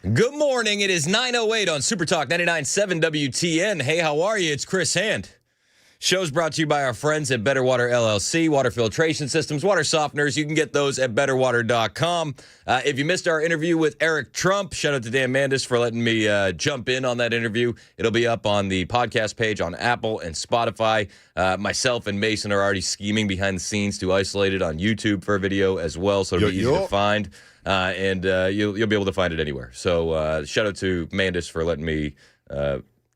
Good morning. It is 9:08 on Super Talk 99.7 WTN. Hey, how are you? It's Chris Hand. Show's brought to you by our friends at Better Water LLC, water filtration systems, water softeners. You can get those at betterwater.com. If you missed our interview with Eric Trump, shout out to Dan Mandis for letting me jump in on that interview. It'll be up on the podcast page on Apple and Spotify. Myself and Mason are already scheming behind the scenes to isolate it on YouTube for a video as well, so it'll be easy to find. And you'll be able to find it anywhere. So shout out to Mandis for letting me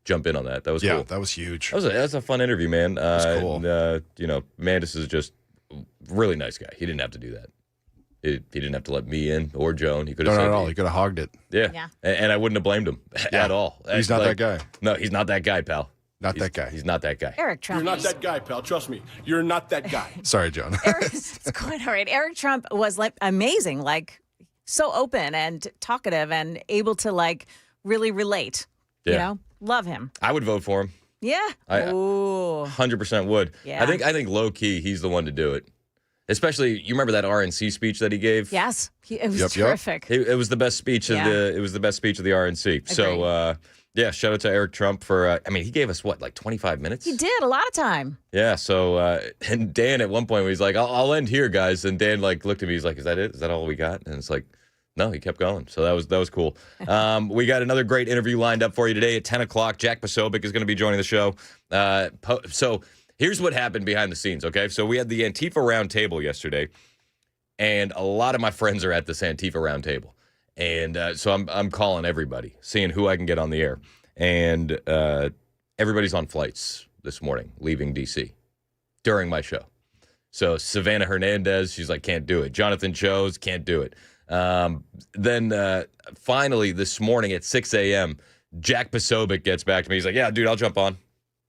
jump in on that. That was cool. Yeah, that was huge. That was a fun interview, man. That was cool. And, Mandis is just a really nice guy. He didn't have to do that. He didn't have to let me in or Joan. He could have not said at all. He could have hogged it. Yeah. And I wouldn't have blamed him at all. He's not that guy. No, he's not that guy, pal. That guy. He's not that guy. Eric Trump. You're not that guy, pal. Trust me. You're not that guy. Sorry, Joan. It's quite all right. Eric Trump was amazing, so open and talkative and able to really relate. Yeah. You know, love him. I would vote for him. Yeah. Ooh. 100% would. Yeah. I think low key he's the one to do it. Especially, you remember that RNC speech that he gave? Yes, it was terrific. It was the best speech of the RNC. Agreed. So shout out to Eric Trump for he gave us 25 minutes? He did a lot of time. Yeah, so and Dan at one point was like, I'll end here, guys. And Dan looked at me, he's like, is that it? Is that all we got? And it's like, no, he kept going. So that was cool. We got another great interview lined up for you today at 10 o'clock. Jack Posobiec is going to be joining the show. So here's what happened behind the scenes, okay? So we had the Antifa roundtable yesterday, and a lot of my friends are at this Antifa roundtable. And so I'm calling everybody, seeing who I can get on the air. And everybody's on flights this morning, leaving D.C. during my show. So Savannah Hernandez, she's like, can't do it. Jonathan Chose, can't do it. Then finally this morning at 6 a.m., Jack Posobiec gets back to me. He's like, yeah, dude, I'll jump on.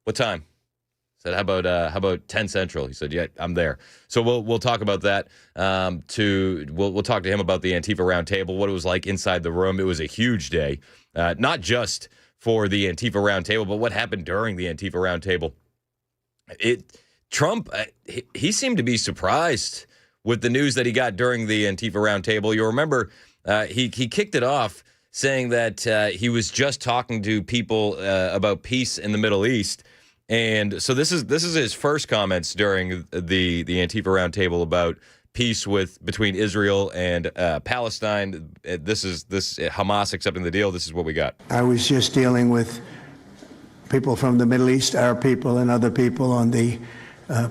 What time? I said, how about 10 Central? He said, yeah, I'm there. So we'll talk about that. We'll talk to him about the Antifa roundtable, what it was like inside the room. It was a huge day, not just for the Antifa roundtable, but what happened during the Antifa roundtable. Trump, he seemed to be surprised with the news that he got during the Antifa roundtable. You'll remember he kicked it off saying that he was just talking to people about peace in the Middle East. And so this is his first comments during the Antifa roundtable about peace between Israel and Palestine. This Hamas accepting the deal. This is what we got. I was just dealing with people from the Middle East, our people and other people, on the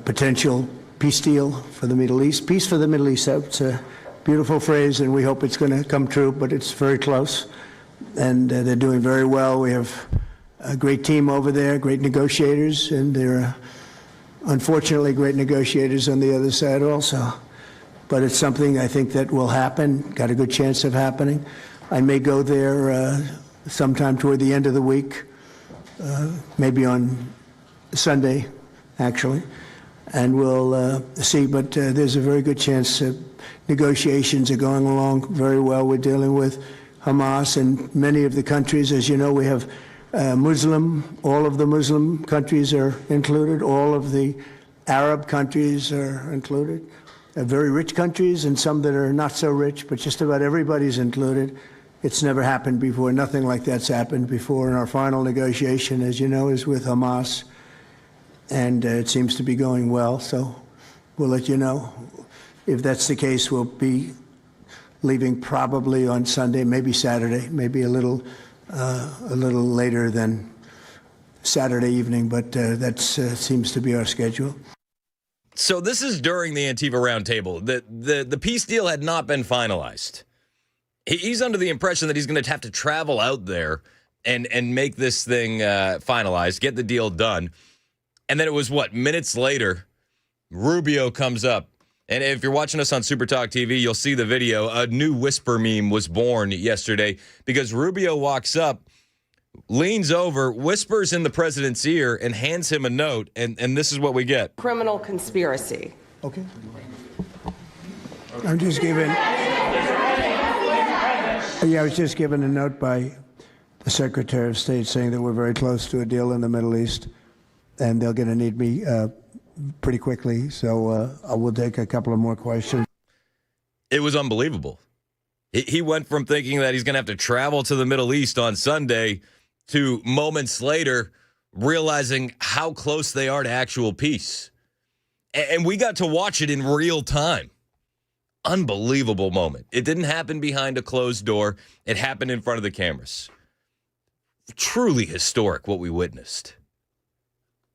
potential peace deal for the Middle East. Peace for the Middle East, that's a beautiful phrase, and we hope it's going to come true, but it's very close. And they're doing very well. We have a great team over there, great negotiators, and there are unfortunately great negotiators on the other side also. But it's something I think that will happen, got a good chance of happening. I may go there sometime toward the end of the week, maybe on Sunday, actually. And we'll see, but there's a very good chance negotiations are going along very well. We're dealing with Hamas and many of the countries. As you know, we have all of the Muslim countries are included. All of the Arab countries are included. Very rich countries and some that are not so rich, but just about everybody's included. It's never happened before. Nothing like that's happened before. And our final negotiation, as you know, is with Hamas. And it seems to be going well, so we'll let you know. If that's the case, we'll be leaving probably on Sunday, maybe Saturday, maybe a little later than Saturday evening, but that seems to be our schedule. So this is during the Antifa roundtable. The peace deal had not been finalized. He's under the impression that he's going to have to travel out there and make this thing finalized, get the deal done. And then it was, minutes later, Rubio comes up. And if you're watching us on Super Talk TV, you'll see the video. A new whisper meme was born yesterday because Rubio walks up, leans over, whispers in the president's ear, and hands him a note. And this is what we get. Criminal conspiracy. Okay. I'm just giving... I was just given a note by the Secretary of State saying that we're very close to a deal in the Middle East. And they're going to need me pretty quickly, so I will take a couple of more questions. It was unbelievable. He went from thinking that he's going to have to travel to the Middle East on Sunday to moments later realizing how close they are to actual peace. And we got to watch it in real time. Unbelievable moment. It didn't happen behind a closed door. It happened in front of the cameras. Truly historic what we witnessed.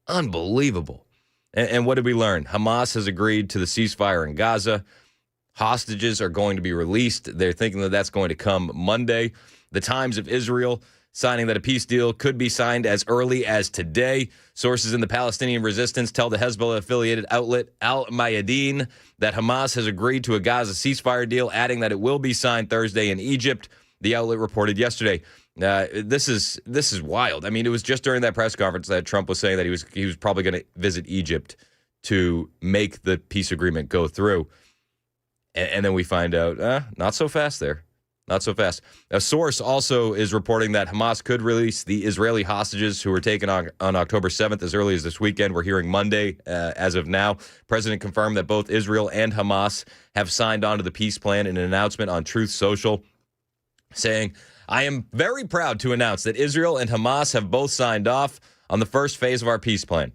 Unbelievable. And what did we learn? Hamas has agreed to the ceasefire in Gaza. Hostages are going to be released. They're thinking that that's going to come Monday. The Times of Israel signing that a peace deal could be signed as early as today. Sources in the Palestinian resistance tell the Hezbollah-affiliated outlet Al Mayadeen that Hamas has agreed to a Gaza ceasefire deal, adding that it will be signed Thursday in Egypt. The outlet reported yesterday. This is wild. I mean, it was just during that press conference that Trump was saying that he was probably going to visit Egypt to make the peace agreement go through. And then we find out, not so fast there. Not so fast. A source also is reporting that Hamas could release the Israeli hostages who were taken on October 7th as early as this weekend. We're hearing Monday as of now. President confirmed that both Israel and Hamas have signed on to the peace plan in an announcement on Truth Social, saying, I am very proud to announce that Israel and Hamas have both signed off on the first phase of our peace plan.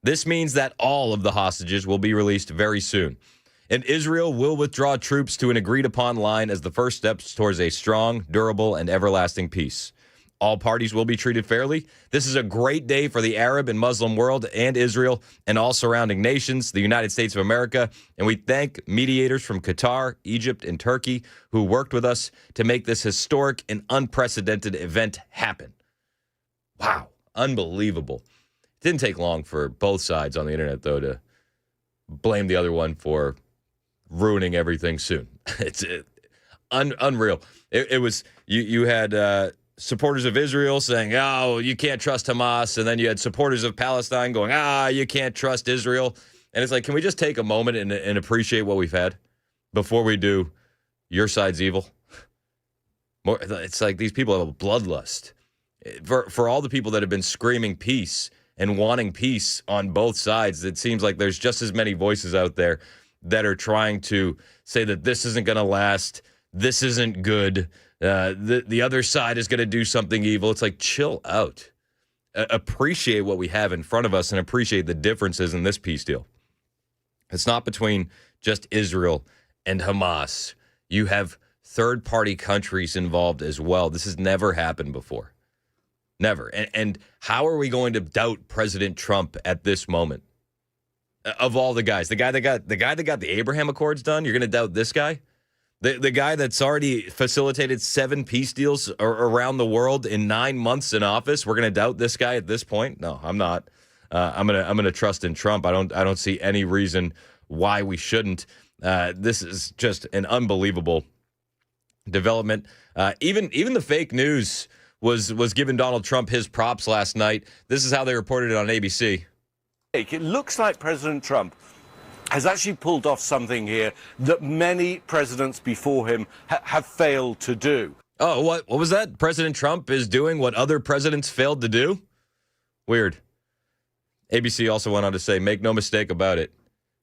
This means that all of the hostages will be released very soon. And Israel will withdraw troops to an agreed-upon line as the first steps towards a strong, durable, and everlasting peace. All parties will be treated fairly. This is a great day for the Arab and Muslim world and Israel and all surrounding nations, the United States of America, and we thank mediators from Qatar, Egypt, and Turkey who worked with us to make this historic and unprecedented event happen. Wow, unbelievable. It didn't take long for both sides on the internet, though, to blame the other one for ruining everything soon. It's unreal. It was, you had supporters of Israel saying, oh, you can't trust Hamas. And then you had supporters of Palestine going, you can't trust Israel. And it's like, can we just take a moment and appreciate what we've had before we do your side's evil? It's like these people have a bloodlust. For all the people that have been screaming peace and wanting peace on both sides, it seems like there's just as many voices out there that are trying to say that this isn't going to last, this isn't good, the other side is going to do something evil. It's like, chill out. Appreciate what we have in front of us and appreciate the differences in this peace deal. It's not between just Israel and Hamas. You have third-party countries involved as well. This has never happened before. Never. And how are we going to doubt President Trump at this moment? Of all the guys, the guy that got the Abraham Accords done, you're going to doubt this guy? The guy that's already facilitated 7 peace deals around the world in 9 months in office, we're going to doubt this guy at this point? No, I'm not. I'm gonna trust in Trump. I don't see any reason why we shouldn't. This is just an unbelievable development. Even the fake news was giving Donald Trump his props last night. This is how they reported it on ABC. It looks like President Trump has actually pulled off something here that many presidents before him have failed to do. Oh, what was that? President Trump is doing what other presidents failed to do? Weird. ABC also went on to say, make no mistake about it,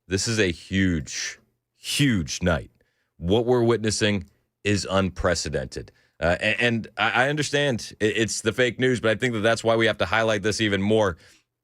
this is a huge, huge night. What we're witnessing is unprecedented. And I understand it's the fake news, but I think that's why we have to highlight this even more.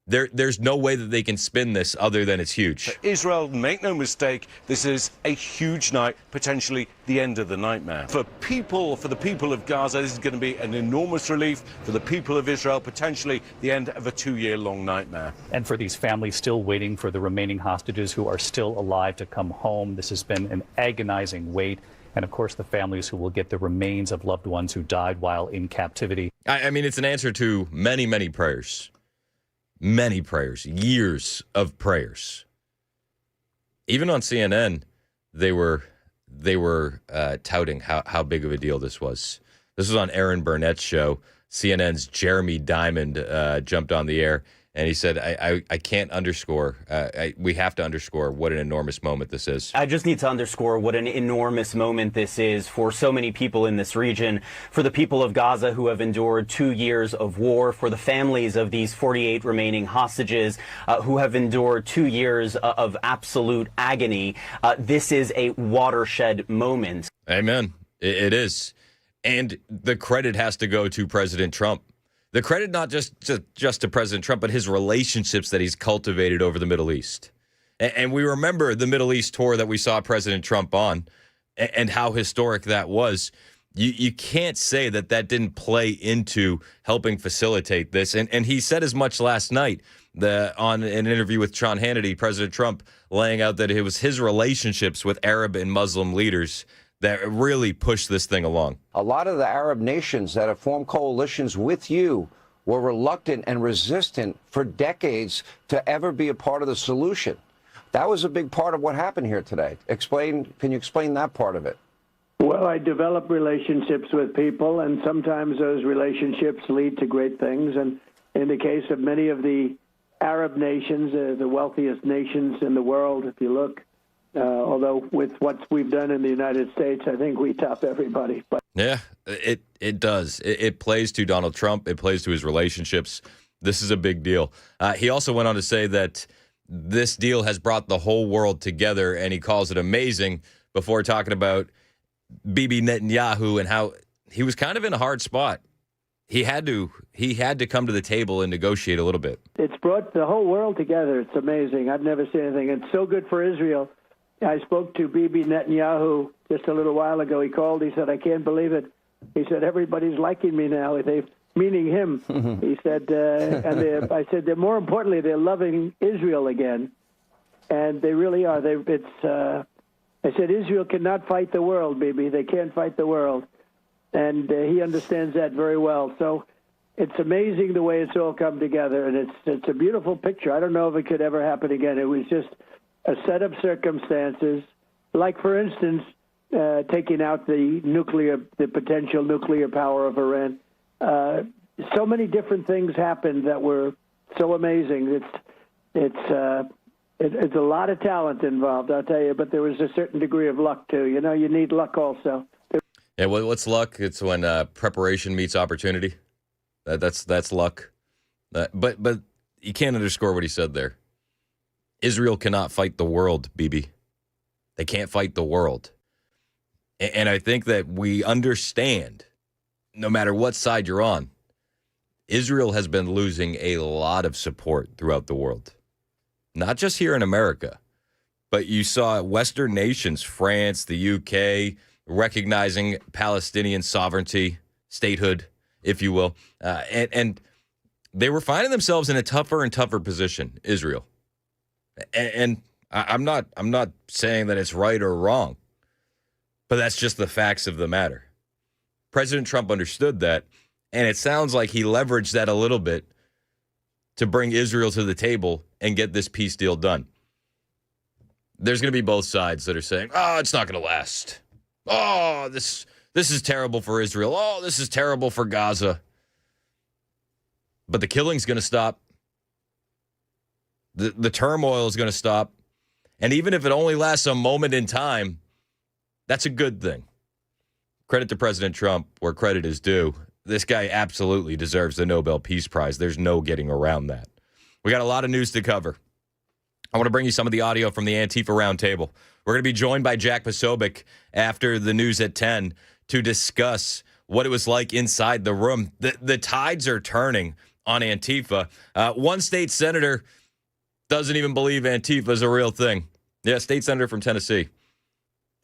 There's no way that they can spin this other than it's huge. For Israel, make no mistake, this is a huge night, potentially the end of the nightmare. For the people of Gaza, this is going to be an enormous relief. For the people of Israel, potentially the end of a 2-year-long nightmare. And for these families still waiting for the remaining hostages who are still alive to come home, this has been an agonizing wait. And, of course, the families who will get the remains of loved ones who died while in captivity. I mean, it's an answer to many, many prayers. Many prayers, years of prayers. Even on CNN, they were touting how big of a deal this was. This was on Aaron Burnett's show. CNN's Jeremy Diamond jumped on the air, and he said, I can't underscore, we have to underscore what an enormous moment this is. I just need to underscore what an enormous moment this is for so many people in this region, for the people of Gaza who have endured 2 years of war, for the families of these 48 remaining hostages who have endured 2 years of absolute agony. This is a watershed moment. Amen. It is. And the credit has to go to President Trump. The credit not just to President Trump, but his relationships that he's cultivated over the Middle East. And we remember the Middle East tour that we saw President Trump on and how historic that was. You can't say that didn't play into helping facilitate this. And he said as much last night on an interview with Sean Hannity, President Trump laying out that it was his relationships with Arab and Muslim leaders that really pushed this thing along. A lot of the Arab nations that have formed coalitions with you were reluctant and resistant for decades to ever be a part of the solution. That was a big part of what happened here today. Can you explain that part of it? Well, I develop relationships with people, and sometimes those relationships lead to great things. And in the case of many of the Arab nations, the wealthiest nations in the world, if you look, although with what we've done in the United States, I think we top everybody. But yeah, it does. It plays to Donald Trump. It plays to his relationships. This is a big deal. He also went on to say that this deal has brought the whole world together, and he calls it amazing before talking about Bibi Netanyahu and how he was kind of in a hard spot. He had to come to the table and negotiate a little bit. It's brought the whole world together. It's amazing. I've never seen anything. It's so good for Israel. I spoke to Bibi Netanyahu just a little while ago. He called. He said, "I can't believe it." He said, "Everybody's liking me now." Meaning him. He said, I said, more importantly, they're loving Israel again. And they really are. I said, Israel cannot fight the world, Bibi. They can't fight the world. And he understands that very well. So it's amazing the way it's all come together. And it's a beautiful picture. I don't know if it could ever happen again. It was just a set of circumstances. Like, for instance, taking out the potential nuclear power of Iran. So many different things happened that were so amazing. It's a lot of talent involved, I'll tell you, but there was a certain degree of luck too. You know, you need luck also. Yeah, what's luck? It's when preparation meets opportunity. That's luck. But you can't underscore what he said there. Israel cannot fight the world, Bibi. They can't fight the world. And I think that we understand, no matter what side you're on, Israel has been losing a lot of support throughout the world. Not just here in America, but you saw Western nations, France, the UK, recognizing Palestinian sovereignty, statehood, if you will. And they were finding themselves in a tougher and tougher position, Israel. And I'm not saying that it's right or wrong, but that's just the facts of the matter. President Trump understood that, and it sounds like he leveraged that a little bit to bring Israel to the table and get this peace deal done. There's going to be both sides that are saying, "Oh, it's not going to last. Oh, this is terrible for Israel. Oh, this is terrible for Gaza." But the killing's going to stop. The turmoil is going to stop. And even if it only lasts a moment in time, that's a good thing. Credit to President Trump where credit is due. This guy absolutely deserves the Nobel Peace Prize. There's no getting around that. We got a lot of news to cover. I want to bring you some of the audio from the Antifa Roundtable. We're going to be joined by Jack Posobiec after the news at 10 to discuss what it was like inside the room. The tides are turning on Antifa. One state senator doesn't even believe Antifa is a real thing. Yeah, state senator from Tennessee.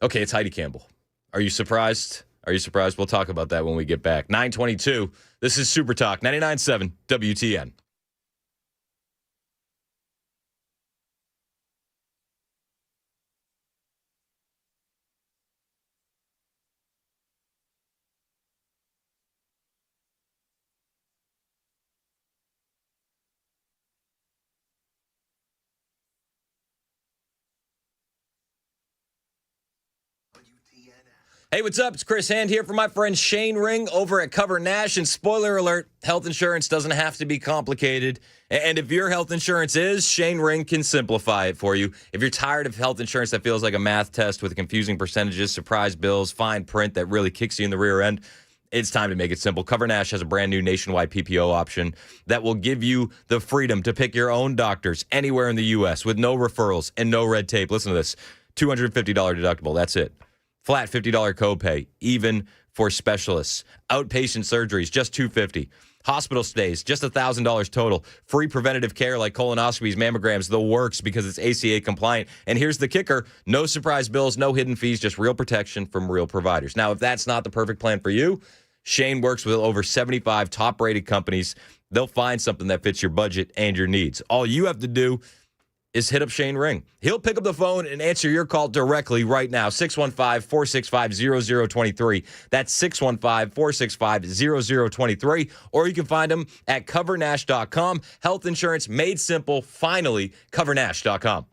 Okay, it's Heidi Campbell. Are you surprised? Are you surprised? We'll talk about that when we get back. 9:22. This is Super Talk 99.7 WTN. Hey, what's up? It's Chris Hand here for my friend Shane Ring over at Cover Nash. And spoiler alert, health insurance doesn't have to be complicated. And if your health insurance is, Shane Ring can simplify it for you. If you're tired of health insurance that feels like a math test with confusing percentages, surprise bills, fine print that really kicks you in the rear end, it's time to make it simple. Cover Nash has a brand new nationwide PPO option that will give you the freedom to pick your own doctors anywhere in the U.S. with no referrals and no red tape. Listen to this, $250 deductible. That's it. Flat $50 copay, even for specialists. Outpatient surgeries, just $250. Hospital stays, just $1,000 total. Free preventative care like colonoscopies, mammograms, the works because it's ACA compliant. And here's the kicker. No surprise bills, no hidden fees, just real protection from real providers. Now, if that's not the perfect plan for you, Shane works with over 75 top-rated companies. They'll find something that fits your budget and your needs. All you have to do is hit up Shane Ring. He'll pick up the phone and answer your call directly right now. 615-465-0023. That's 615-465-0023. Or you can find him at covernash.com. Health insurance made simple. Finally, covernash.com.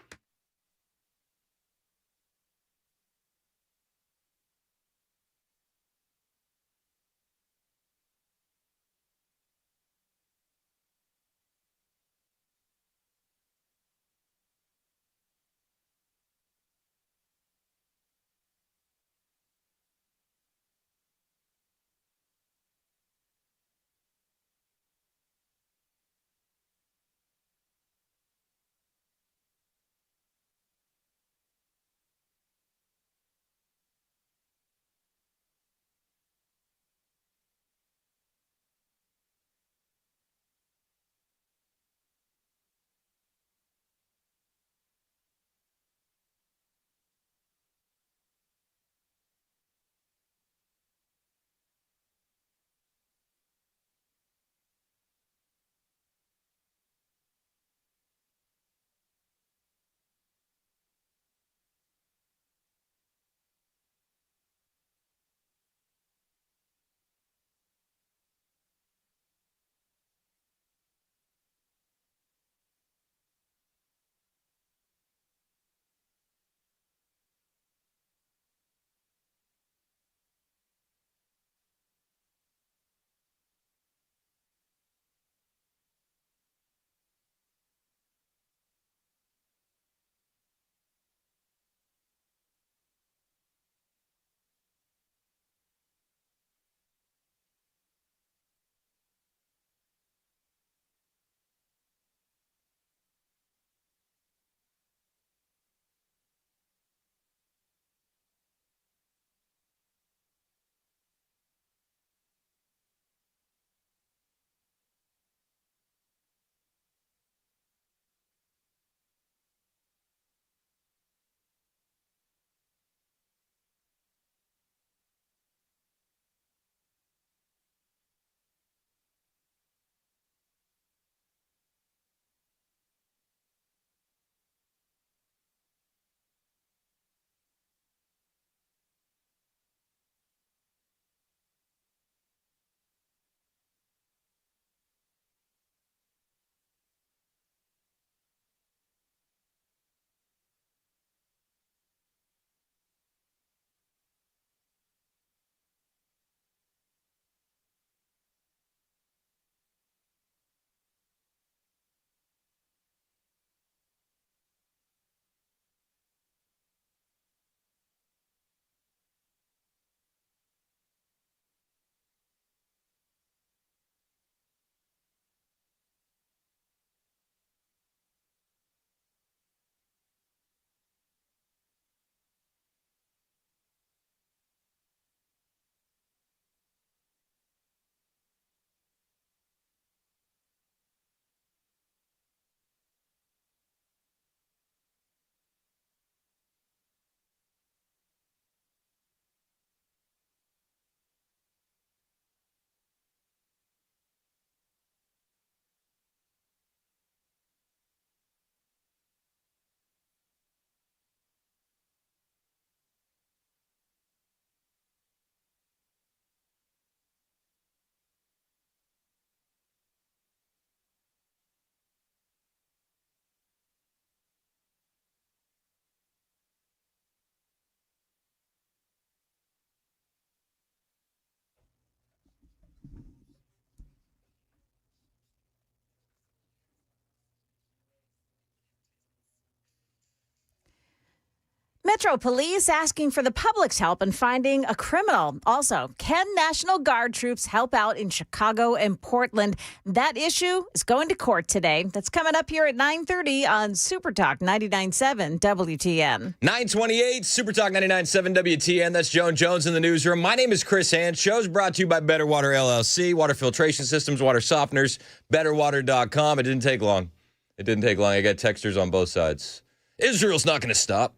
Metro Police asking for the public's help in finding a criminal. Also, can National Guard troops help out in Chicago and Portland? That issue is going to court today. That's coming up here at 9:30 on Super Talk 99.7 WTN. 928 Super Talk 99.7 WTN. That's Joan Jones in the newsroom. My name is Chris Hand. Show's brought to you by Better Water LLC, water filtration systems, water softeners, betterwater.com. It didn't take long. I got texters on both sides. Israel's not going to stop.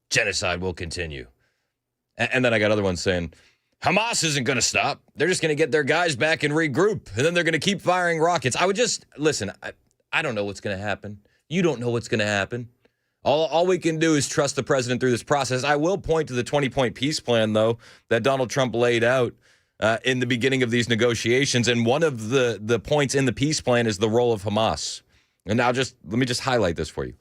Genocide will continue. And then I got other ones saying, Hamas isn't going to stop. They're just going to get their guys back and regroup. And then they're going to keep firing rockets. I would just, listen, I don't know what's going to happen. You don't know what's going to happen. All we can do is trust the president through this process. I will point to the 20-point peace plan, though, that Donald Trump laid out in the beginning of these negotiations. And one of the points in the peace plan is the role of Hamas. And now let me just highlight this for you.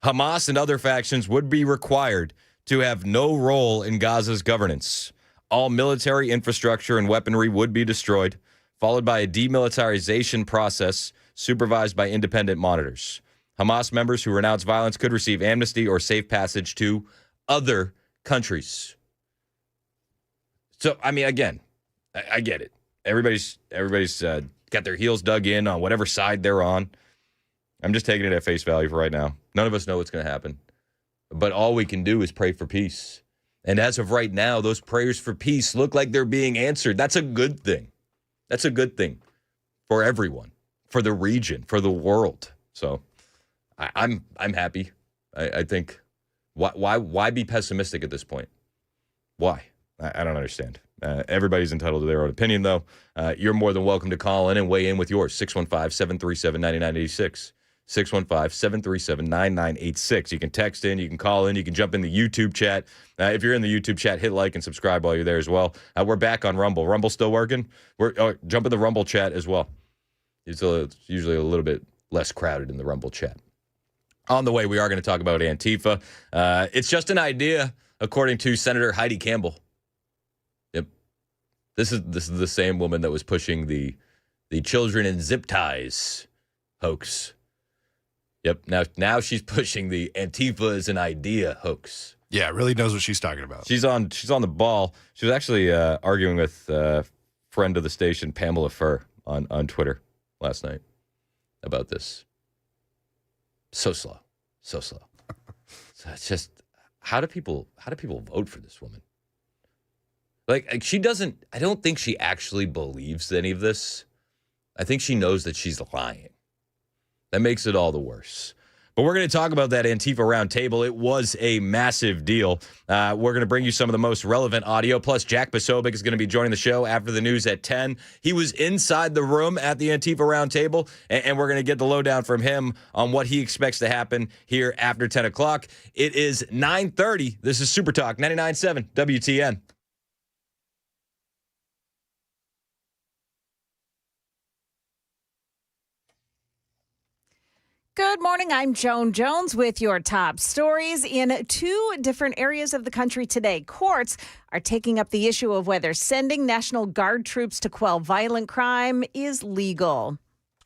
Hamas and other factions would be required to have no role in Gaza's governance. All military infrastructure and weaponry would be destroyed, followed by a demilitarization process supervised by independent monitors. Hamas members who renounce violence could receive amnesty or safe passage to other countries. So, I mean, again, I get it. Everybody's got their heels dug in on whatever side they're on. I'm just taking it at face value for right now. None of us know what's going to happen. But all we can do is pray for peace. And as of right now, those prayers for peace look like they're being answered. That's a good thing. That's a good thing for everyone, for the region, for the world. So I'm happy. I think, why be pessimistic at this point? Why? I don't understand. Everybody's entitled to their own opinion, though. You're more than welcome to call in and weigh in with yours. 615-737-9986. 615-737-9986. You can text in, you can call in, you can jump in the YouTube chat. If you're in the YouTube chat, hit like and subscribe while you're there as well. We're back on Rumble. Rumble still working? Jump in the Rumble chat as well. It's usually a little bit less crowded in the Rumble chat. On the way, we are going to talk about Antifa. It's just an idea, according to Senator Heidi Campbell. Yep. This is the same woman that was pushing the children in zip ties hoax. Yep. Now she's pushing the Antifa is an idea hoax. Yeah, really knows what she's talking about. She's on the ball. She was actually arguing with friend of the station, Pamela Furr, on Twitter last night about this. So slow. So it's just, how do people vote for this woman? Like she doesn't, I don't think she actually believes any of this. I think she knows that she's lying. That makes it all the worse. But we're going to talk about that Antifa roundtable. It was a massive deal. We're going to bring you some of the most relevant audio. Plus, Jack Posobiec is going to be joining the show after the news at 10. He was inside the room at the Antifa roundtable, and we're going to get the lowdown from him on what he expects to happen here after 10 o'clock. It is 9:30. This is Super Talk 99.7 WTN. Good morning. I'm Joan Jones with your top stories in two different areas of the country today. Courts are taking up the issue of whether sending National Guard troops to quell violent crime is legal.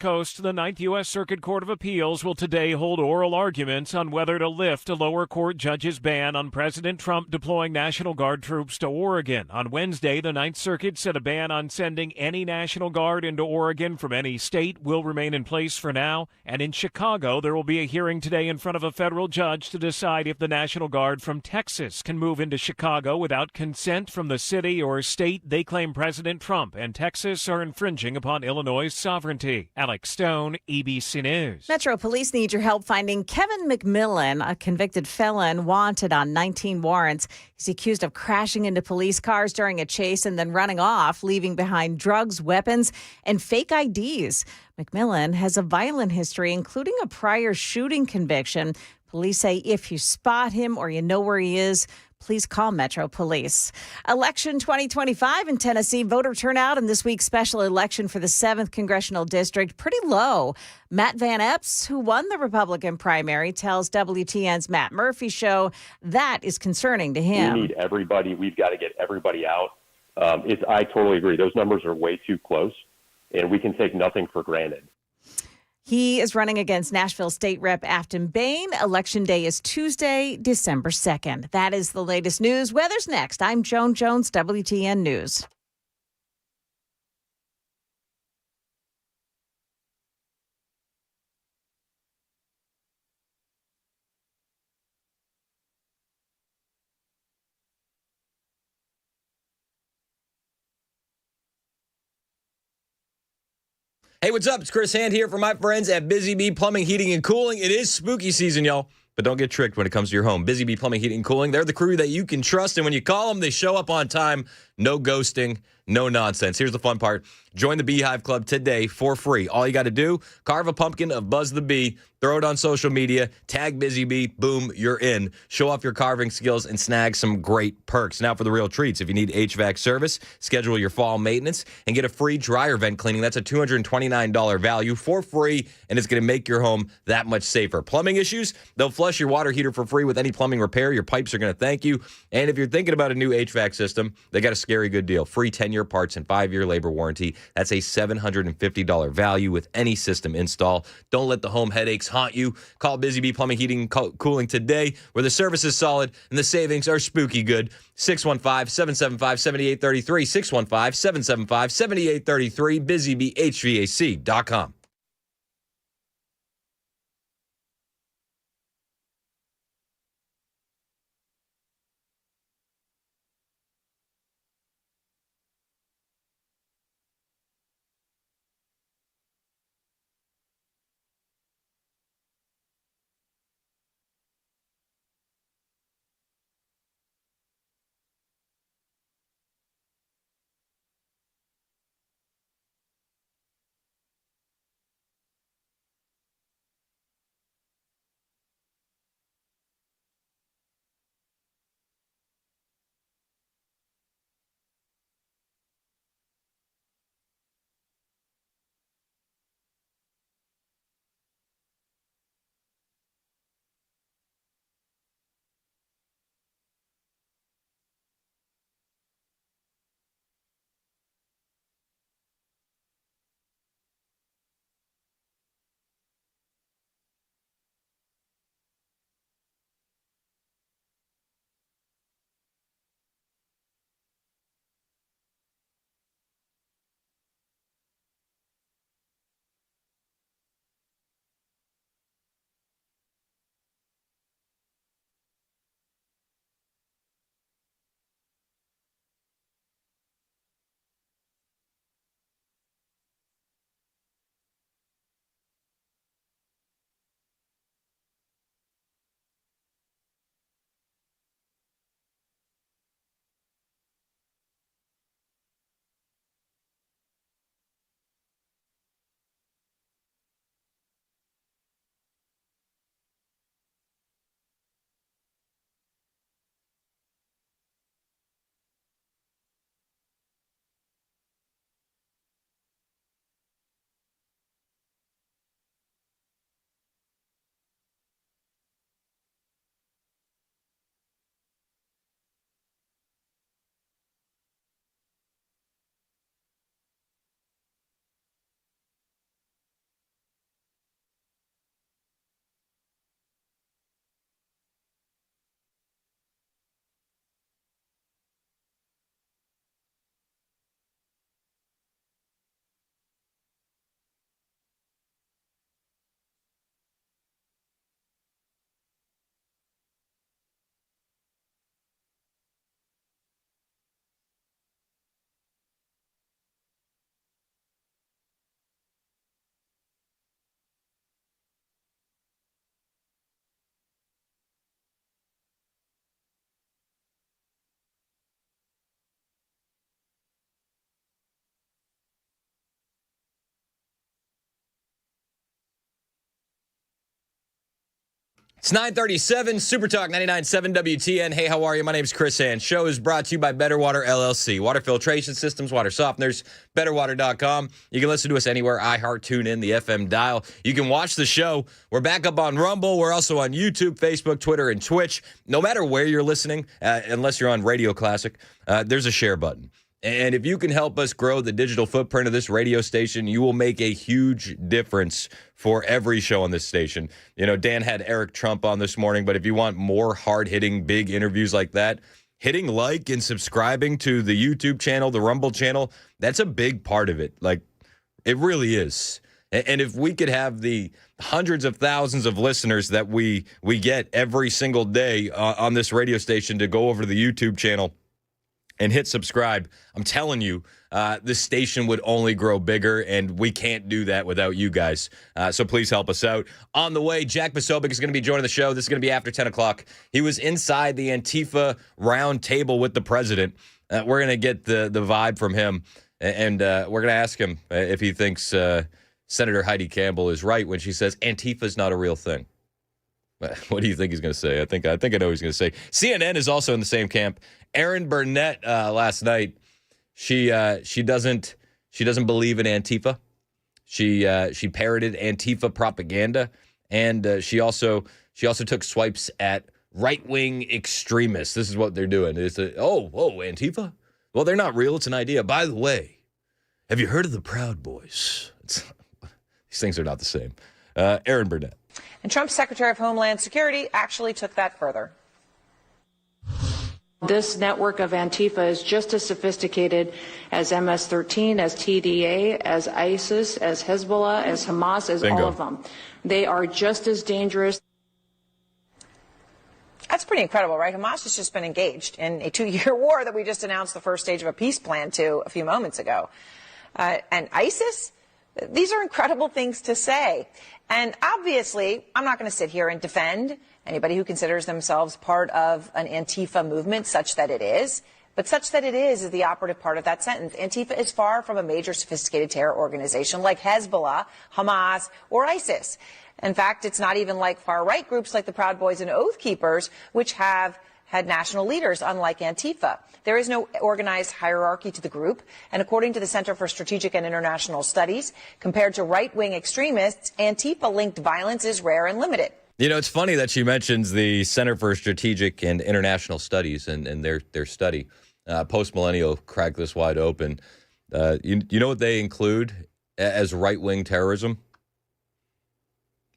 Coast, the Ninth U.S. Circuit Court of Appeals will today hold oral arguments on whether to lift a lower court judge's ban on President Trump deploying National Guard troops to Oregon. On Wednesday, the Ninth Circuit said a ban on sending any National Guard into Oregon from any state will remain in place for now. And in Chicago, there will be a hearing today in front of a federal judge to decide if the National Guard from Texas can move into Chicago without consent from the city or state they claim President Trump and Texas are infringing upon Illinois' sovereignty. Alex Stone, ABC News. Metro Police need your help finding Kevin McMillan, a convicted felon wanted on 19 warrants. He's accused of crashing into police cars during a chase and then running off, leaving behind drugs, weapons, and fake IDs. McMillan has a violent history, including a prior shooting conviction. Police say if you spot him or you know where he is, please call Metro Police. Election 2025 in Tennessee. Voter turnout in this week's special election for the 7th Congressional District pretty low. Matt Van Epps, who won the Republican primary, tells WTN's Matt Murphy show that is concerning to him. We need everybody. We've got to get everybody out. I totally agree. Those numbers are way too close, and we can take nothing for granted. He is running against Nashville State Rep Afton Bain. Election day is Tuesday, December 2nd. That is the latest news. Weather's next. I'm Joan Jones, WTN News. Hey, what's up? It's Chris Hand here for my friends at Busy Bee Plumbing, Heating, and Cooling. It is spooky season, y'all. But don't get tricked when it comes to your home. Busy Bee Plumbing, Heating, and Cooling. They're the crew that you can trust. And when you call them, they show up on time. No ghosting, no nonsense. Here's the fun part. Join the Beehive Club today for free. All you got to do, carve a pumpkin of Buzz the Bee, throw it on social media, tag Busy Bee, boom, you're in. Show off your carving skills and snag some great perks. Now for the real treats. If you need HVAC service, schedule your fall maintenance, and get a free dryer vent cleaning. That's a $229 value for free, and it's going to make your home that much safer. Plumbing issues, they'll flush your water heater for free with any plumbing repair. Your pipes are going to thank you. And if you're thinking about a new HVAC system, they got a scary good deal. Free 10-year parts and 5-year labor warranty. That's a $750 value with any system install. Don't let the home headaches haunt you. Call Busy Bee Plumbing, Heating, and Cooling today, where the service is solid and the savings are spooky good. 615-775-7833. 615-775-7833. BusyBeeHVAC.com. It's 9:37, Super Talk 99.7 WTN. Hey, how are you? My name is Chris Hand. Show is brought to you by Better Water LLC. Water filtration systems, water softeners, betterwater.com. You can listen to us anywhere, iHeart, TuneIn, the FM dial. You can watch the show. We're back up on Rumble. We're also on YouTube, Facebook, Twitter, and Twitch. No matter where you're listening, unless you're on Radio Classic, there's a share button. And if you can help us grow the digital footprint of this radio station, you will make a huge difference for every show on this station. You know, Dan had Eric Trump on this morning, but if you want more hard-hitting, big interviews like that, hitting like and subscribing to the YouTube channel, the Rumble channel, that's a big part of it. Like, it really is. And if we could have the hundreds of thousands of listeners that we get every single day on this radio station to go over to the YouTube channel and hit subscribe, I'm telling you, this station would only grow bigger, and we can't do that without you guys. So please help us out. On the way, Jack Posobiec is going to be joining the show. This is going to be after 10 o'clock. He was inside the Antifa round table with the president. We're going to get the vibe from him, and we're going to ask him if he thinks Senator Heidi Campbell is right when she says Antifa is not a real thing. What do you think he's going to say? I think I know what he's going to say. CNN is also in the same camp. Erin Burnett last night, she doesn't believe in Antifa. She parroted Antifa propaganda, and she also took swipes at right-wing extremists. This is what they're doing. It's Antifa? Well, they're not real. It's an idea. By the way, have you heard of the Proud Boys? These things are not the same. Erin Burnett. And Trump's Secretary of Homeland Security actually took that further. This network of Antifa is just as sophisticated as MS-13, as TDA, as ISIS, as Hezbollah, as Hamas, as Bingo. all of them. They are just as dangerous. That's pretty incredible, right? Hamas has just been engaged in a 2-year war that we just announced the first stage of a peace plan to a few moments ago. And ISIS? These are incredible things to say. And obviously, I'm not going to sit here and defend anybody who considers themselves part of an Antifa movement, such that it is. But such that it is the operative part of that sentence. Antifa is far from a major sophisticated terror organization like Hezbollah, Hamas, or ISIS. In fact, it's not even like far-right groups like the Proud Boys and Oath Keepers, which have had national leaders, unlike Antifa. There is no organized hierarchy to the group, and according to the Center for Strategic and International Studies, compared to right-wing extremists, Antifa-linked violence is rare and limited. You know, it's funny that she mentions the Center for Strategic and International Studies and their study. Post-millennial cracked this wide open. You know what they include as right-wing terrorism?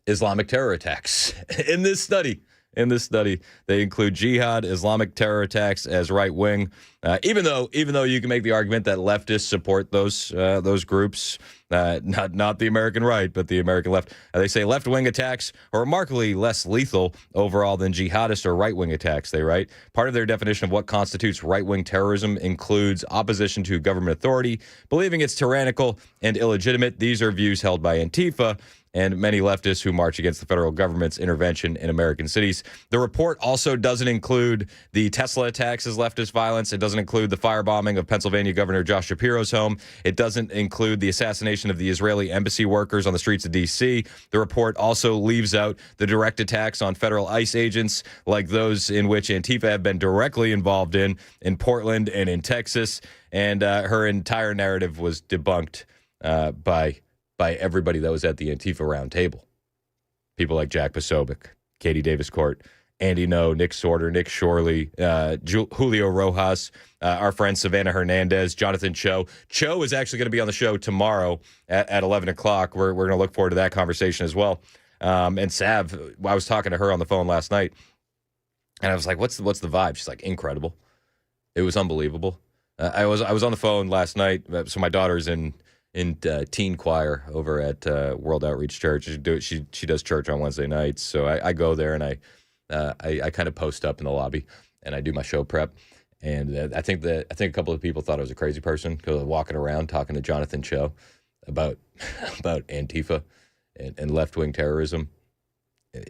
Islamic terror attacks in this study. In this study, they include jihad, Islamic terror attacks as right wing. Even though you can make the argument that leftists support those groups, not the American right, but the American left. They say left wing attacks are remarkably less lethal overall than jihadist or right wing attacks. They write part of their definition of what constitutes right wing terrorism includes opposition to government authority, believing it's tyrannical and illegitimate. These are views held by Antifa and many leftists who march against the federal government's intervention in American cities. The report also doesn't include the Tesla attacks as leftist violence. It doesn't include the firebombing of Pennsylvania Governor Josh Shapiro's home. It doesn't include the assassination of the Israeli embassy workers on the streets of D.C. The report also leaves out the direct attacks on federal ICE agents, like those in which Antifa have been directly involved in Portland and in Texas. And her entire narrative was debunked by everybody that was at the Antifa round table. People like Jack Posobiec, Katie Davis Court, Andy No, Nick Sorter, Nick Shorley, Julio Rojas, our friend Savannah Hernandez, Jonathan Cho. Cho is actually going to be on the show tomorrow at 11 o'clock. We're going to look forward to that conversation as well. And Sav, I was talking to her on the phone last night, and I was like, what's the vibe? She's like, incredible. It was unbelievable. I was on the phone last night. So my daughter's in teen choir over at World Outreach Church. She does church on Wednesday nights. So I go there and I kind of post up in the lobby and I do my show prep. And I think a couple of people thought I was a crazy person because I was walking around talking to Jonathan Cho about Antifa and left-wing terrorism.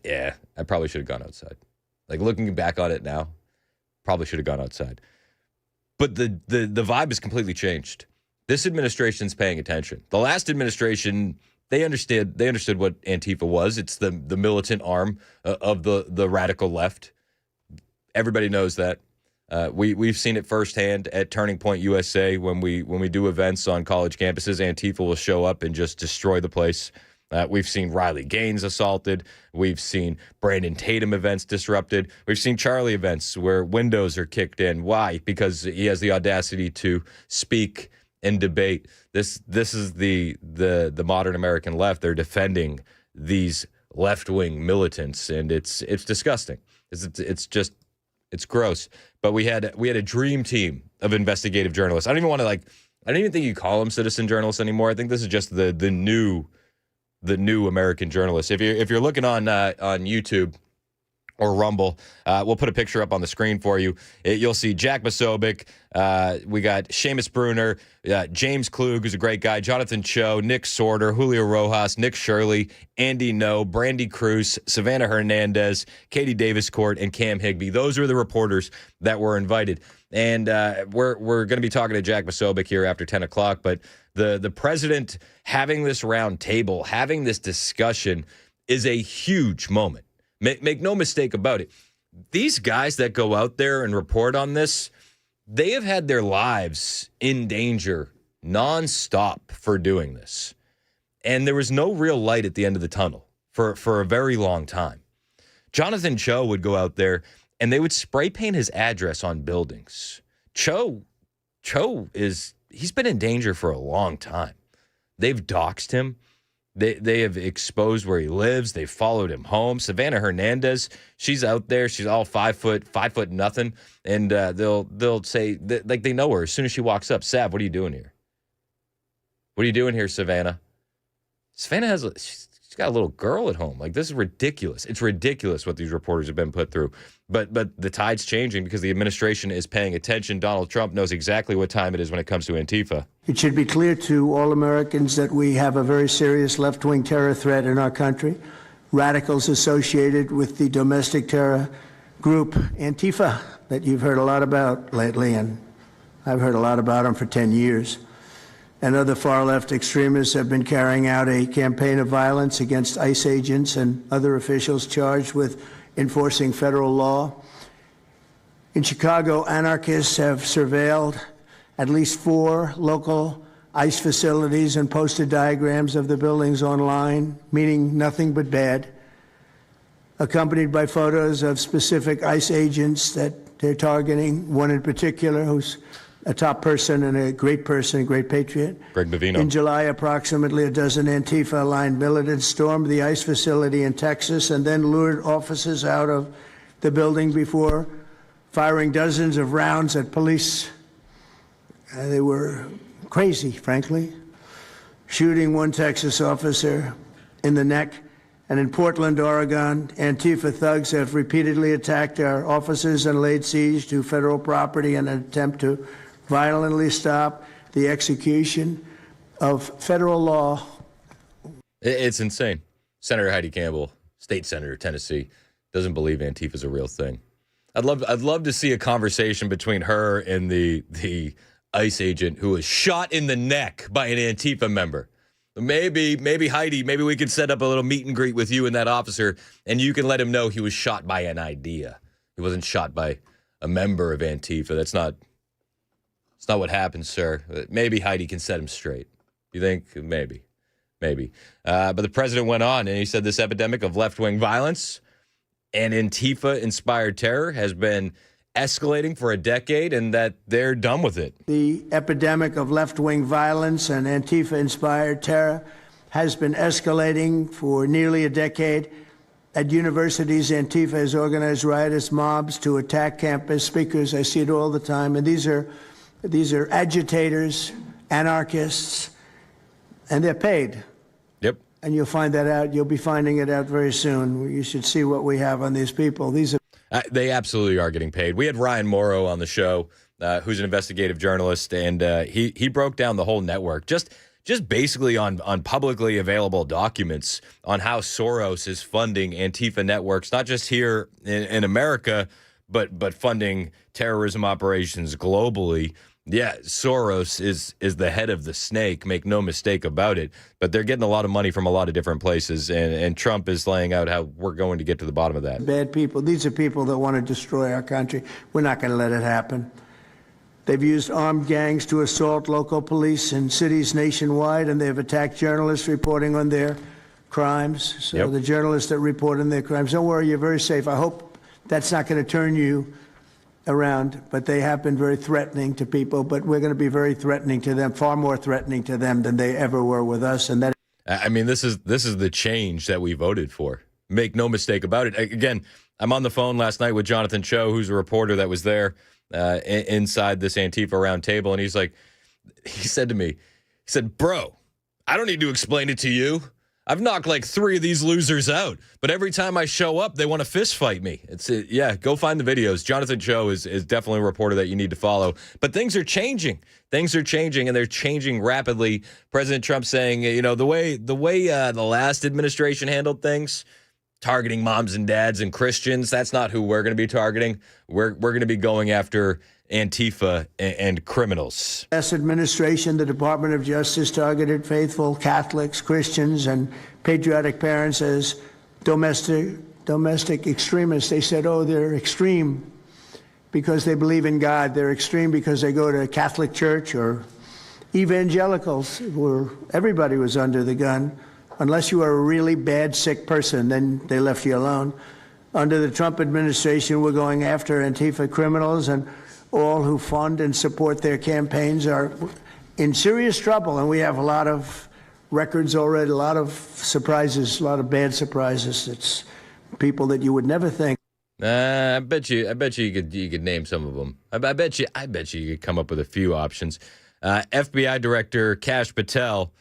Yeah, I probably should have gone outside. Like, looking back on it now, probably should have gone outside. But the vibe has completely changed. This administration's paying attention. The last administration, they understood what Antifa was. It's the militant arm of the radical left. Everybody knows that. We've seen it firsthand at Turning Point USA when we do events on college campuses. Antifa will show up and just destroy the place. We've seen Riley Gaines assaulted. We've seen Brandon Tatum events disrupted. We've seen Charlie events where windows are kicked in. Why? Because he has the audacity to speak and debate. This is the modern American left. They're defending these left-wing militants, and it's disgusting. It's gross. But we had a dream team of investigative journalists. I don't even think you call them citizen journalists anymore. I think this is just the new American journalists. If you're looking on YouTube or Rumble, we'll put a picture up on the screen for you. You'll see Jack Posobiec. We got Seamus Bruner, James Klug, who's a great guy, Jonathan Cho, Nick Sorter, Julio Rojas, Nick Shirley, Andy No, Brandy Cruz, Savannah Hernandez, Katie Davis-Court, and Cam Higbee. Those are the reporters that were invited. And we're going to be talking to Jack Posobiec here after 10 o'clock. But the president having this round table, having this discussion is a huge moment. Make no mistake about it. These guys that go out there and report on this, they have had their lives in danger nonstop for doing this. And there was no real light at the end of the tunnel for a very long time. Jonathan Cho would go out there and they would spray paint his address on buildings. Cho he's been in danger for a long time. They've doxed him. They have exposed where he lives. They followed him home. Savannah Hernandez, she's out there. She's all 5 foot nothing, and they'll say like they know her as soon as she walks up. Sav, what are you doing here? What are you doing here, Savannah? Savannah she's got a little girl at home. Like, this is ridiculous. It's ridiculous what these reporters have been put through. But the tide's changing because the administration is paying attention. Donald Trump knows exactly what time it is when it comes to Antifa. It should be clear to all Americans that we have a very serious left-wing terror threat in our country. Radicals associated with the domestic terror group Antifa that you've heard a lot about lately, and I've heard a lot about them for 10 years. And other far-left extremists have been carrying out a campaign of violence against ICE agents and other officials charged with enforcing federal law. In Chicago, anarchists have surveilled at least 4 local ICE facilities and posted diagrams of the buildings online, meaning nothing but bad, accompanied by photos of specific ICE agents that they're targeting, one in particular who's a top person and a great patriot. Greg Bavino. In July, approximately a dozen Antifa-aligned militants stormed the ICE facility in Texas and then lured officers out of the building before firing dozens of rounds at police. They were crazy, frankly, shooting one Texas officer in the neck. And in Portland, Oregon, Antifa thugs have repeatedly attacked our officers and laid siege to federal property in an attempt to violently stop the execution of federal law. It's insane. Senator Heidi Campbell, state senator, Tennessee, doesn't believe Antifa's a real thing. I'd love to see a conversation between her and the ICE agent who was shot in the neck by an Antifa member. Maybe Heidi, maybe we could set up a little meet and greet with you and that officer, and you can let him know he was shot by an idea. He wasn't shot by a member of Antifa. That's not what happened, sir. Maybe Heidi can set him straight. You think? Maybe. But the president went on, and he said this epidemic of left-wing violence and Antifa-inspired terror has been escalating for a decade and that they're done with it. The epidemic of left-wing violence and Antifa-inspired terror has been escalating for nearly a decade. At universities, Antifa has organized riotous mobs to attack campus speakers. I see it all the time. And these are agitators, anarchists, and they're paid. Yep. And you'll find that out. You'll be finding it out very soon. You should see what we have on these people. These are they absolutely are getting paid. We had Ryan Morrow on the show, who's an investigative journalist, and he broke down the whole network, just basically on publicly available documents on how Soros is funding Antifa networks, not just here in America, but funding terrorism operations globally. Yeah, Soros is the head of the snake, make no mistake about it. But they're getting a lot of money from a lot of different places, and Trump is laying out how we're going to get to the bottom of that. Bad people. These are people that want to destroy our country. We're not going to let it happen. They've used armed gangs to assault local police in cities nationwide, and they've attacked journalists reporting on their crimes. So Yep. the journalists that report on their crimes, don't worry, you're very safe. I hope that's not going to turn you around, but they have been very threatening to people, but we're going to be very threatening to them, far more threatening to them than they ever were with us. And that, I mean, this is the change that we voted for. Make no mistake about it. Again, I'm on the phone last night with Jonathan Cho, who's a reporter that was there inside this Antifa round table, and he said to me, he said, bro, I don't need to explain it to you. I've knocked like 3 of these losers out, but every time I show up, they want to fist fight me. Yeah, go find the videos. Jonathan Cho is definitely a reporter that you need to follow. But things are changing. Things are changing, and they're changing rapidly. President Trump saying, the way the last administration handled things, targeting moms and dads and Christians, that's not who we're going to be targeting. We're going to be going after Antifa and criminals. last administration, the Department of Justice targeted faithful Catholics, Christians, and patriotic parents as domestic extremists. They said, oh, they're extreme because they believe in God. They're extreme because they go to a Catholic church, or evangelicals, where everybody was under the gun. Unless you were a really bad, sick person, then they left you alone. Under the Trump administration, we're going after Antifa criminals, and all who fund and support their campaigns are in serious trouble. And we have a lot of records already, a lot of surprises, a lot of bad surprises. It's people that you would never think. I bet you you could name some of them. I bet you you could come up with a few options. FBI Director Kash Patel,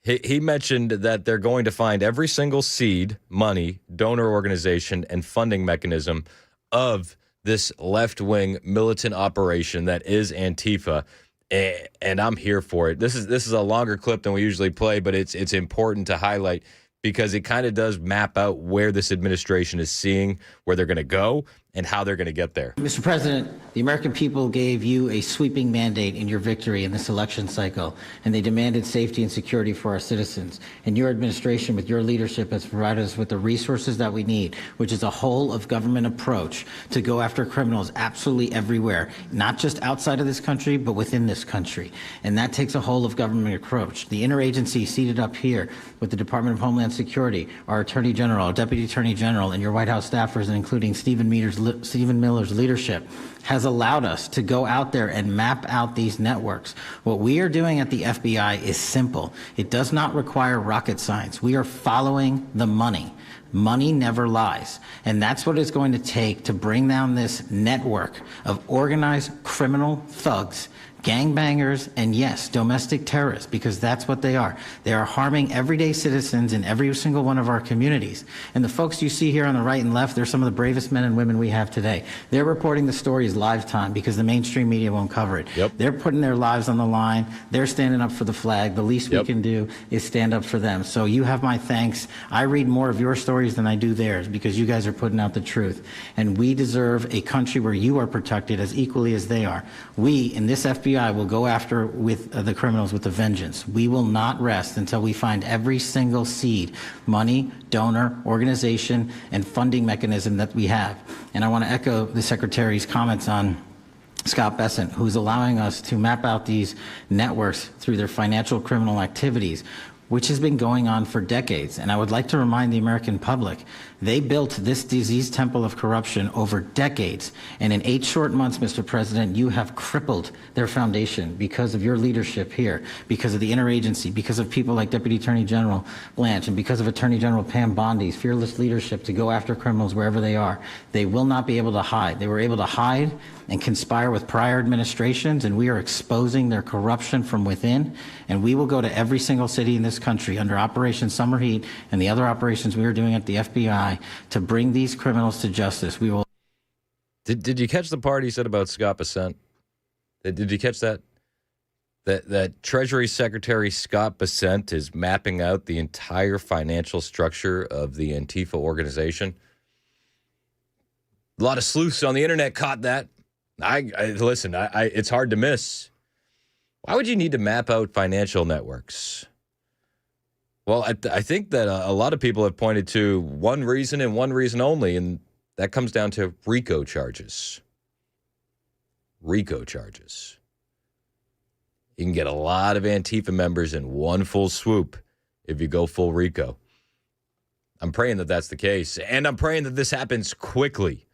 he mentioned that they're going to find every single seed, money, donor organization, and funding mechanism of this left-wing militant operation that is Antifa, and I'm here for it. This is a longer clip than we usually play, but it's important to highlight because it kind of does map out where this administration is seeing where they're going to go and how they're going to get there. Mr. President, the American people gave you a sweeping mandate in your victory in this election cycle, and they demanded safety and security for our citizens. And your administration, with your leadership, has provided us with the resources that we need, which is a whole-of-government approach to go after criminals absolutely everywhere, not just outside of this country, but within this country. And that takes a whole-of-government approach. The interagency seated up here with the Department of Homeland Security, our Attorney General, our Deputy Attorney General, and your White House staffers, including Stephen Miller's leadership, has allowed us to go out there and map out these networks. What we are doing at the FBI is simple. It does not require rocket science. We are following the money. Money never lies. And that's what it's going to take to bring down this network of organized criminal thugs, gangbangers, and yes, domestic terrorists, because that's what they are. They are harming everyday citizens in every single one of our communities. And the folks you see here on the right and left, they're some of the bravest men and women we have today. They're reporting the stories live time because the mainstream media won't cover it. Yep. They're putting their lives on the line. They're standing up for the flag. The least we can do is stand up for them. So you have my thanks. I read more of your stories than I do theirs because you guys are putting out the truth. And we deserve a country where you are protected as equally as they are. We, in this FBI, will go after with the criminals with a vengeance. We will not rest until we find every single seed, money, donor, organization, and funding mechanism that we have. And I want to echo the Secretary's comments on Scott Bessent, who's allowing us to map out these networks through their financial criminal activities, which has been going on for decades. And I would like to remind the American public, they built this disease temple of corruption over decades. And in 8 short months, Mr. President, you have crippled their foundation because of your leadership here, because of the interagency, because of people like Deputy Attorney General Blanche, and because of Attorney General Pam Bondi's fearless leadership to go after criminals wherever they are. They will not be able to hide. They were able to hide and conspire with prior administrations, and we are exposing their corruption from within. And we will go to every single city in this country under Operation Summer Heat and the other operations we are doing at the FBI to bring these criminals to justice. We will. Did you catch the part he said about Scott Bessent? Did you catch that? That Treasury Secretary Scott Bessent is mapping out the entire financial structure of the Antifa organization. A lot of sleuths on the internet caught that. Listen, it's hard to miss. Why would you need to map out financial networks? Well, I think that a lot of people have pointed to one reason and one reason only, and that comes down to RICO charges. RICO charges. You can get a lot of Antifa members in one full swoop if you go full RICO. I'm praying that that's the case. And I'm praying that this happens quickly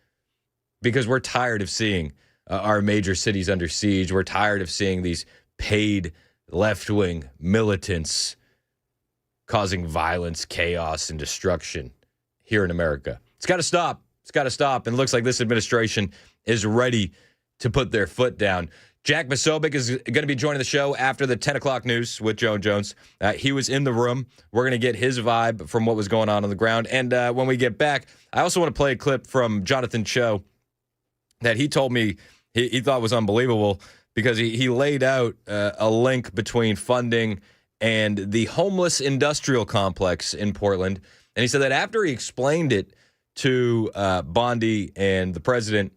because we're tired of seeing our major cities under siege. We're tired of seeing these paid left-wing militants causing violence, chaos, and destruction here in America. It's got to stop. It's got to stop. And it looks like this administration is ready to put their foot down. Jack Posobiec is going to be joining the show after the 10 o'clock news with Joe and Jones. He was in the room. We're going to get his vibe from what was going on the ground. And when we get back, I also want to play a clip from Jonathan Cho that he told me he thought was unbelievable because he laid out a link between funding and the homeless industrial complex in Portland. And he said that after he explained it to Bondi and the president,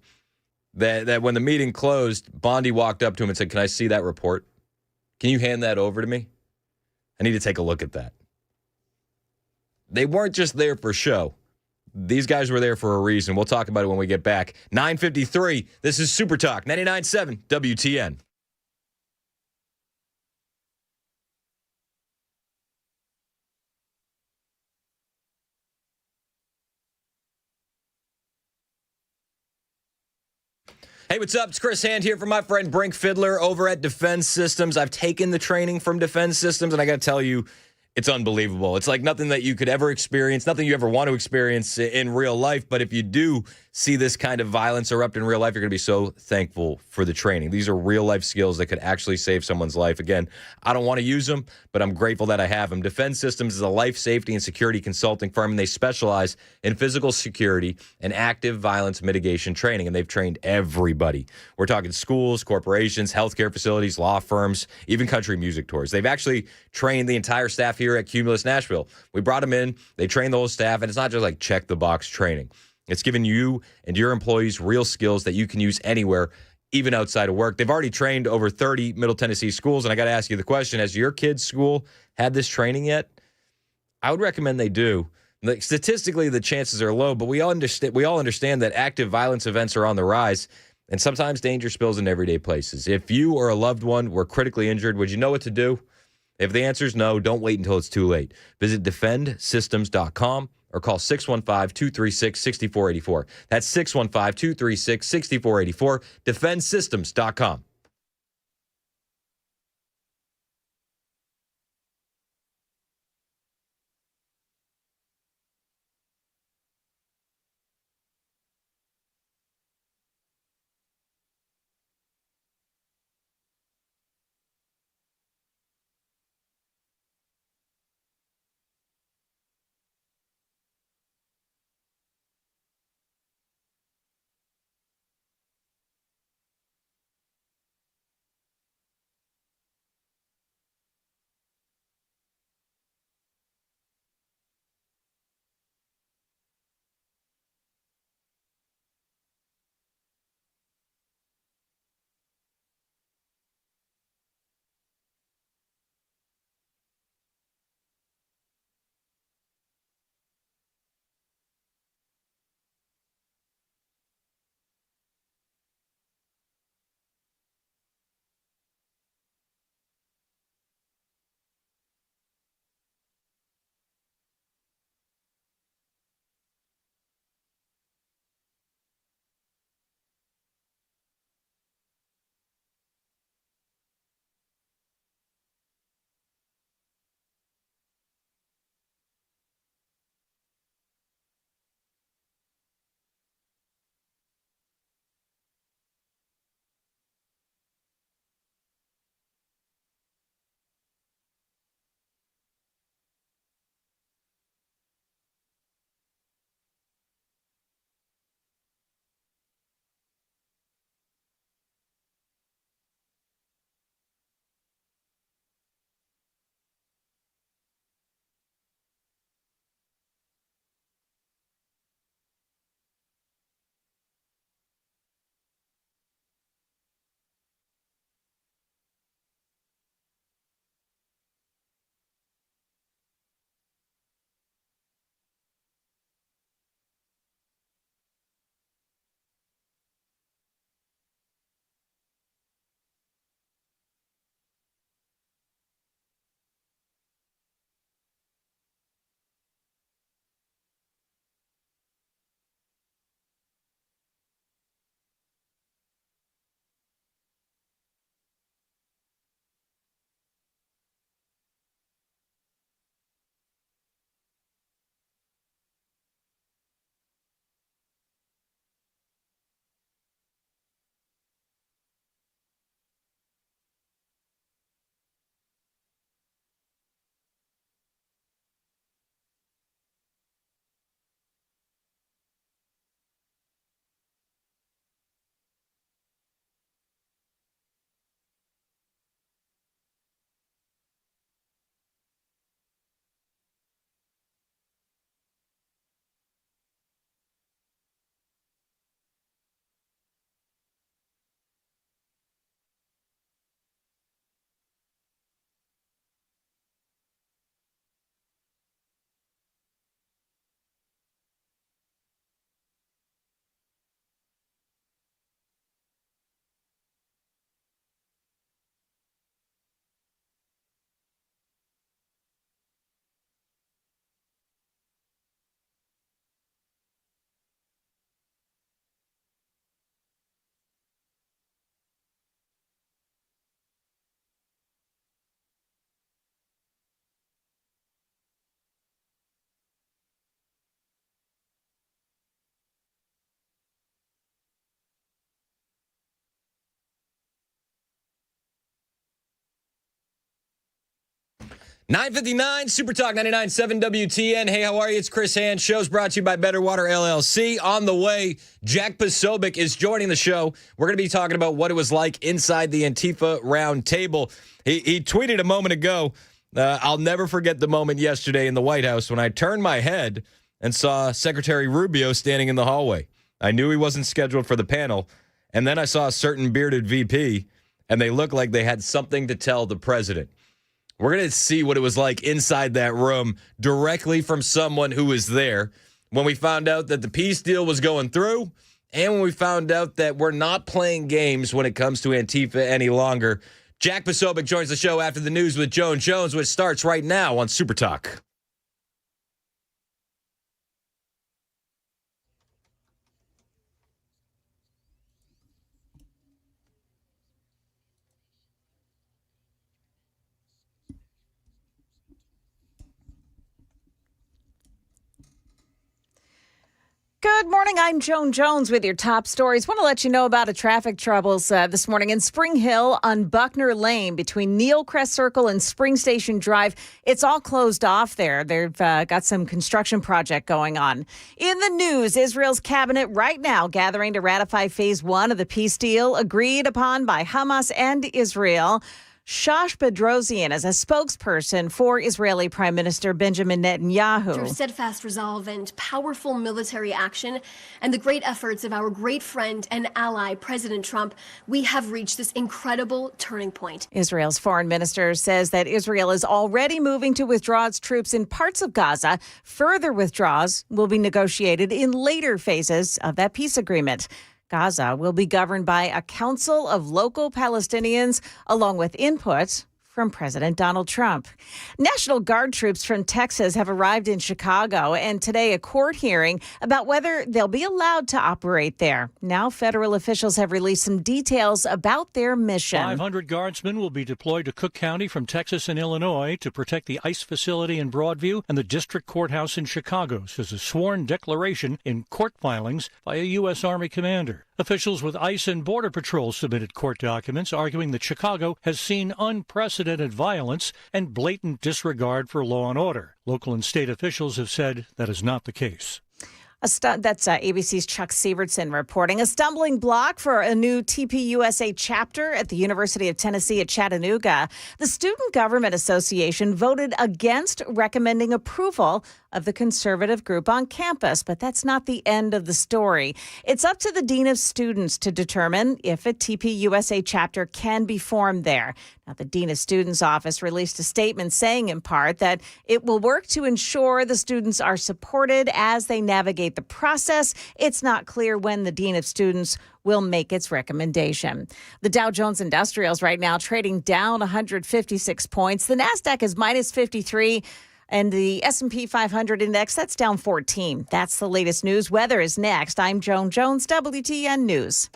that when the meeting closed, Bondi walked up to him and said, "Can I see that report? Can you hand that over to me? I need to take a look at that." They weren't just there for show. These guys were there for a reason. We'll talk about it when we get back. 9:53, this is Super Talk, 99.7 WTN. Hey, what's up? It's Chris Hand here from my friend Brink Fiddler over at Defense Systems. I've taken the training from Defense Systems, and I got to tell you, it's unbelievable. It's like nothing that you could ever experience, nothing you ever want to experience in real life. But if you do see this kind of violence erupt in real life, you're going to be so thankful for the training. These are real life skills that could actually save someone's life. Again, I don't want to use them, but I'm grateful that I have them. Defense Systems is a life safety and security consulting firm, and they specialize in physical security and active violence mitigation training, and they've trained everybody. We're talking schools, corporations, healthcare facilities, law firms, even country music tours. They've actually trained the entire staff here at Cumulus Nashville. We brought them in, they trained the whole staff, and it's not just like check the box training. It's giving you and your employees real skills that you can use anywhere, even outside of work. They've already trained over 30 Middle Tennessee schools, and I got to ask you the question, has your kid's school had this training yet? I would recommend they do. Like, statistically, the chances are low, but we all understand that active violence events are on the rise, and sometimes danger spills in everyday places. If you or a loved one were critically injured, would you know what to do? If the answer is no, don't wait until it's too late. Visit defendsystems.com or call 615-236-6484. That's 615-236-6484, defendsystems.com. 9:59, Super Talk 99.7 WTN. Hey, how are you? It's Chris Hand. Show's brought to you by Better Water LLC. On the way, Jack Posobiec is joining the show. We're going to be talking about what it was like inside the Antifa round table. He tweeted a moment ago, I'll never forget the moment yesterday in the White House when I turned my head and saw Secretary Rubio standing in the hallway. I knew he wasn't scheduled for the panel, and then I saw a certain bearded VP, and they looked like they had something to tell the president. We're going to see what it was like inside that room directly from someone who was there when we found out that the peace deal was going through and when we found out that we're not playing games when it comes to Antifa any longer. Jack Posobiec joins the show after the news with Joan Jones, which starts right now on Super Talk. Good morning. I'm Joan Jones with your top stories. Want to let you know about a traffic troubles this morning in Spring Hill on Buckner Lane between Neilcrest Circle and Spring Station Drive. It's all closed off there. They've got some construction project going on. In the news, Israel's cabinet right now gathering to ratify phase 1 of the peace deal agreed upon by Hamas and Israel. Shosh Bedrosian is a spokesperson for Israeli Prime Minister Benjamin Netanyahu. Through steadfast resolve and powerful military action and the great efforts of our great friend and ally, President Trump, we have reached this incredible turning point. Israel's foreign minister says that Israel is already moving to withdraw its troops in parts of Gaza. Further withdrawals will be negotiated in later phases of that peace agreement. Gaza will be governed by a council of local Palestinians, along with input from President Donald Trump. National Guard troops from Texas have arrived in Chicago, and today a court hearing about whether they'll be allowed to operate there. Now federal officials have released some details about their mission. 500 guardsmen will be deployed to Cook County from Texas and Illinois to protect the ICE facility in Broadview and the district courthouse in Chicago, says a sworn declaration in court filings by a U.S. Army commander. Officials with ICE and Border Patrol submitted court documents arguing that Chicago has seen unprecedented violence and blatant disregard for law and order. Local and state officials have said that is not the case. That's ABC's Chuck Sievertson reporting. A stumbling block for a new TPUSA chapter at the University of Tennessee at Chattanooga. The Student Government Association voted against recommending approval of the conservative group on campus, but that's not the end of the story. It's up to the Dean of Students to determine if a TPUSA chapter can be formed there. Now, the Dean of Students office released a statement saying in part that it will work to ensure the students are supported as they navigate the process. It's not clear when the Dean of Students will make its recommendation. The Dow Jones Industrials right now trading down 156 points. The NASDAQ is minus 53. And the S&P 500 index, that's down 14. That's the latest news. Weather is next. I'm Joan Jones, WTN News.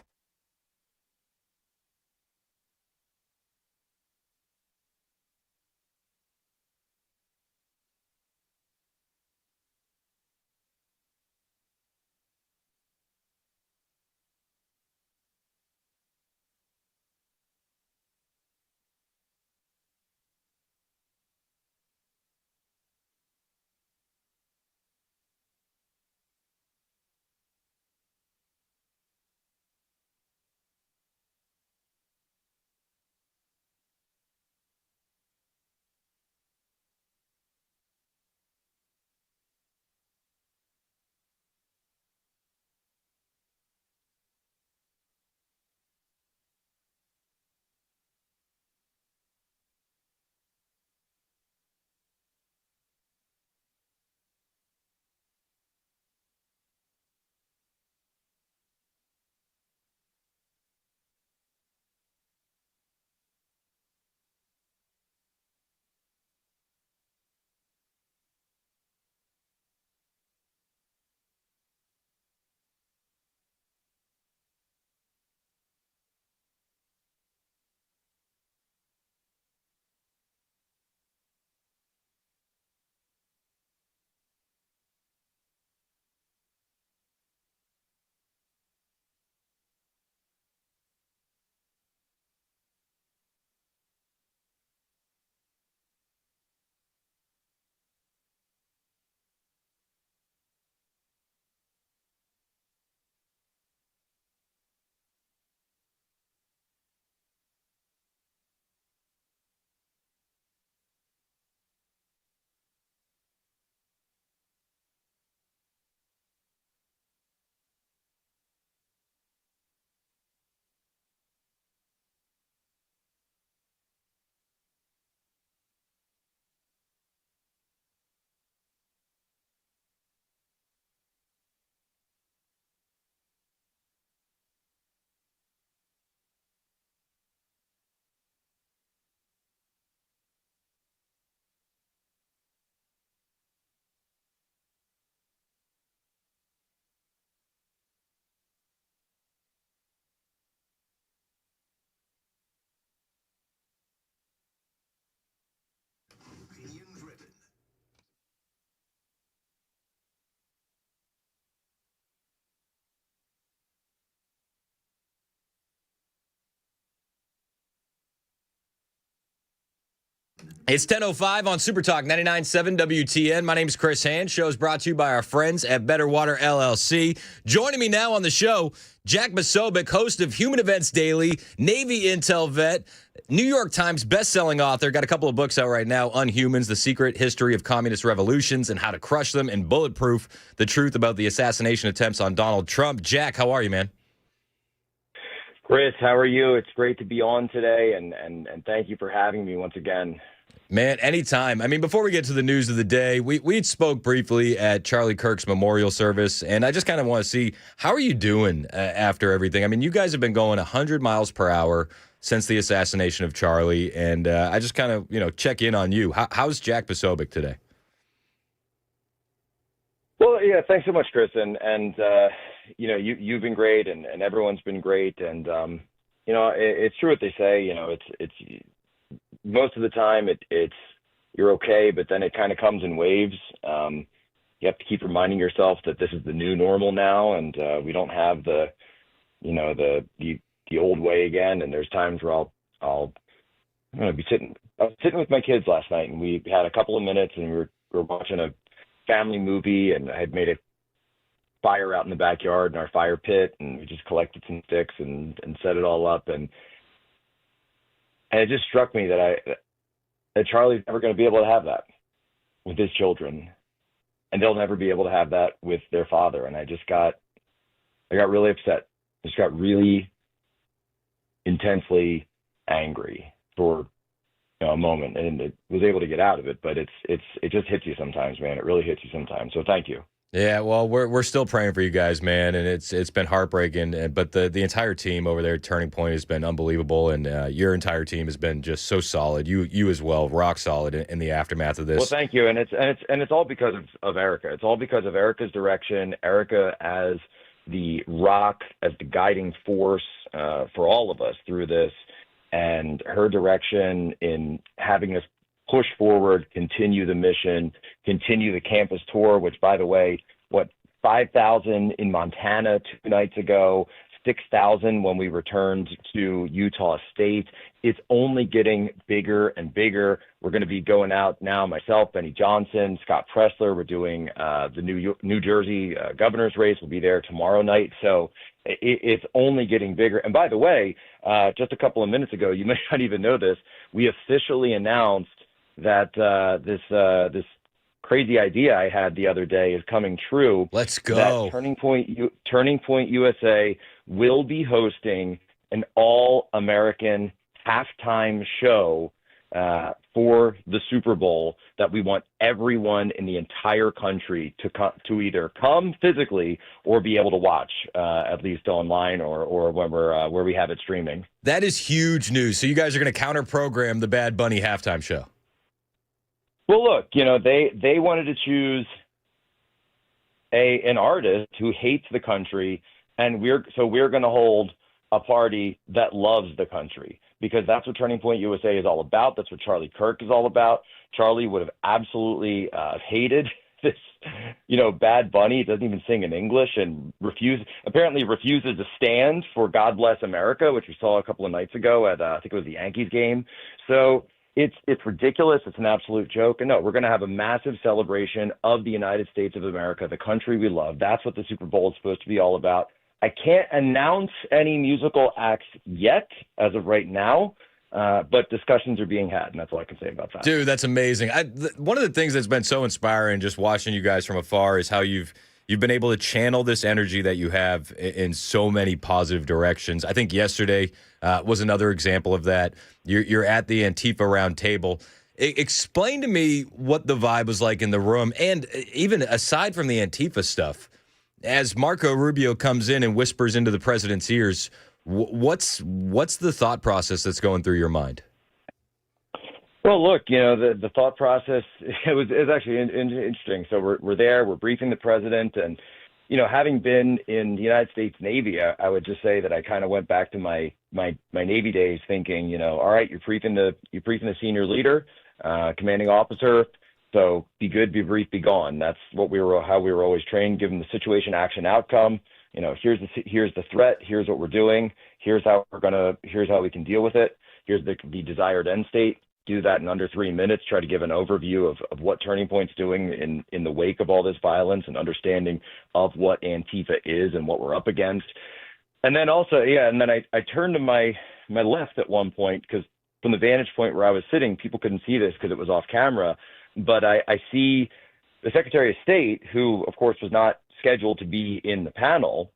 It's 10:05 on Super Talk 99.7 WTN. My name is Chris Hand. Show is brought to you by our friends at Better Water LLC. Joining me now on the show, Jack Posobiec, host of Human Events Daily, Navy Intel vet, New York Times bestselling author. Got a couple of books out right now: Unhumans, The Secret History of Communist Revolutions and How to Crush Them, and Bulletproof, The Truth About the Assassination Attempts on Donald Trump. Jack, how are you, man? Chris, how are you? It's great to be on today, and thank you for having me once again. Man, anytime. I mean, before we get to the news of the day, we spoke briefly at Charlie Kirk's memorial service, and I just kind of want to see, how are you doing after everything? I mean, you guys have been going 100 miles per hour since the assassination of Charlie, and I just kind of, check in on you. How's Jack Posobiec today? Well, yeah, thanks so much, Chris, and you've been great, and everyone's been great, and it's true what they say. It's most of the time it's you're okay, but then it kind of comes in waves. You have to keep reminding yourself that this is the new normal now, and we don't have the old way again. And there's times where I was sitting with my kids last night, and we had a couple of minutes, and we were watching a family movie, and I had made a fire out in the backyard in our fire pit, and we just collected some sticks and set it all up, and it just struck me that Charlie's never going to be able to have that with his children, and they'll never be able to have that with their father. And I got really upset. Just got really intensely angry for a moment, and it was able to get out of it. But it just hits you sometimes, man. It really hits you sometimes. So thank you. Yeah, well, we're still praying for you guys, man, and it's been heartbreaking. But the entire team over there at Turning Point has been unbelievable, and your entire team has been just so solid. You as well, rock solid in the aftermath of this. Well, thank you, and it's all because of Erica. It's all because of Erica's direction. Erica as the rock, as the guiding force for all of us through this, and her direction in having us push forward, continue the mission, continue the campus tour, which, by the way, 5,000 in Montana 2 nights ago, 6,000 when we returned to Utah State. It's only getting bigger and bigger. We're going to be going out now, myself, Benny Johnson, Scott Pressler. We're doing the New Jersey governor's race. We'll be there tomorrow night. So it's only getting bigger. And by the way, just a couple of minutes ago, you may not even know this, we officially announced that this crazy idea I had the other day is coming true. Let's go. That Turning Point USA will be hosting an all-American halftime show for the Super Bowl that we want everyone in the entire country to either come physically or be able to watch, at least online or when where we have it streaming. That is huge news. So you guys are going to counter-program the Bad Bunny halftime show. Well, look, they wanted to choose an artist who hates the country, and we're going to hold a party that loves the country, because that's what Turning Point USA is all about. That's what Charlie Kirk is all about. Charlie would have absolutely hated this, Bad Bunny. He doesn't even sing in English, and apparently refuses to stand for God Bless America, which we saw a couple of nights ago at I think it was the Yankees game. So it's ridiculous. It's an absolute joke. And no, we're going to have a massive celebration of the United States of America, the country we love. That's what the Super Bowl is supposed to be all about. I can't announce any musical acts yet as of right now, but discussions are being had, and that's all I can say about that. Dude, that's amazing. One of the things that's been so inspiring just watching you guys from afar is how you've been able to channel this energy that you have in so many positive directions. I think yesterday was another example of that. You're at the Antifa round table. Explain to me what the vibe was like in the room, and even aside from the Antifa stuff, as Marco Rubio comes in and whispers into the president's ears, what's the thought process that's going through your mind? Well, look, the thought process, it was actually interesting. So we're there, we're briefing the president, and, having been in the United States Navy, I would just say that I kind of went back to my Navy days thinking, all right, you're briefing the senior leader, commanding officer. So be good, be brief, be gone. That's how we were always trained, given the situation, action, outcome. Here's the threat. Here's what we're doing. Here's how we can deal with it. Here's the desired end state. do that in under 3 minutes, try to give an overview of what Turning Point's doing in the wake of all this violence and understanding of what Antifa is and what we're up against. And then also, and then I turned to my left at one point, because from the vantage point where I was sitting, people couldn't see this because it was off camera, but I see the Secretary of State, who, of course, was not scheduled to be in the panel,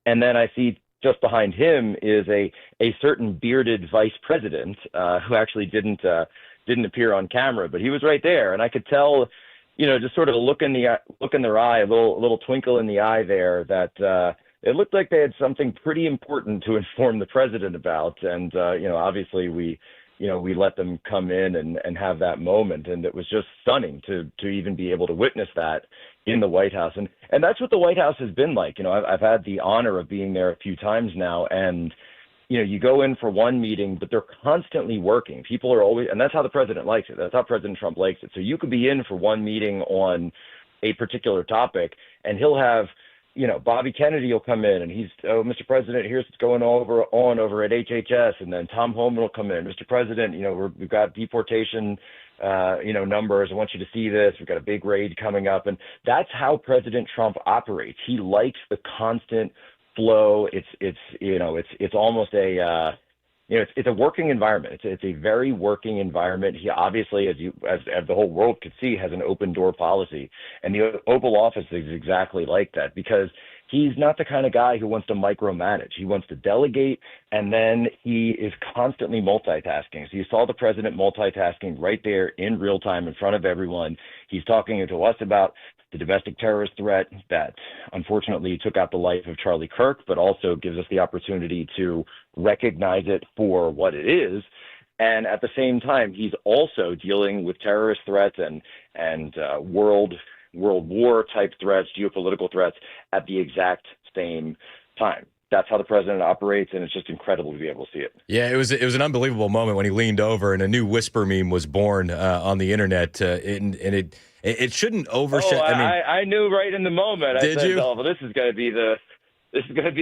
and then I see just behind him is a certain bearded vice president who actually didn't appear on camera, but he was right there, and I could tell, just sort of a look in their eye, a little twinkle in the eye there, that it looked like they had something pretty important to inform the president about, and obviously we let them come in and have that moment, and it was just stunning to even be able to witness that in the White House, and that's what the White House has been like. I've had the honor of being there a few times now, and you go in for one meeting, but they're constantly working. People are always, and that's how the president likes it. That's how President Trump likes it. So you could be in for one meeting on a particular topic, and he'll have, Bobby Kennedy will come in, and he's, Mr. President, here's what's going on over at HHS, and then Tom Homan will come in. Mr. President, we've got deportation, numbers. I want you to see this. We've got a big raid coming up, and that's how President Trump operates. He likes the constant flow. It's almost a it's a working environment. It's a very working environment. He obviously, as the whole world could see, has an open door policy, and the Oval Office is exactly like that, because he's not the kind of guy who wants to micromanage. He wants to delegate, and then he is constantly multitasking. So you saw the president multitasking right there in real time in front of everyone. He's talking to us about the domestic terrorist threat that unfortunately took out the life of Charlie Kirk, but also gives us the opportunity to recognize it for what it is. And at the same time, he's also dealing with terrorist threats and world war type threats, geopolitical threats at the exact same time. That's how the president operates, and it's just incredible to be able to see it. Yeah, it was an unbelievable moment when he leaned over and a new whisper meme was born on the internet, and it shouldn't overshadow. I knew right in the moment. Did I said, you? "Oh, well, this is going to be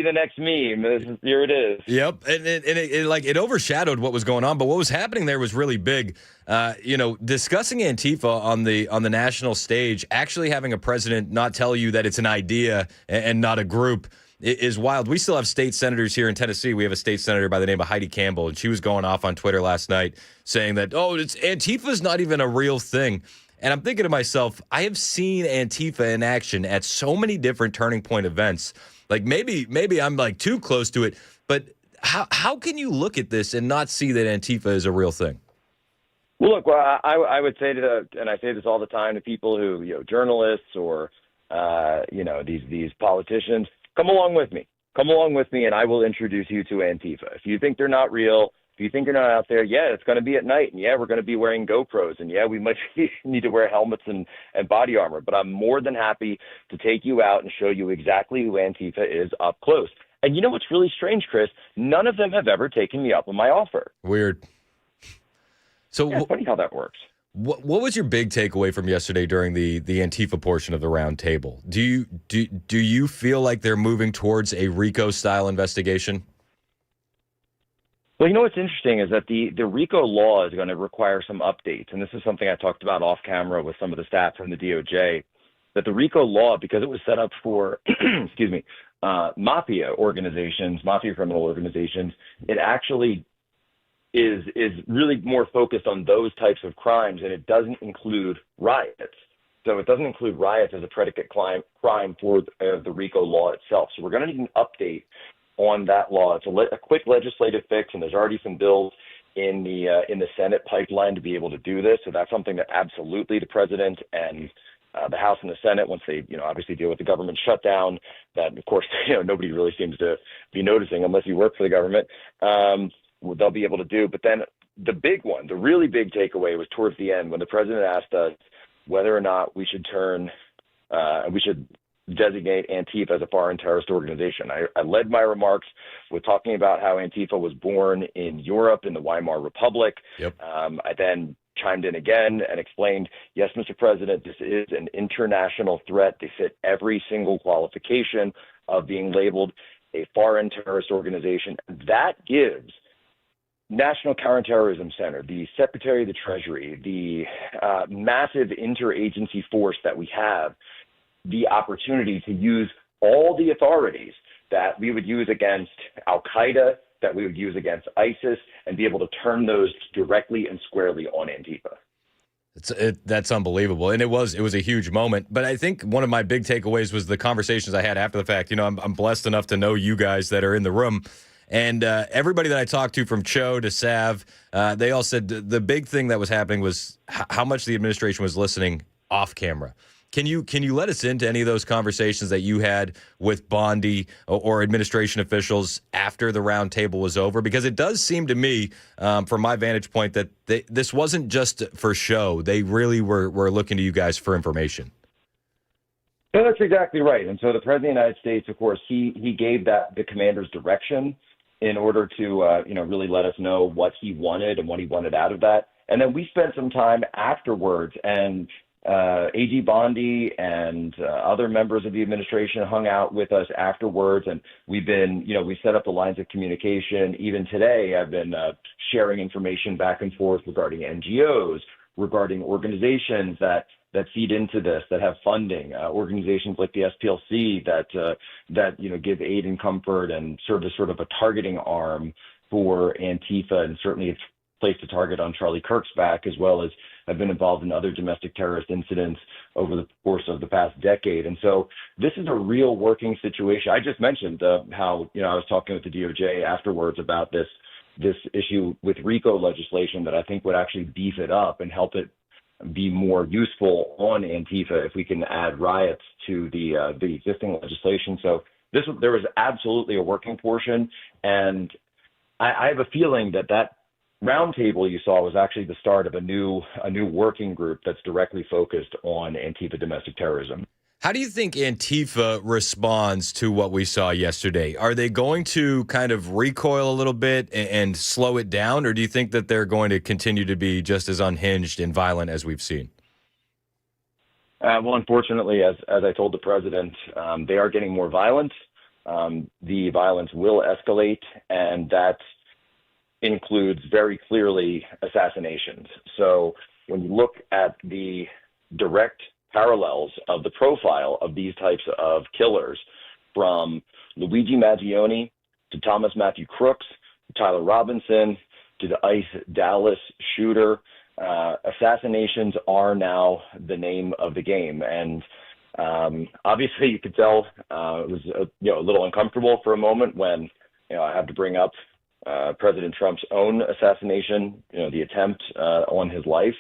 the next meme. Here it is." Yep, and it overshadowed what was going on, but what was happening there was really big. Discussing Antifa on the national stage, actually having a president not tell you that it's an idea and not a group is wild. We still have state senators here in Tennessee. We have a state senator by the name of Heidi Campbell, and she was going off on Twitter last night saying that, Antifa's not even a real thing. And I'm thinking to myself, I have seen Antifa in action at so many different Turning Point events. Like maybe I'm like too close to it, but how can you look at this and not see that Antifa is a real thing? Well, look, I would say and I say this all the time to people who, journalists or, these politicians, come along with me, and I will introduce you to Antifa. If you think they're not real, if you think you're not out there, it's going to be at night, and we're going to be wearing GoPros, and we might need to wear helmets and body armor, but I'm more than happy to take you out and show you exactly who Antifa is up close. And you know what's really strange, Chris? None of them have ever taken me up on my offer. Weird. So it's funny how that works. What was your big takeaway from yesterday during the Antifa portion of the round table? Do you feel like they're moving towards a RICO-style investigation? Well, what's interesting is that the RICO law is going to require some updates, and this is something I talked about off camera with some of the staff from the DOJ, that the RICO law, because it was set up for, mafia criminal organizations, it actually is really more focused on those types of crimes, and it doesn't include riots. So it doesn't include riots as a predicate crime for the RICO law itself. So we're going to need an update on that law. It's a quick legislative fix, and there's already some bills in the Senate pipeline to be able to do this. So that's something that absolutely the president and the House and the Senate, once they obviously deal with the government shutdown, that of course nobody really seems to be noticing unless you work for the government. They'll be able to do. But then the big one, the really big takeaway was towards the end when the president asked us whether or not we should designate Antifa as a foreign terrorist organization. I led my remarks with talking about how Antifa was born in Europe in the Weimar Republic. Yep. I then chimed in again and explained, yes, Mr. President, this is an international threat. They fit every single qualification of being labeled a foreign terrorist organization. That gives National Counterterrorism Center, the Secretary of the Treasury, the massive interagency force that we have, the opportunity to use all the authorities that we would use against Al-Qaeda, that we would use against ISIS, and be able to turn those directly and squarely on Antifa. That's unbelievable. And it was a huge moment. But I think one of my big takeaways was the conversations I had after the fact. You know, I'm blessed enough to know you guys that are in the room. And everybody that I talked to, from Cho to Sav, they all said the big thing that was happening was how much the administration was listening off camera. Can you let us into any of those conversations that you had with Bondi or administration officials after the roundtable was over? Because it does seem to me, from my vantage point, that this wasn't just for show. They really were looking to you guys for information. No, that's exactly right. And so the President of the United States, of course, he gave the commander's direction in order to really let us know what he wanted and what he wanted out of that. And then we spent some time afterwards, and AG Bondi and other members of the administration hung out with us afterwards, and we've been, we set up the lines of communication. Even today, I've been sharing information back and forth regarding NGOs, regarding organizations that feed into this, that have funding, organizations like the SPLC that give aid and comfort and serve as sort of a targeting arm for Antifa, and certainly it's placed a target on Charlie Kirk's back, as well as have been involved in other domestic terrorist incidents over the course of the past decade. And so this is a real working situation. I just mentioned how, I was talking with the DOJ afterwards about this issue with RICO legislation that I think would actually beef it up and help it be more useful on Antifa if we can add riots to the existing legislation. So there was absolutely a working portion, and I have a feeling that roundtable you saw was actually the start of a new working group that's directly focused on Antifa domestic terrorism. How do you think Antifa responds to what we saw yesterday? Are they going to kind of recoil a little bit and slow it down, or do you think that they're going to continue to be just as unhinged and violent as we've seen? Well, unfortunately, as I told the president, they are getting more violent. The violence will escalate, and that includes very clearly assassinations. So when you look at the direct parallels of the profile of these types of killers, from Luigi Maggioni to Thomas Matthew Crooks, to Tyler Robinson, to the ICE Dallas shooter, assassinations are now the name of the game. And obviously you could tell it was a little uncomfortable for a moment when I had to bring up President Trump's own assassination, the attempt on his life.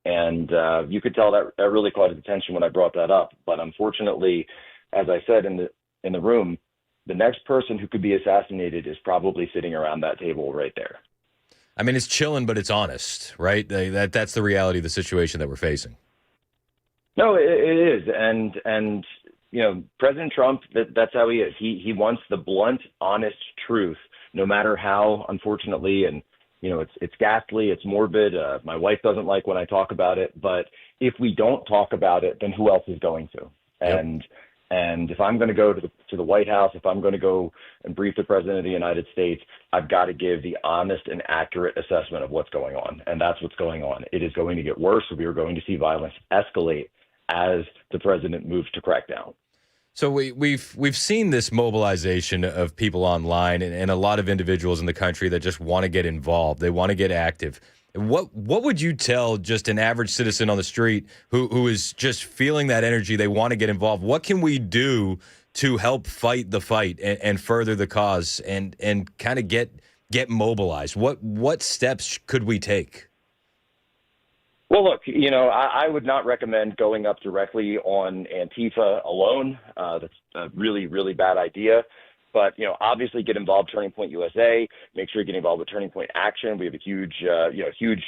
And you could tell that really caught his attention when I brought that up. But unfortunately, as I said in the room, the next person who could be assassinated is probably sitting around that table right there. I mean, it's chilling, but it's honest, right? That's the reality of the situation that we're facing. No, it is. And President Trump, that's how he is. He wants the blunt, honest truth, no matter how, unfortunately, and it's ghastly, it's morbid. My wife doesn't like when I talk about it, but if we don't talk about it, then who else is going to? And if I'm going to go to the White House, if I'm going to go and brief the President of the United States, I've got to give the honest and accurate assessment of what's going on. And that's what's going on. It is going to get worse. We are going to see violence escalate as the president moves to crack down. So we've seen this mobilization of people online and a lot of individuals in the country that just want to get involved. They want to get active. What would you tell just an average citizen on the street who is just feeling that energy? They want to get involved. What can we do to help fight the fight and further the cause and kind of get mobilized? What steps could we take? Well, look, I would not recommend going up directly on Antifa alone. That's a really, really bad idea. But, obviously get involved with Turning Point USA. Make sure you get involved with Turning Point Action. We have a huge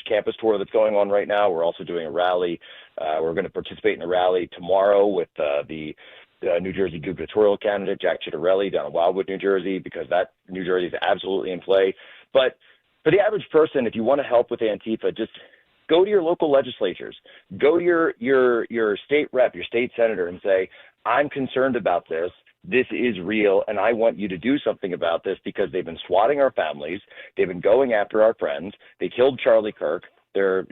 campus tour that's going on right now. We're also doing a rally. We're going to participate in a rally tomorrow with the New Jersey gubernatorial candidate, Jack Ciattarelli, down in Wildwood, New Jersey, because that New Jersey is absolutely in play. But for the average person, if you want to help with Antifa, just go to your local legislatures, go to your state rep, your state senator, and say, I'm concerned about this. This is real, and I want you to do something about this because they've been swatting our families. They've been going after our friends. They killed Charlie Kirk. They're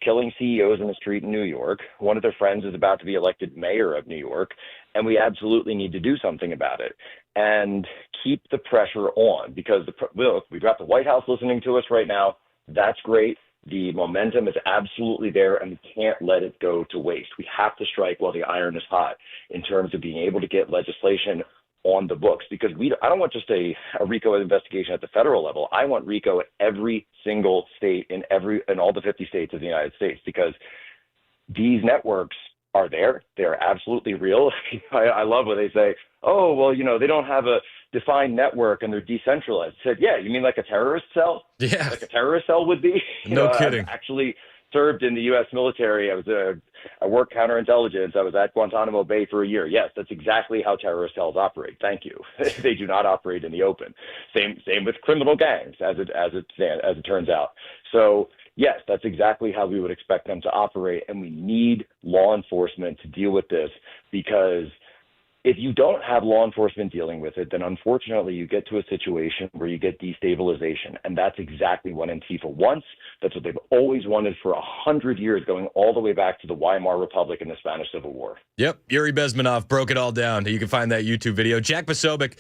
killing CEOs in the street in New York. One of their friends is about to be elected mayor of New York, and we absolutely need to do something about it and keep the pressure on because look, we've got the White House listening to us right now. That's great. The momentum is absolutely there, and we can't let it go to waste. We have to strike while the iron is hot in terms of being able to get legislation on the books because I don't want just a RICO investigation at the federal level. I want RICO at every single state in all the 50 states of the United States because these networks are there. They're absolutely real. I love when they say, oh, well, they don't have a defined network and they're decentralized. I said, yeah, you mean like a terrorist cell? Yeah. Like a terrorist cell would be? No kidding. I've actually served in the U.S. military. I worked counterintelligence. I was at Guantanamo Bay for a year. Yes, that's exactly how terrorist cells operate. Thank you. They do not operate in the open. Same with criminal gangs, as it turns out. So yes, that's exactly how we would expect them to operate, and we need law enforcement to deal with this because if you don't have law enforcement dealing with it, then unfortunately you get to a situation where you get destabilization, and that's exactly what Antifa wants. That's what they've always wanted for 100 years, going all the way back to the Weimar Republic and the Spanish Civil War. Yep, Yuri Bezmenov broke it all down. You can find that YouTube video. Jack Posobiec,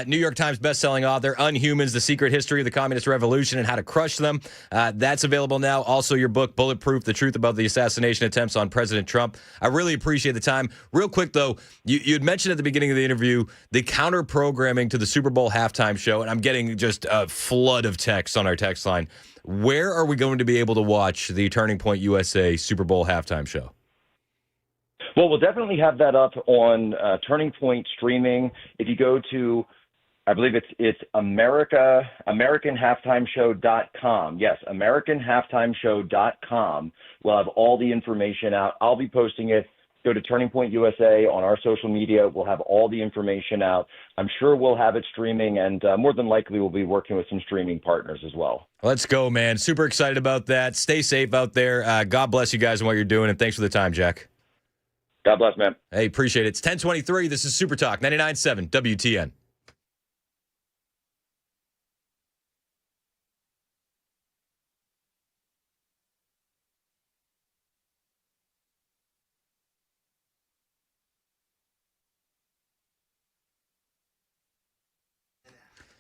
New York Times bestselling author, Unhumans, The Secret History of the Communist Revolution and How to Crush Them. That's available now. Also, your book, Bulletproof, The Truth About the Assassination Attempts on President Trump. I really appreciate the time. Real quick, though, you had mentioned at the beginning of the interview the counter-programming to the Super Bowl halftime show, and I'm getting just a flood of texts on our text line. Where are we going to be able to watch the Turning Point USA Super Bowl halftime show? Well, we'll definitely have that up on Turning Point streaming. If you go to, I believe it's AmericanHalftimeShow.com. Yes, AmericanHalftimeShow.com. We'll have all the information out. I'll be posting it. Go to Turning Point USA on our social media. We'll have all the information out. I'm sure we'll have it streaming, and more than likely we'll be working with some streaming partners as well. Let's go, man. Super excited about that. Stay safe out there. God bless you guys and what you're doing, and thanks for the time, Jack. God bless, man. Hey, appreciate it. It's 10:23. This is Super Talk 99.7 WTN.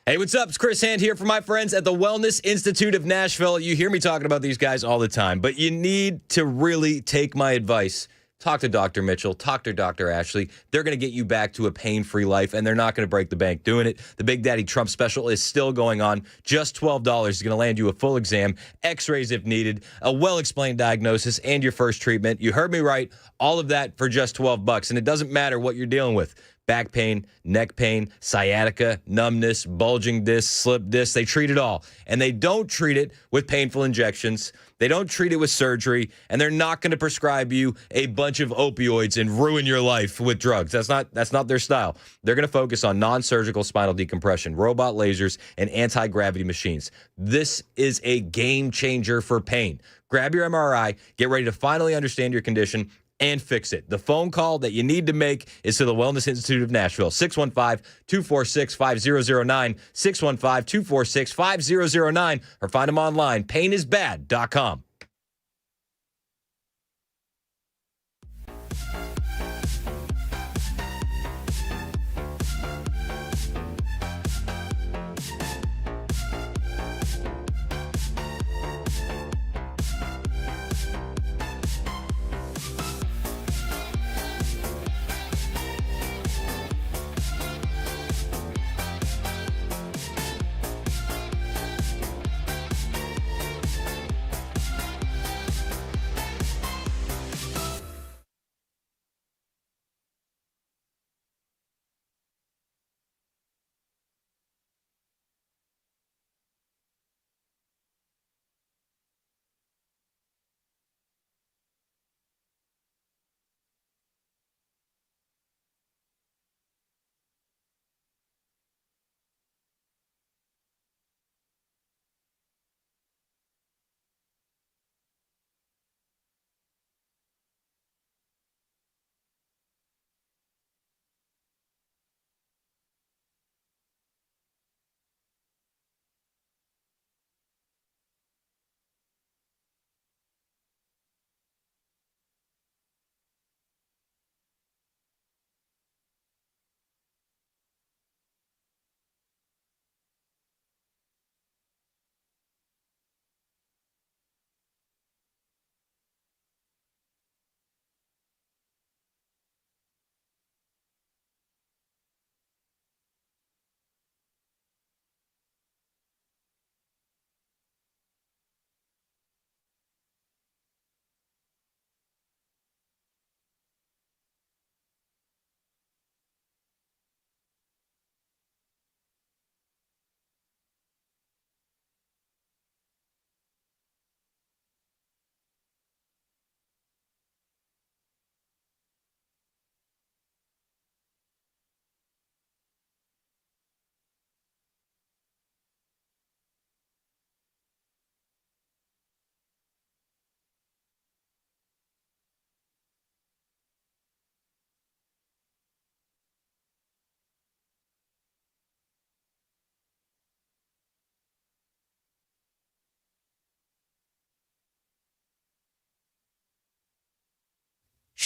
Hey, what's up? It's Chris Hand here for my friends at the Wellness Institute of Nashville. You hear me talking about these guys all the time, but you need to really take my advice. Talk to Dr. Mitchell. Talk to Dr. Ashley. They're going to get you back to a pain-free life, and they're not going to break the bank doing it. The Big Daddy Trump special is still going on. Just $12 is going to land you a full exam, x-rays if needed, a well-explained diagnosis, and your first treatment. You heard me right. All of that for just $12, and it doesn't matter what you're dealing with. Back pain, neck pain, sciatica, numbness, bulging discs, slip discs. They treat it all. And they don't treat it with painful injections. They don't treat it with surgery. And they're not going to prescribe you a bunch of opioids and ruin your life with drugs. That's not their style. They're going to focus on non-surgical spinal decompression, robot lasers, and anti-gravity machines. This is a game changer for pain. Grab your MRI, get ready to finally understand your condition, and fix it. The phone call that you need to make is to the Wellness Institute of Nashville, 615-246-5009, 615-246-5009, or find them online, painisbad.com.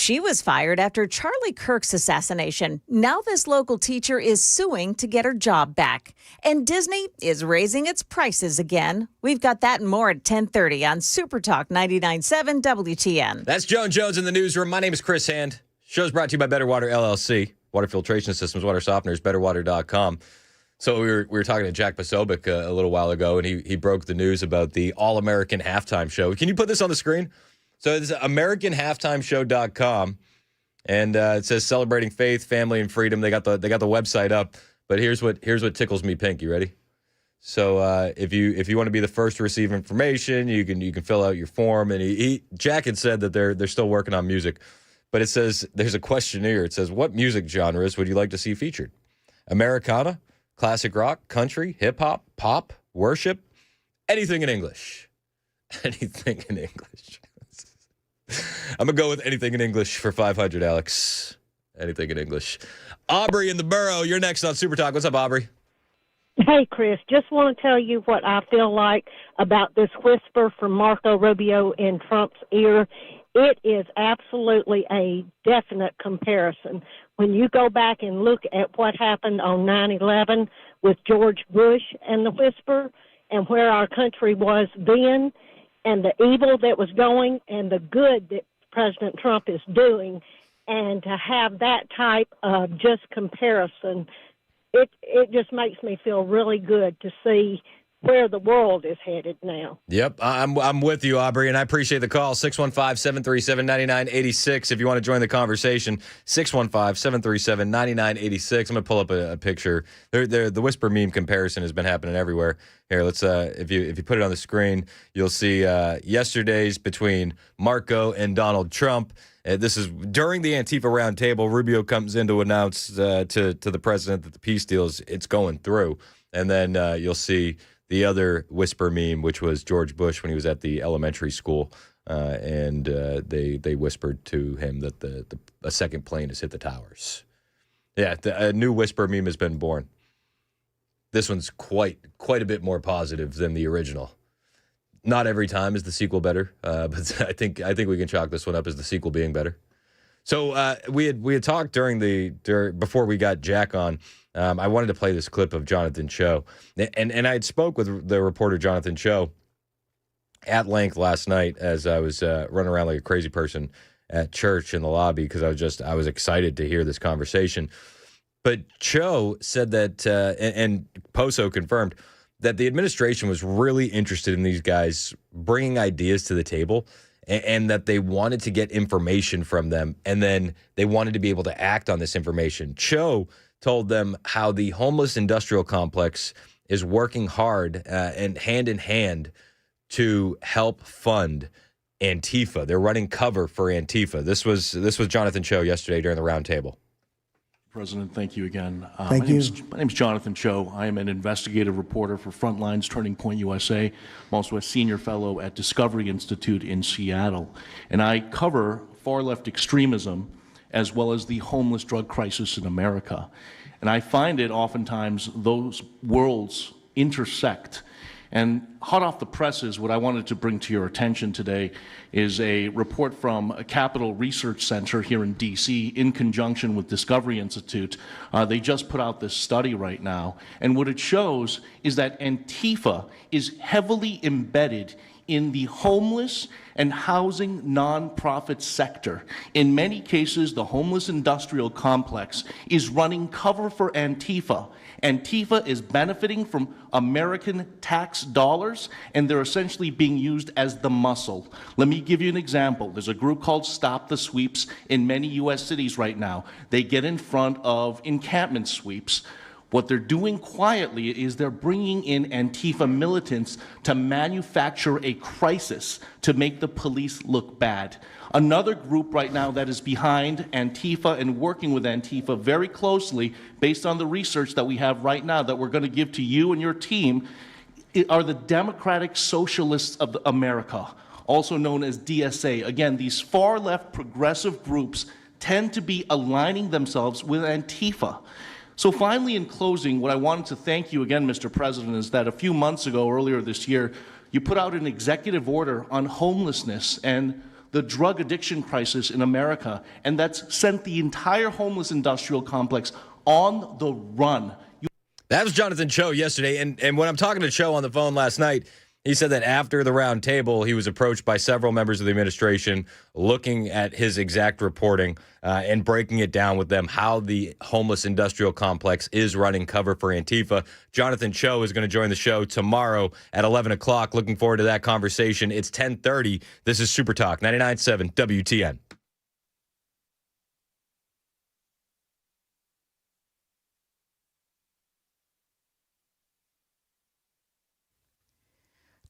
She was fired after Charlie Kirk's assassination. Now this local teacher is suing to get her job back. And Disney is raising its prices again. We've got that and more at 10:30 on Super Talk 99.7 WTN. That's Joan Jones in the newsroom. My name is Chris Hand. Show's brought to you by Better Water LLC. Water filtration systems, water softeners, betterwater.com. So we were talking to Jack Posobiec a little while ago, and he broke the news about the All-American Halftime Show. Can you put this on the screen? So it's AmericanHalftimeShow.com, and it says celebrating faith, family, and freedom. They got the website up, but here's what tickles me pink. You ready? So if you want to be the first to receive information, you can fill out your form. And Jack had said that they're still working on music, but it says there's a questionnaire. It says, what music genres would you like to see featured? Americana, classic rock, country, hip hop, pop, worship, anything in English. Anything in English. I'm going to go with anything in English for 500, Alex. Anything in English. Aubrey in the borough, you're next on Super Talk. What's up, Aubrey? Hey, Chris, just want to tell you what I feel like about this whisper from Marco Rubio in Trump's ear. It is absolutely a definite comparison. When you go back and look at what happened on 9/11 with George Bush and the whisper and where our country was then, and the evil that was going and the good that President Trump is doing, and to have that type of just comparison, it just makes me feel really good to see where the world is headed now. Yep, I'm with you, Aubrey, and I appreciate the call. 615-737-9986 if you want to join the conversation. 615-737-9986. I'm going to pull up a picture. The whisper meme comparison has been happening everywhere. Here, let's if you put it on the screen, you'll see yesterday's between Marco and Donald Trump. This is during the Antifa roundtable. Rubio comes in to announce to the president that the peace deal it's going through, and then you'll see the other whisper meme, which was George Bush when he was at the elementary school, and they whispered to him that a second plane has hit the towers. Yeah, a new whisper meme has been born. This one's quite a bit more positive than the original. Not every time is the sequel better, but I think we can chalk this one up as the sequel being better. So we had talked before we got Jack on. I wanted to play this clip of Jonathan Cho, and I had spoke with the reporter Jonathan Cho at length last night as I was running around like a crazy person at church in the lobby because I was excited to hear this conversation. But Cho said that, and Poso confirmed that the administration was really interested in these guys bringing ideas to the table, and that they wanted to get information from them, and then they wanted to be able to act on this information. Cho told them how the homeless industrial complex is working hard and hand in hand to help fund Antifa. They're running cover for Antifa. This was Jonathan Cho yesterday during the roundtable. President, thank you again. Thank you. My name's Jonathan Cho. I am an investigative reporter for Frontlines Turning Point USA. I'm also a senior fellow at Discovery Institute in Seattle. And I cover far-left extremism as well as the homeless drug crisis in America. And I find it oftentimes those worlds intersect. And hot off the presses, what I wanted to bring to your attention today is a report from a Capital Research Center here in D.C. in conjunction with Discovery Institute. They just put out this study right now. And what it shows is that Antifa is heavily embedded in the homeless and housing nonprofit sector. In many cases, the homeless industrial complex is running cover for Antifa. Antifa is benefiting from American tax dollars, and they're essentially being used as the muscle. Let me give you an example. There's a group called Stop the Sweeps in many U.S. cities right now. They get in front of encampment sweeps. What they're doing quietly is they're bringing in Antifa militants to manufacture a crisis to make the police look bad. Another group right now that is behind Antifa and working with Antifa very closely, based on the research that we have right now that we're going to give to you and your team, are the Democratic Socialists of America, also known as DSA. Again, these far-left progressive groups tend to be aligning themselves with Antifa. So finally, in closing, what I wanted to thank you again, Mr. President, is that a few months ago, earlier this year, you put out an executive order on homelessness. And the drug addiction crisis in America, and that's sent the entire homeless industrial complex on the run. That was Jonathan Cho yesterday, and when I'm talking to Cho on the phone last night, he said that after the round table, he was approached by several members of the administration looking at his exact reporting and breaking it down with them, how the homeless industrial complex is running cover for Antifa. Jonathan Cho is going to join the show tomorrow at 11 o'clock. Looking forward to that conversation. It's 10:30. This is Super Talk 99.7 WTN.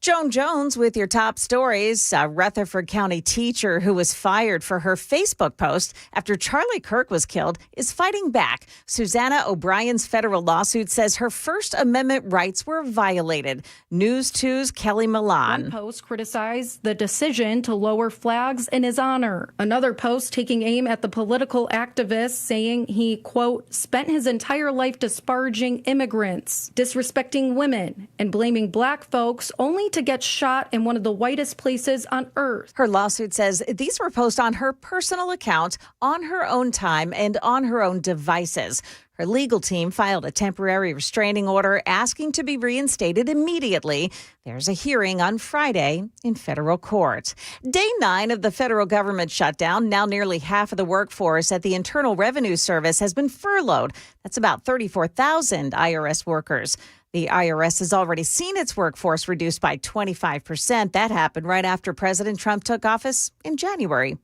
Joan Jones with your top stories. A Rutherford County teacher who was fired for her Facebook post after Charlie Kirk was killed is fighting back. Susanna O'Brien's federal lawsuit says her First Amendment rights were violated. News 2's Kelly Milan. One post criticized the decision to lower flags in his honor. Another post taking aim at the political activist, saying he, quote, spent his entire life disparaging immigrants, disrespecting women, and blaming black folks only to get shot in one of the whitest places on earth. Her lawsuit says these were posted on her personal account, on her own time, and on her own devices. Her legal team filed a temporary restraining order asking to be reinstated immediately. There's a hearing on Friday in federal court. Day 9 of the federal government shutdown. Now nearly half of the workforce at the Internal Revenue Service has been furloughed. That's about 34,000 IRS workers. The IRS has already seen its workforce reduced by 25%. That happened right after President Trump took office in January.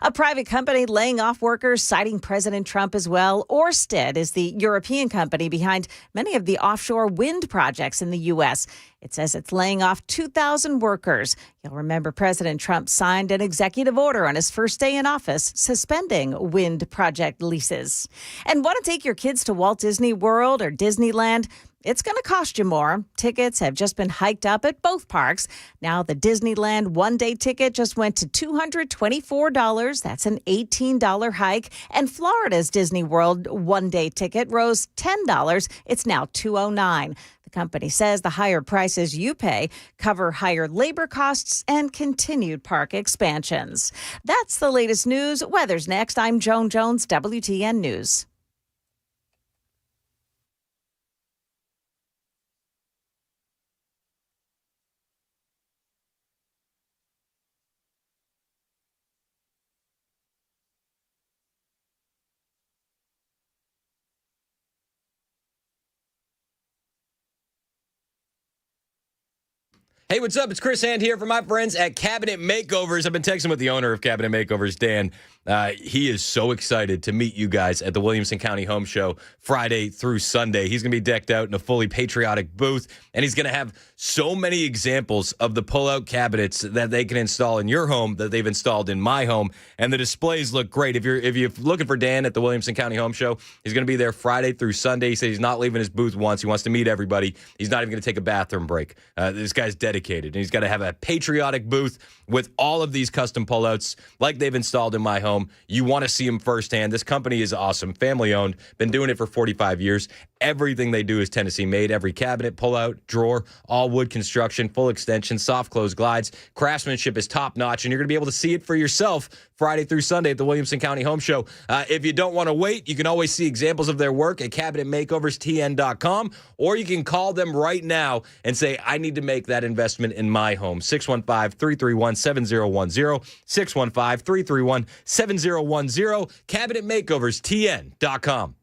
A private company laying off workers, citing President Trump as well. Ørsted is the European company behind many of the offshore wind projects in the U.S. It says it's laying off 2,000 workers. You'll remember President Trump signed an executive order on his first day in office, suspending wind project leases. And want to take your kids to Walt Disney World or Disneyland? It's going to cost you more. Tickets have just been hiked up at both parks. Now the Disneyland one-day ticket just went to $224. That's an $18 hike. And Florida's Disney World one-day ticket rose $10. It's now $209. The company says the higher prices you pay cover higher labor costs and continued park expansions. That's the latest news. Weather's next. I'm Joan Jones, WTN News. Hey, what's up? It's Chris Hand here for my friends at Cabinet Makeovers. I've been texting with the owner of Cabinet Makeovers, Dan. He is so excited to meet you guys at the Williamson County Home Show Friday through Sunday. He's going to be decked out in a fully patriotic booth, and he's going to have so many examples of the pull-out cabinets that they can install in your home that they've installed in my home, and the displays look great. If you're looking for Dan at the Williamson County Home Show, he's going to be there Friday through Sunday. He said he's not leaving his booth once. He wants to meet everybody. He's not even going to take a bathroom break. This guy's dedicated, and he's got to have a patriotic booth with all of these custom pullouts like they've installed in my home. You want to see them firsthand. This company is awesome, family owned, been doing it for 45 years. Everything they do is Tennessee made. Every cabinet, pullout, drawer, all wood construction, full extension, soft close glides. Craftsmanship is top notch, and you're going to be able to see it for yourself Friday through Sunday at the Williamson County Home Show. If you don't want to wait, you can always see examples of their work at cabinetmakeoverstn.com, or you can call them right now and say, I need to make that investment in my home. 615-331-7010, 615-331-7010, cabinetmakeoverstn.com.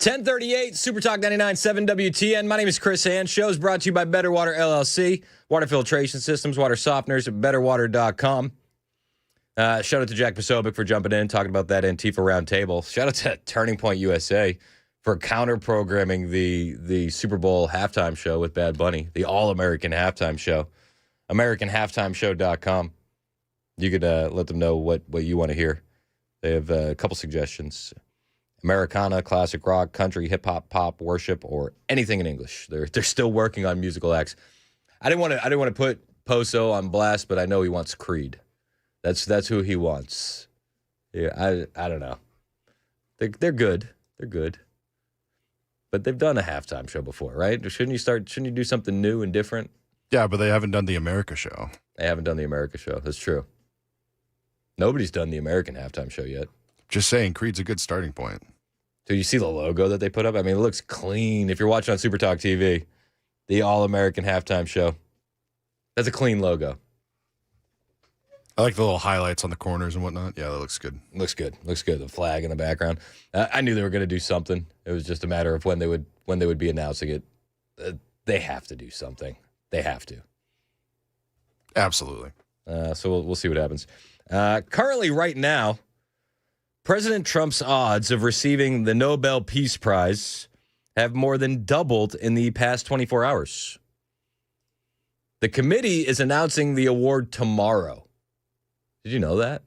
1038, Super Talk 99.7 WTN. My name is Chris Hand. Show's brought to you by Better Water LLC. Water filtration systems, water softeners at betterwater.com. Shout out to Jack Posobiec for jumping in, talking about that Antifa roundtable. Shout out to Turning Point USA for counter-programming the Super Bowl halftime show with Bad Bunny, the All-American halftime show. AmericanHalftimeShow.com. You could let them know what you want to hear. They have a couple suggestions. Americana, classic rock, country, hip-hop, pop, worship, or anything in English. They're still working on musical acts. I didn't want to put Poso on blast, but I know he wants Creed. That's who he wants. Yeah, I don't know. They're good. They're good. But they've done a halftime show before, right? Shouldn't you do something new and different? Yeah, but they haven't done the America show. They haven't done the America show. That's true. Nobody's done the American halftime show yet. Just saying, Creed's a good starting point. Do you see the logo that they put up? I mean, it looks clean. If you're watching on Super Talk TV, the All-American halftime show. That's a clean logo. I like the little highlights on the corners and whatnot. Yeah, that looks good. Looks good. Looks good. The flag in the background. I knew they were going to do something. It was just a matter of when they would be announcing it. They have to do something. They have to. Absolutely. So we'll see what happens. Currently, right now, President Trump's odds of receiving the Nobel Peace Prize have more than doubled in the past 24 hours. The committee is announcing the award tomorrow. Did you know that?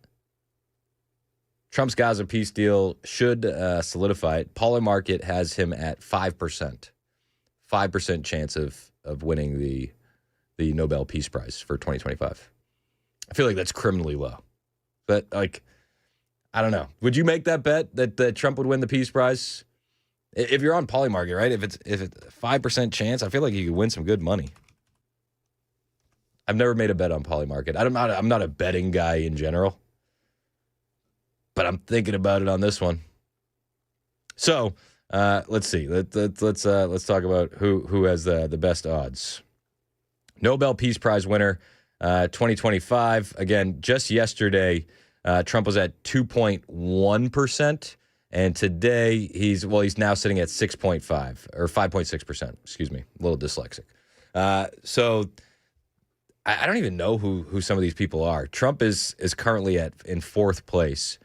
Trump's Gaza peace deal should solidify it. Polymarket has him at 5%. 5% chance of winning the Nobel Peace Prize for 2025. I feel like that's criminally low. But, I don't know. Would you make that bet that Trump would win the Peace Prize? If you're on Polymarket, right? If it's a 5% chance, I feel like you could win some good money. I've never made a bet on Polymarket. I'm not a betting guy in general, but I'm thinking about it on this one. So let's see. Let's talk about who has the best odds. Nobel Peace Prize winner 2025. Again, just yesterday, Trump was at 2.1%, and today he's now sitting at 6.5 or 5.6%. Excuse me, a little dyslexic. So I don't even know who some of these people are. Trump is currently in fourth place.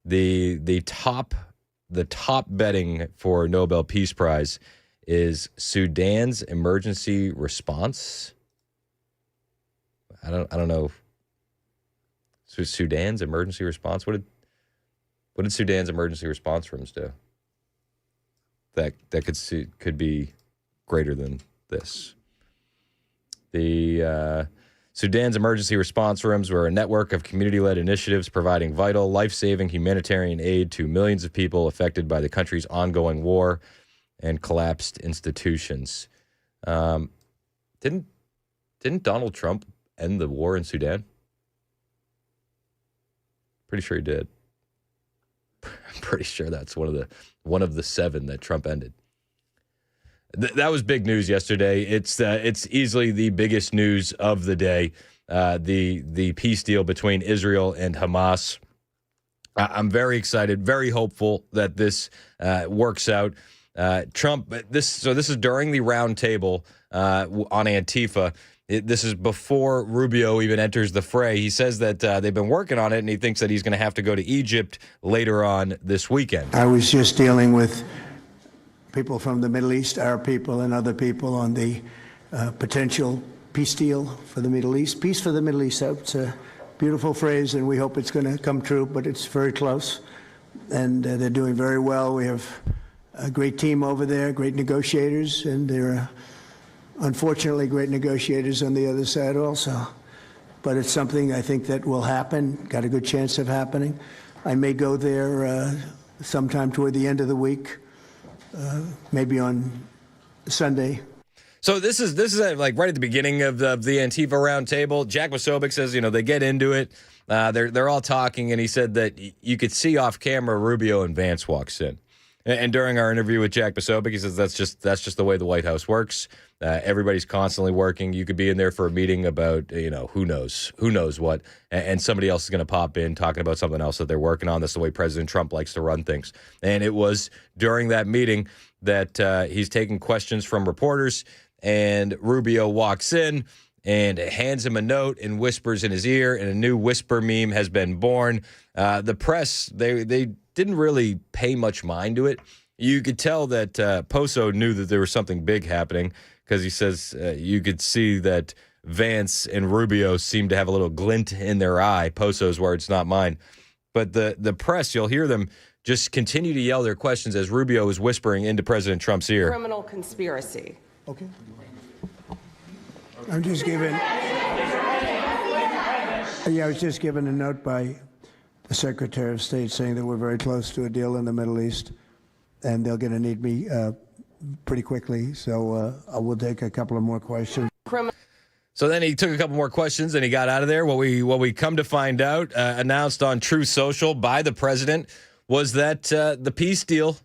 The top betting for Nobel Peace Prize is Sudan's emergency response. I don't know. So Sudan's emergency response. What did Sudan's emergency response rooms do? That could be greater than this. The Sudan's emergency response rooms were a network of community-led initiatives providing vital, life-saving humanitarian aid to millions of people affected by the country's ongoing war and collapsed institutions. Didn't Donald Trump end the war in Sudan? Pretty sure he did. I'm pretty sure that's one of the 7 that Trump ended. That was big news yesterday. It's easily the biggest news of the day. The peace deal between Israel and Hamas. I'm very excited, very hopeful that this works out. Trump. This is during the round table on Antifa. This is before Rubio even enters the fray. He says that they've been working on it, and he thinks that he's going to have to go to Egypt later on this weekend. I was just dealing with people from the Middle East, Arab people and other people on the potential peace deal for the Middle East. Peace for the Middle East, it's a beautiful phrase, and we hope it's going to come true, but it's very close. And they're doing very well. We have a great team over there, great negotiators, and there are unfortunately great negotiators on the other side also. But it's something I think that will happen, got a good chance of happening. I may go there sometime toward the end of the week, maybe on Sunday. So this is like right at the beginning of the Antifa roundtable. Jack Posobiec says, they get into it. They're all talking, and he said that you could see off camera Rubio and Vance walks in. And during our interview with Jack Posobiec, he says that's just the way the White House works. Everybody's constantly working. You could be in there for a meeting about, who knows what, and somebody else is going to pop in talking about something else that they're working on. That's the way President Trump likes to run things. And it was during that meeting that he's taking questions from reporters, and Rubio walks in and hands him a note and whispers in his ear, and a new whisper meme has been born. The press, they didn't really pay much mind to it. You could tell that Poso knew that there was something big happening, because he says you could see that Vance and Rubio seemed to have a little glint in their eye. Poso's words, not mine. But the press, you'll hear them just continue to yell their questions as Rubio is whispering into President Trump's ear. Criminal conspiracy. Okay. I'm just giving. I was just given a note by the Secretary of State saying that we're very close to a deal in the Middle East, and they're going to need me pretty quickly. So I will take a couple of more questions. So then he took a couple more questions and he got out of there. What we come to find out, announced on Truth Social by the president, was that the peace deal,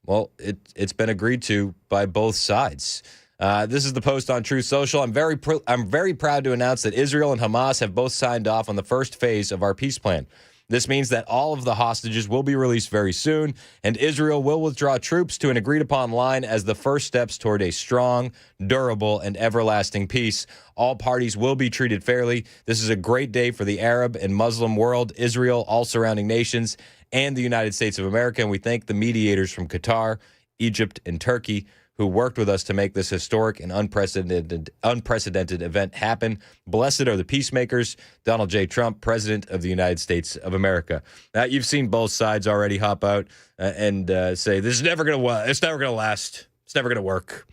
well, it's been agreed to by both sides. This is the post on Truth Social. I'm very proud to announce that Israel and Hamas have both signed off on the first phase of our peace plan. This means that all of the hostages will be released very soon, and Israel will withdraw troops to an agreed-upon line as the first steps toward a strong, durable, and everlasting peace. All parties will be treated fairly. This is a great day for the Arab and Muslim world, Israel, all surrounding nations, and the United States of America, and we thank the mediators from Qatar, Egypt, and Turkey who worked with us to make this historic and unprecedented event happen. Blessed are the peacemakers. Donald J. Trump, President of the United States of America. You've seen both sides already hop out and say this is never going to. It's never going to last. It's never going to work.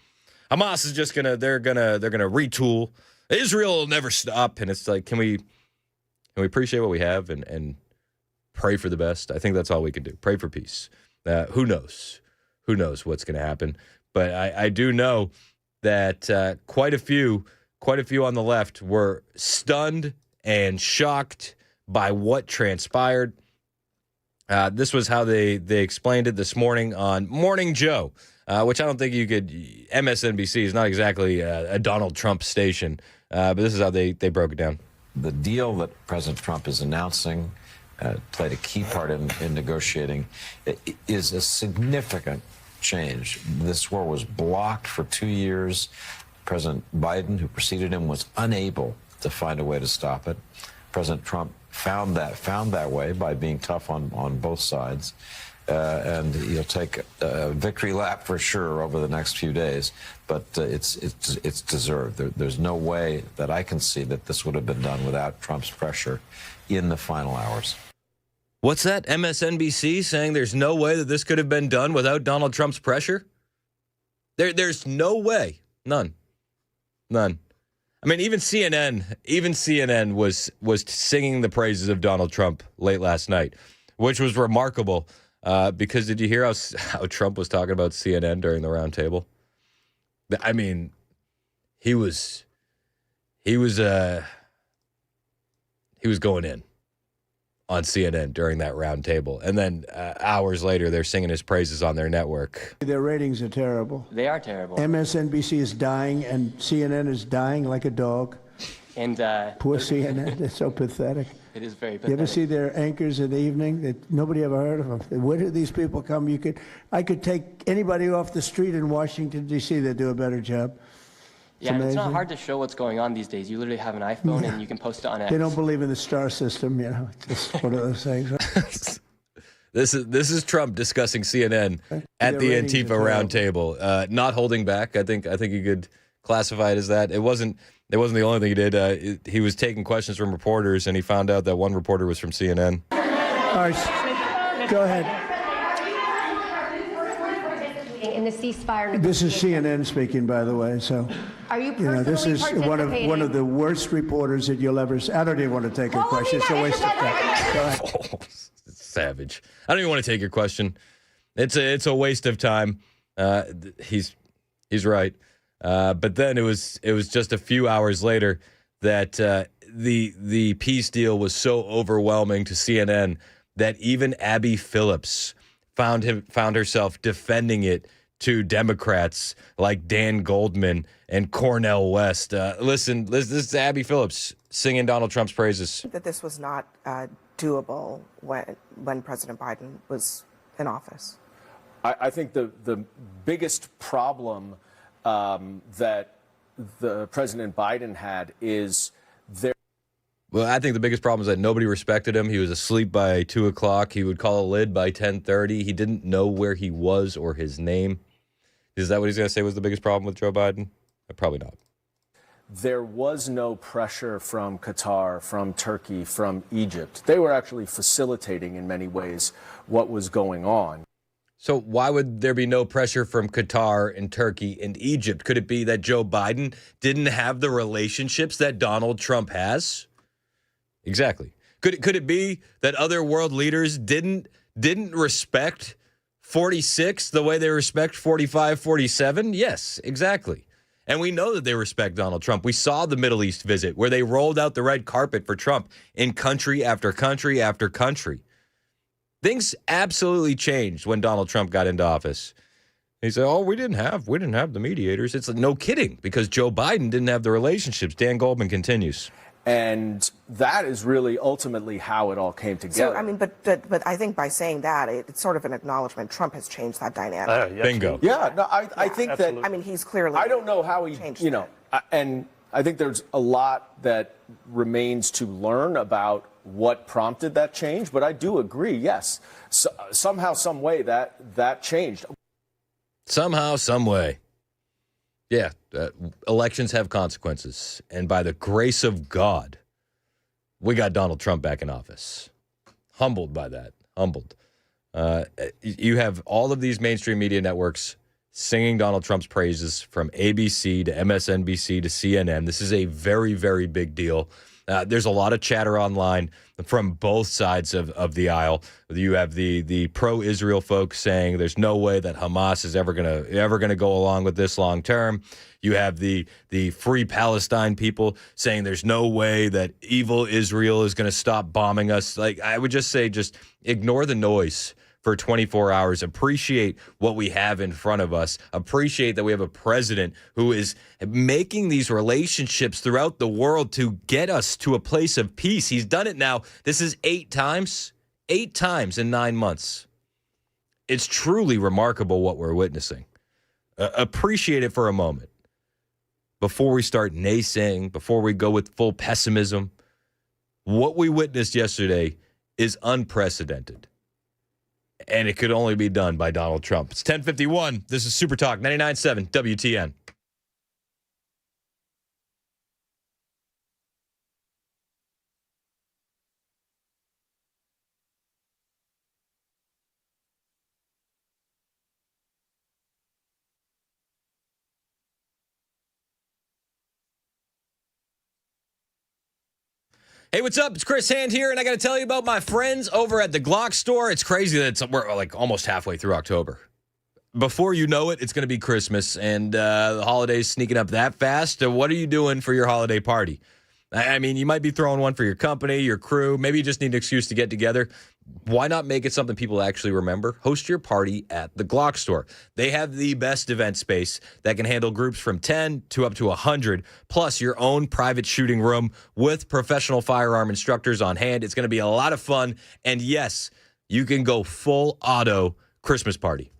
Hamas is just gonna. They're gonna retool. Israel will never stop. And it's like, can we appreciate what we have and pray for the best? I think that's all we can do. Pray for peace. Who knows? Who knows what's going to happen? But I do know that quite a few on the left were stunned and shocked by what transpired. This was how they explained it this morning on Morning Joe, which I don't think you could. MSNBC is not exactly a Donald Trump station, but this is how they broke it down. The deal that President Trump is announcing played a key part in negotiating. It is a significant change. This war was blocked for 2 years. President Biden, who preceded him, was unable to find a way to stop it. President Trump found that way by being tough on both sides. And he'll take a victory lap for sure over the next few days, but it's deserved. There's no way that I can see that this would have been done without Trump's pressure in the final hours. What's that? MSNBC saying there's no way that this could have been done without Donald Trump's pressure? There's no way. None. I mean, even CNN was singing the praises of Donald Trump late last night, which was remarkable. Because did you hear how Trump was talking about CNN during the roundtable? I mean, he was going in on CNN during that roundtable, and then hours later they're singing his praises on their network. Their ratings are terrible. They are terrible. MSNBC is dying, and CNN is dying like a dog. And poor CNN. It's so pathetic. It is very pathetic. You ever see their anchors in the evening? That nobody ever heard of them. Where do these people come? I could take anybody off the street in Washington, D.C. that do a better job. Yeah, and it's not hard to show what's going on these days. You literally have an iPhone and you can post it on X. They don't believe in the star system, It's just one of those things. This is Trump discussing CNN at the Antifa roundtable, not holding back. I think you could classify it as that. It wasn't the only thing he did. He was taking questions from reporters, and he found out that one reporter was from CNN. All right, go ahead. In the ceasefire. This is CNN speaking, by the way. So, are you personally this is one of the worst reporters that you'll ever see. I don't even want to take a question. It's a waste of time. Go ahead. Oh, savage. I don't even want to take your question. It's a waste of time. He's right. But then it was just a few hours later that the peace deal was so overwhelming to CNN that even Abby Phillips found herself defending it to Democrats like Dan Goldman and Cornel West. Listen, this is Abby Phillips singing Donald Trump's praises. That this was not doable when President Biden was in office. I think the biggest problem that the President Biden had is there. Well, I think the biggest problem is that nobody respected him. He was asleep by 2 o'clock. He would call a lid by 10:30. He didn't know where he was or his name. Is that what he's going to say was the biggest problem with Joe Biden? Probably not. There was no pressure from Qatar, from Turkey, from Egypt. They were actually facilitating in many ways what was going on. So why would there be no pressure from Qatar and Turkey and Egypt? Could it be that Joe Biden didn't have the relationships that Donald Trump has? Exactly. Could it be that other world leaders didn't respect 46 the way they respect 45, 47? Yes, exactly. And we know that they respect Donald Trump. We saw the Middle East visit where they rolled out the red carpet for Trump in country after country after country. Things absolutely changed when Donald Trump got into office. He said, "Oh, we didn't have the mediators." It's like, no kidding, because Joe Biden didn't have the relationships. Dan Goldman continues. And that is really ultimately how it all came together. So, I mean, but I think by saying that, it's sort of an acknowledgement. Trump has changed that dynamic. Bingo. Yeah, no, I think absolutely. that. I mean, he's clearly. I don't know how he changed. And I think there's a lot that remains to learn about what prompted that change. But I do agree. Yes, somehow, some way that changed. Somehow, some way. Yeah, elections have consequences. And by the grace of God, we got Donald Trump back in office. Humbled by that. Humbled. You have all of these mainstream media networks singing Donald Trump's praises, from ABC to MSNBC to CNN. This is a very, very big deal. There's a lot of chatter online from both sides of the aisle. You have the pro-Israel folks saying there's no way that Hamas is ever gonna go along with this long term. You have the Free Palestine people saying there's no way that evil Israel is going to stop bombing us. Like, I would just say, just ignore the noise for 24 hours. Appreciate what we have in front of us. Appreciate that we have a president who is making these relationships throughout the world to get us to a place of peace. He's done it now. This is 8 times in 9 months. It's truly remarkable what we're witnessing. Appreciate it for a moment before we start naysaying, before we go with full pessimism. What we witnessed yesterday is unprecedented. And it could only be done by Donald Trump. It's 10:51. This is Super Talk 99.7 WTN. Hey, what's up? It's Chris Hand here, and I got to tell you about my friends over at the Glock store. It's crazy that we're like almost halfway through October. Before you know it, it's going to be Christmas, and the holidays sneaking up that fast. What are you doing for your holiday party? I mean, you might be throwing one for your company, your crew. Maybe you just need an excuse to get together. Why not make it something people actually remember? Host your party at the Glock store. They have the best event space that can handle groups from 10 to up to 100, plus your own private shooting room with professional firearm instructors on hand. It's going to be a lot of fun. And yes, you can go full auto Christmas party.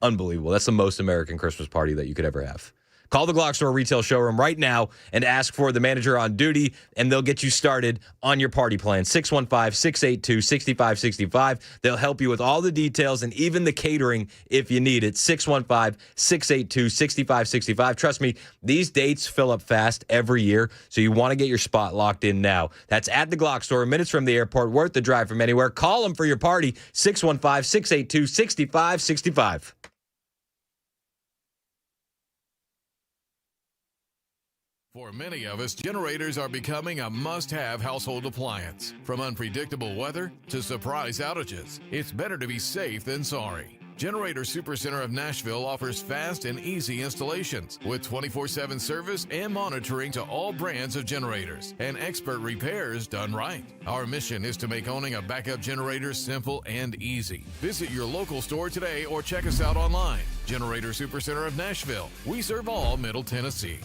Unbelievable. That's the most American Christmas party that you could ever have. Call the Glock Store retail showroom right now and ask for the manager on duty, and they'll get you started on your party plan. 615-682-6565. They'll help you with all the details and even the catering if you need it. 615-682-6565. Trust me, these dates fill up fast every year, so you want to get your spot locked in now. That's at the Glock Store, minutes from the airport, worth the drive from anywhere. Call them for your party, 615-682-6565. For many of us, generators are becoming a must-have household appliance. From unpredictable weather to surprise outages, it's better to be safe than sorry. Generator Supercenter of Nashville offers fast and easy installations with 24/7 service and monitoring to all brands of generators and expert repairs done right. Our mission is to make owning a backup generator simple and easy. Visit your local store today or check us out online. Generator Supercenter of Nashville. We serve all Middle Tennessee.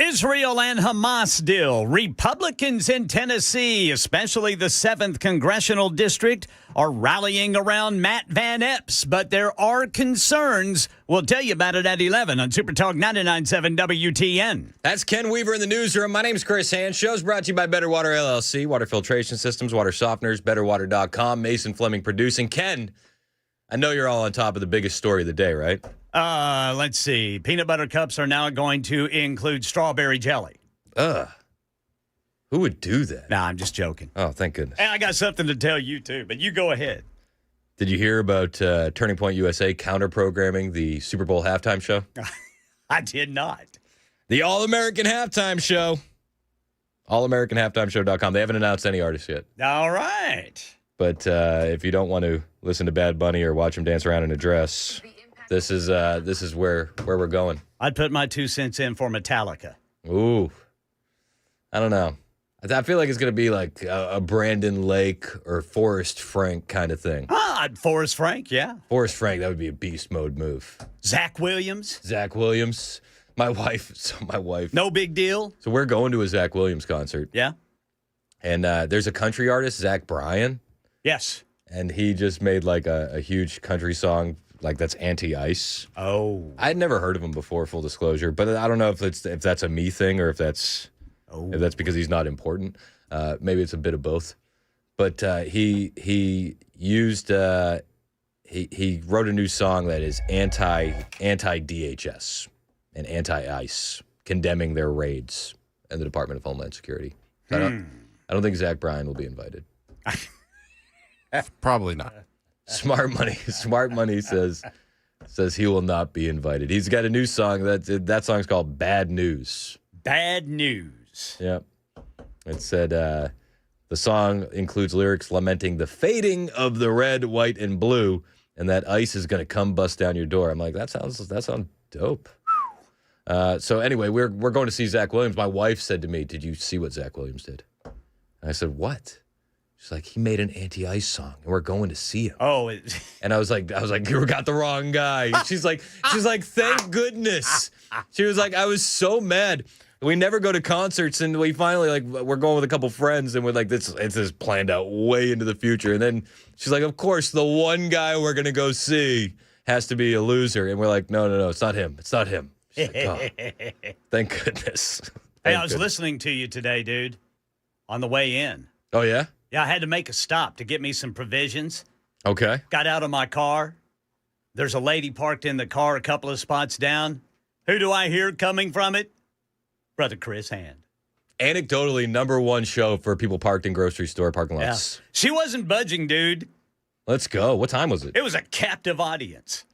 Israel and Hamas deal. Republicans in Tennessee, especially the 7th Congressional District, are rallying around Matt Van Epps, but there are concerns. We'll tell you about it at 11 on Super Talk 99.7 WTN. That's Ken Weaver in the newsroom. My name's Chris Hand. Show's brought to you by Better Water LLC, water filtration systems, water softeners, betterwater.com, Mason Fleming producing. Ken, I know you're all on top of the biggest story of the day, right? Let's see. Peanut butter cups are now going to include strawberry jelly. Ugh. Who would do that? Nah, I'm just joking. Oh, thank goodness. And I got something to tell you, too, but you go ahead. Did you hear about Turning Point USA counter-programming the Super Bowl halftime show? I did not. The All-American Halftime Show. AllAmericanHalftimeShow.com. They haven't announced any artists yet. All right. But if you don't want to listen to Bad Bunny or watch him dance around in a dress, this is where we're going. I'd put my 2 cents in for Metallica. Ooh. I don't know. I feel like it's going to be like a Brandon Lake or Forrest Frank kind of thing. Forrest Frank, yeah. Forrest Frank, that would be a beast mode move. Zach Williams. My wife. No big deal. So we're going to a Zach Williams concert. Yeah. And there's a country artist, Zach Bryan. Yes. And he just made like a huge country song, like that's anti-ice. Oh. I'd never heard of him before, full disclosure, but I don't know if that's a me thing or if that's because he's not important. Maybe it's a bit of both. But he used he wrote a new song that is anti DHS and anti ICE, condemning their raids in the Department of Homeland Security. I don't think Zach Bryan will be invited. Probably not. Smart money says he will not be invited. He's got a new song that song's called Bad News. Bad News. Yep. It said the song includes lyrics lamenting the fading of the red, white, and blue, and that ICE is going to come bust down your door. I'm like, that sounds dope. So anyway, we're going to see Zach Williams. My wife said to me, "Did you see what Zach Williams did?" And I said, "What?" She's like, "He made an anti-ICE song, and we're going to see him." Oh, and I was like, "You got the wrong guy." She's like, "Thank goodness." She was like, "I was so mad. We never go to concerts, and we finally we're going with a couple friends, and we're like, this is planned out way into the future." And then she's like, "Of course, the one guy we're gonna go see has to be a loser." And we're like, "No, it's not him. It's not him." She's like, "Oh, thank goodness." Hey, I was listening to you today, dude, on the way in. Oh yeah. Yeah, I had to make a stop to get me some provisions. Okay. Got out of my car. There's a lady parked in the car a couple of spots down. Who do I hear coming from it? Brother Chris Hand. Anecdotally, #1 show for people parked in grocery store parking lots. Yeah. She wasn't budging, dude. Let's go. What time was it? It was a captive audience.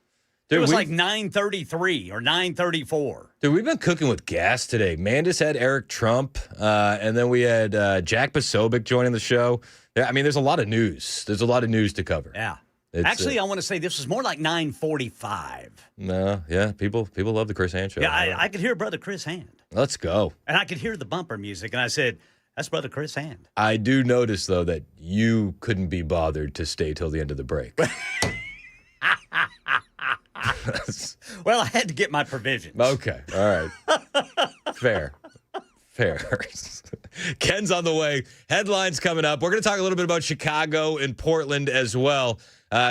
Dude, it was like 9:33 or 9:34. Dude, we've been cooking with gas today. Mandis had Eric Trump, and then we had Jack Posobiec joining the show. I mean, there's a lot of news. There's a lot of news to cover. Yeah. Actually, I want to say this was more like 9:45. No, yeah, people love the Chris Hand show. Yeah, I could hear Brother Chris Hand. Let's go. And I could hear the bumper music, and I said, that's Brother Chris Hand. I do notice, though, that you couldn't be bothered to stay till the end of the break. Well, I had to get my provisions. Okay. All right. Fair. Ken's on the way. Headlines coming up. We're going to talk a little bit about Chicago and Portland as well.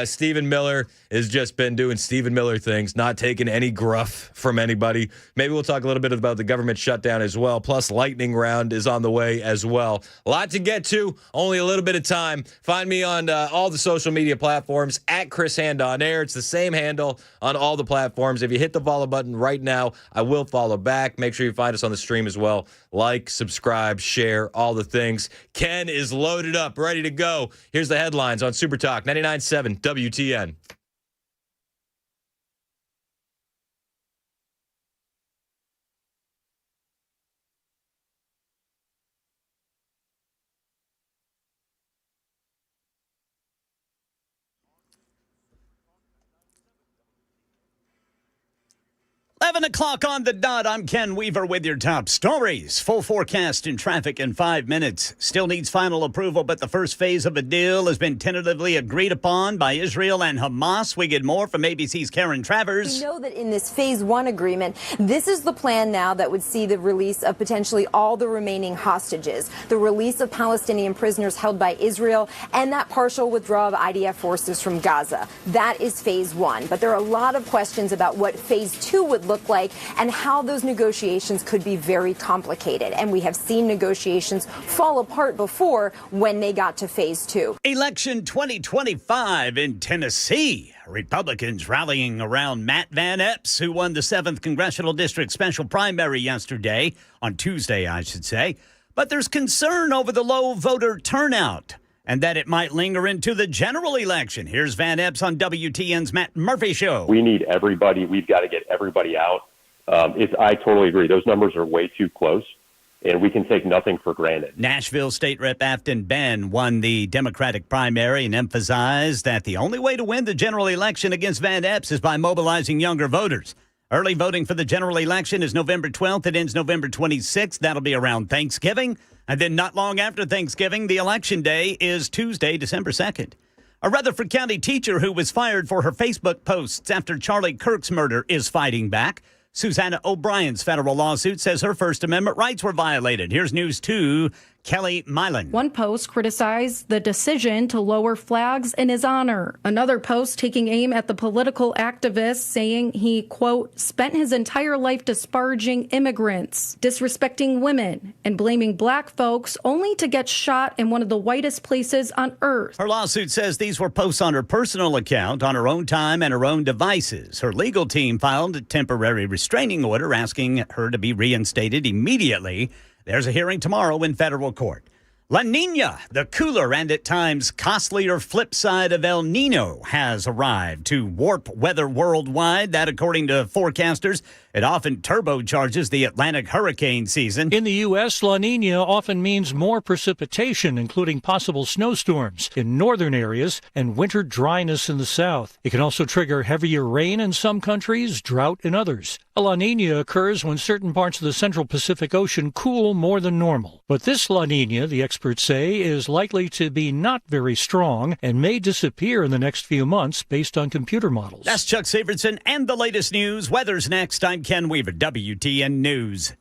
Stephen Miller has just been doing Stephen Miller things, not taking any gruff from anybody. Maybe we'll talk a little bit about the government shutdown as well. Plus, lightning round is on the way as well. A lot to get to, only a little bit of time. Find me on all the social media platforms at Chris Hand on Air. It's the same handle on all the platforms. If you hit the follow button right now, I will follow back. Make sure you find us on the stream as well. Like, subscribe, share, all the things. Ken is loaded up, ready to go. Here's the headlines on Super Talk 99.7 WTN. Eleven o'clock on the dot. I'm Ken Weaver with your top stories. Full forecast and traffic in 5 minutes. Still needs final approval, but the first phase of a deal has been tentatively agreed upon by Israel and Hamas. We get more from ABC's Karen Travers. We know that in this phase 1 agreement, this is the plan now that would see the release of potentially all the remaining hostages, the release of Palestinian prisoners held by Israel, and that partial withdrawal of IDF forces from Gaza. That is phase 1. But there are a lot of questions about what phase 2 would look like and how those negotiations could be very complicated. And we have seen negotiations fall apart before when they got to phase 2. Election 2025 in Tennessee. Republicans rallying around Matt Van Epps, who won the 7th Congressional District special primary yesterday, on Tuesday, I should say. But there's concern over the low voter turnout and that it might linger into the general election. Here's Van Epps on WTN's Matt Murphy Show. We need everybody. We've got to get everybody out. I totally agree. Those numbers are way too close, and we can take nothing for granted. Nashville State Rep Afton Ben won the Democratic primary and emphasized that the only way to win the general election against Van Epps is by mobilizing younger voters. Early voting for the general election is November 12th. It ends November 26th. That'll be around Thanksgiving. And then not long after Thanksgiving, the election day is Tuesday, December 2nd. A Rutherford County teacher who was fired for her Facebook posts after Charlie Kirk's murder is fighting back. Susanna O'Brien's federal lawsuit says her First Amendment rights were violated. Here's News 2, Kelly Milan. One post criticized the decision to lower flags in his honor. Another post taking aim at the political activist, saying he, quote, spent his entire life disparaging immigrants, disrespecting women, and blaming black folks only to get shot in one of the whitest places on earth. Her lawsuit says these were posts on her personal account, on her own time and her own devices. Her legal team filed a temporary restraining order asking her to be reinstated immediately. There's a hearing tomorrow in federal court. La Nina, the cooler and at times costlier flip side of El Nino, has arrived to warp weather worldwide. That, according to forecasters, it often turbocharges the Atlantic hurricane season. In the U.S., La Nina often means more precipitation, including possible snowstorms in northern areas and winter dryness in the south. It can also trigger heavier rain in some countries, drought in others. A La Nina occurs when certain parts of the central Pacific Ocean cool more than normal. But this La Nina, the experts say, is likely to be not very strong and may disappear in the next few months based on computer models. That's Chuck Savertson and the latest news. Weather's next. I'm Ken Weaver, WTN News.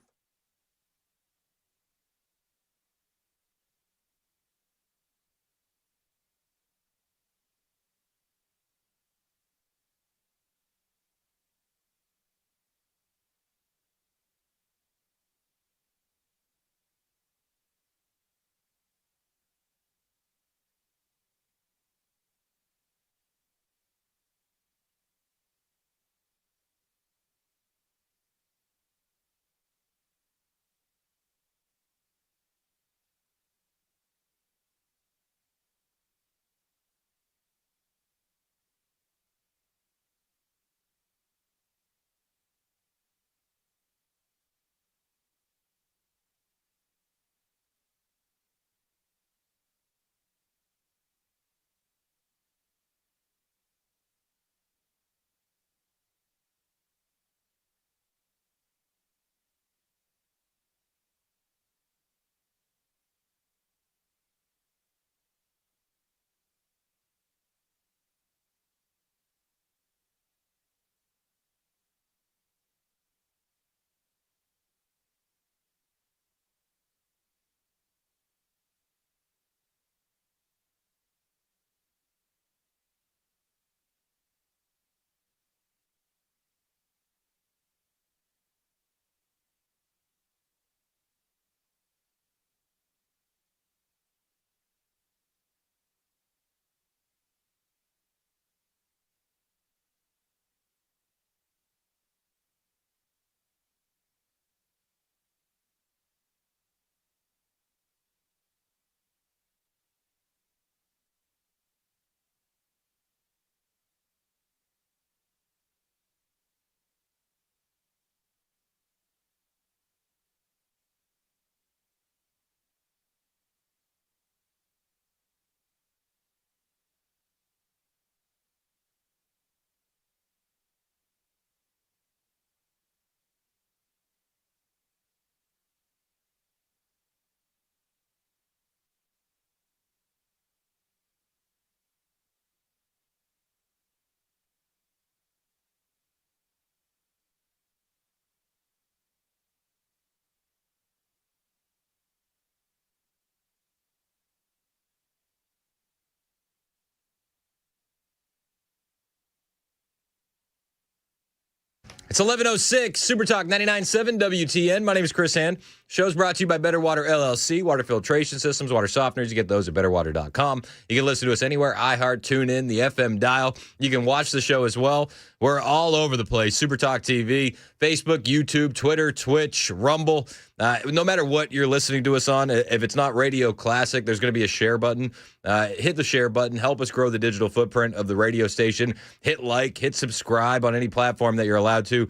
It's 11:06, Super Talk 99.7 WTN. My name is Chris Hand. Show's brought to you by Better Water LLC, water filtration systems, water softeners. You get those at betterwater.com. You can listen to us anywhere, iHeart, TuneIn, the FM dial. You can watch the show as well. We're all over the place. Super Talk TV, Facebook, YouTube, Twitter, Twitch, Rumble. No matter what you're listening to us on, if it's not Radio Classic, there's going to be a share button. Hit the share button. Help us grow the digital footprint of the radio station. Hit like, hit subscribe on any platform that you're allowed to,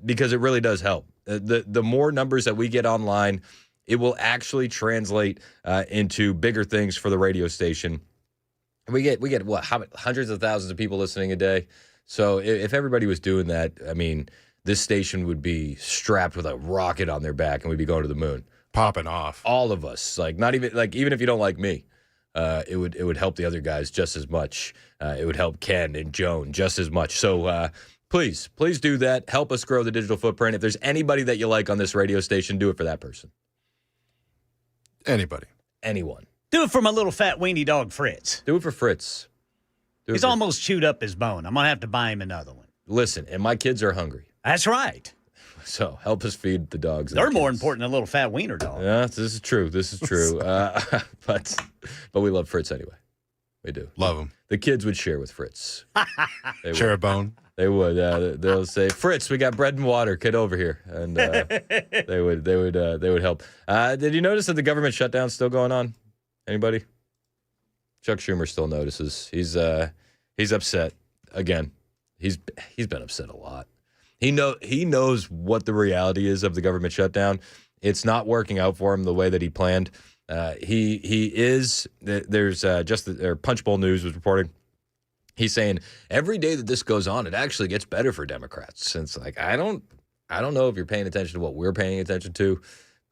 because it really does help. The more numbers that we get online, it will actually translate into bigger things for the radio station. We get what, hundreds of thousands of people listening a day. So if everybody was doing that, I mean, this station would be strapped with a rocket on their back and we'd be going to the moon. Popping off. All of us. Not even even if you don't like me, it would help the other guys just as much. It would help Ken and Joan just as much. So please do that. Help us grow the digital footprint. If there's anybody that you like on this radio station, do it for that person. Anybody. Anyone. Do it for my little fat weenie dog, Fritz. Do it for Fritz. He's almost chewed up his bone. I'm going to have to buy him another one. Listen, and my kids are hungry. That's right. So help us feed the dogs. They're more important than a little fat wiener dog. Yeah, this is true. But we love Fritz anyway. We do. Love him. The kids would share with Fritz. Share a bone. They would. They'll say, "Fritz, we got bread and water. Get over here," and they would help. Did you notice that the government shutdown's still going on? Anybody? Chuck Schumer still notices. He's upset again. He's been upset a lot. He knows what the reality is of the government shutdown. It's not working out for him the way that he planned. There's Punchbowl News was reporting. He's saying every day that this goes on, it actually gets better for Democrats. And it's like, I don't know if you're paying attention to what we're paying attention to,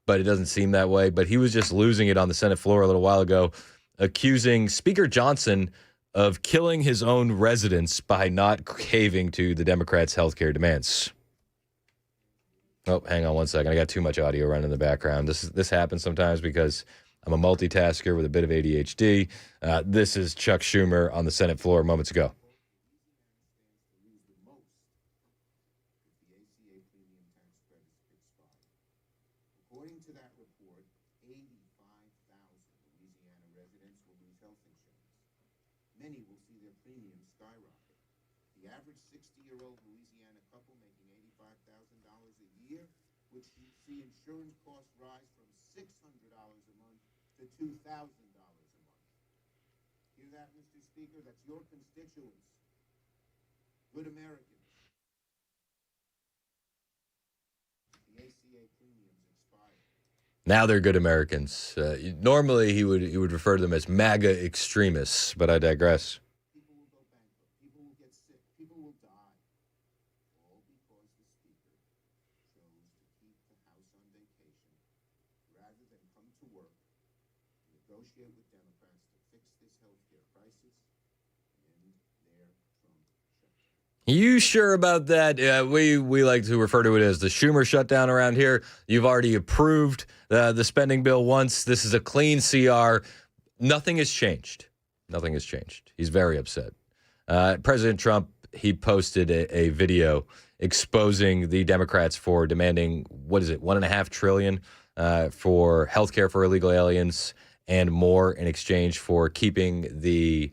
but it doesn't seem that way. But he was just losing it on the Senate floor a little while ago, accusing Speaker Johnson of killing his own residents by not caving to the Democrats' health care demands. Oh, hang on one second. I got too much audio running in the background. This happens sometimes because I'm a multitasker with a bit of ADHD. This is Chuck Schumer on the Senate floor moments ago. According to that report, 85,000 Louisiana residents will lose health insurance. Many will see their premiums skyrocket. The average 60-year-old Louisiana couple making $85,000 a year would see insurance costs rise from $600 a month to $2,000 a month. Hear that, Mr. Speaker? That's your constituents. Good Americans. The ACA premiums expire. Now they're good Americans. Normally he would refer to them as MAGA extremists, but I digress. People will go bankrupt. People will get sick. People will die. All because the Speaker chose to keep the House on vacation rather than come to work, negotiate with Democrats to fix this health care crisis, and end their Trump shutdown. You sure about that? We like to refer to it as the Schumer shutdown around here. You've already approved the spending bill once. This is a clean CR. Nothing has changed. Nothing has changed. He's very upset. President Trump, he posted a video exposing the Democrats for demanding, $1.5 trillion for healthcare for illegal aliens and more in exchange for keeping the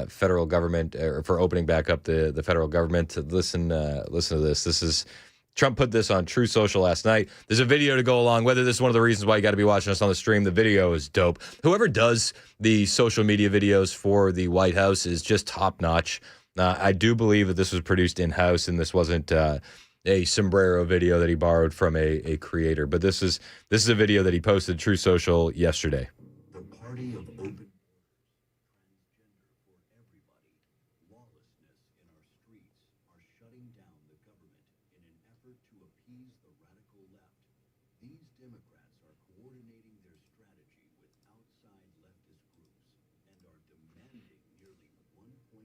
federal government, or for opening back up the federal government. Listen to this. This is Trump put this on True Social last night. There's a video to go along. Whether this is one of the reasons why you got to be watching us on the stream, the video is dope. Whoever does the social media videos for the White House is just top notch. I do believe that this was produced in-house and this wasn't a sombrero video that he borrowed from a creator. But this is a video that he posted True Social yesterday. The party of open shutting down the government in an effort to appease the radical left. These Democrats are coordinating their strategy with outside leftist groups and are demanding nearly $1.5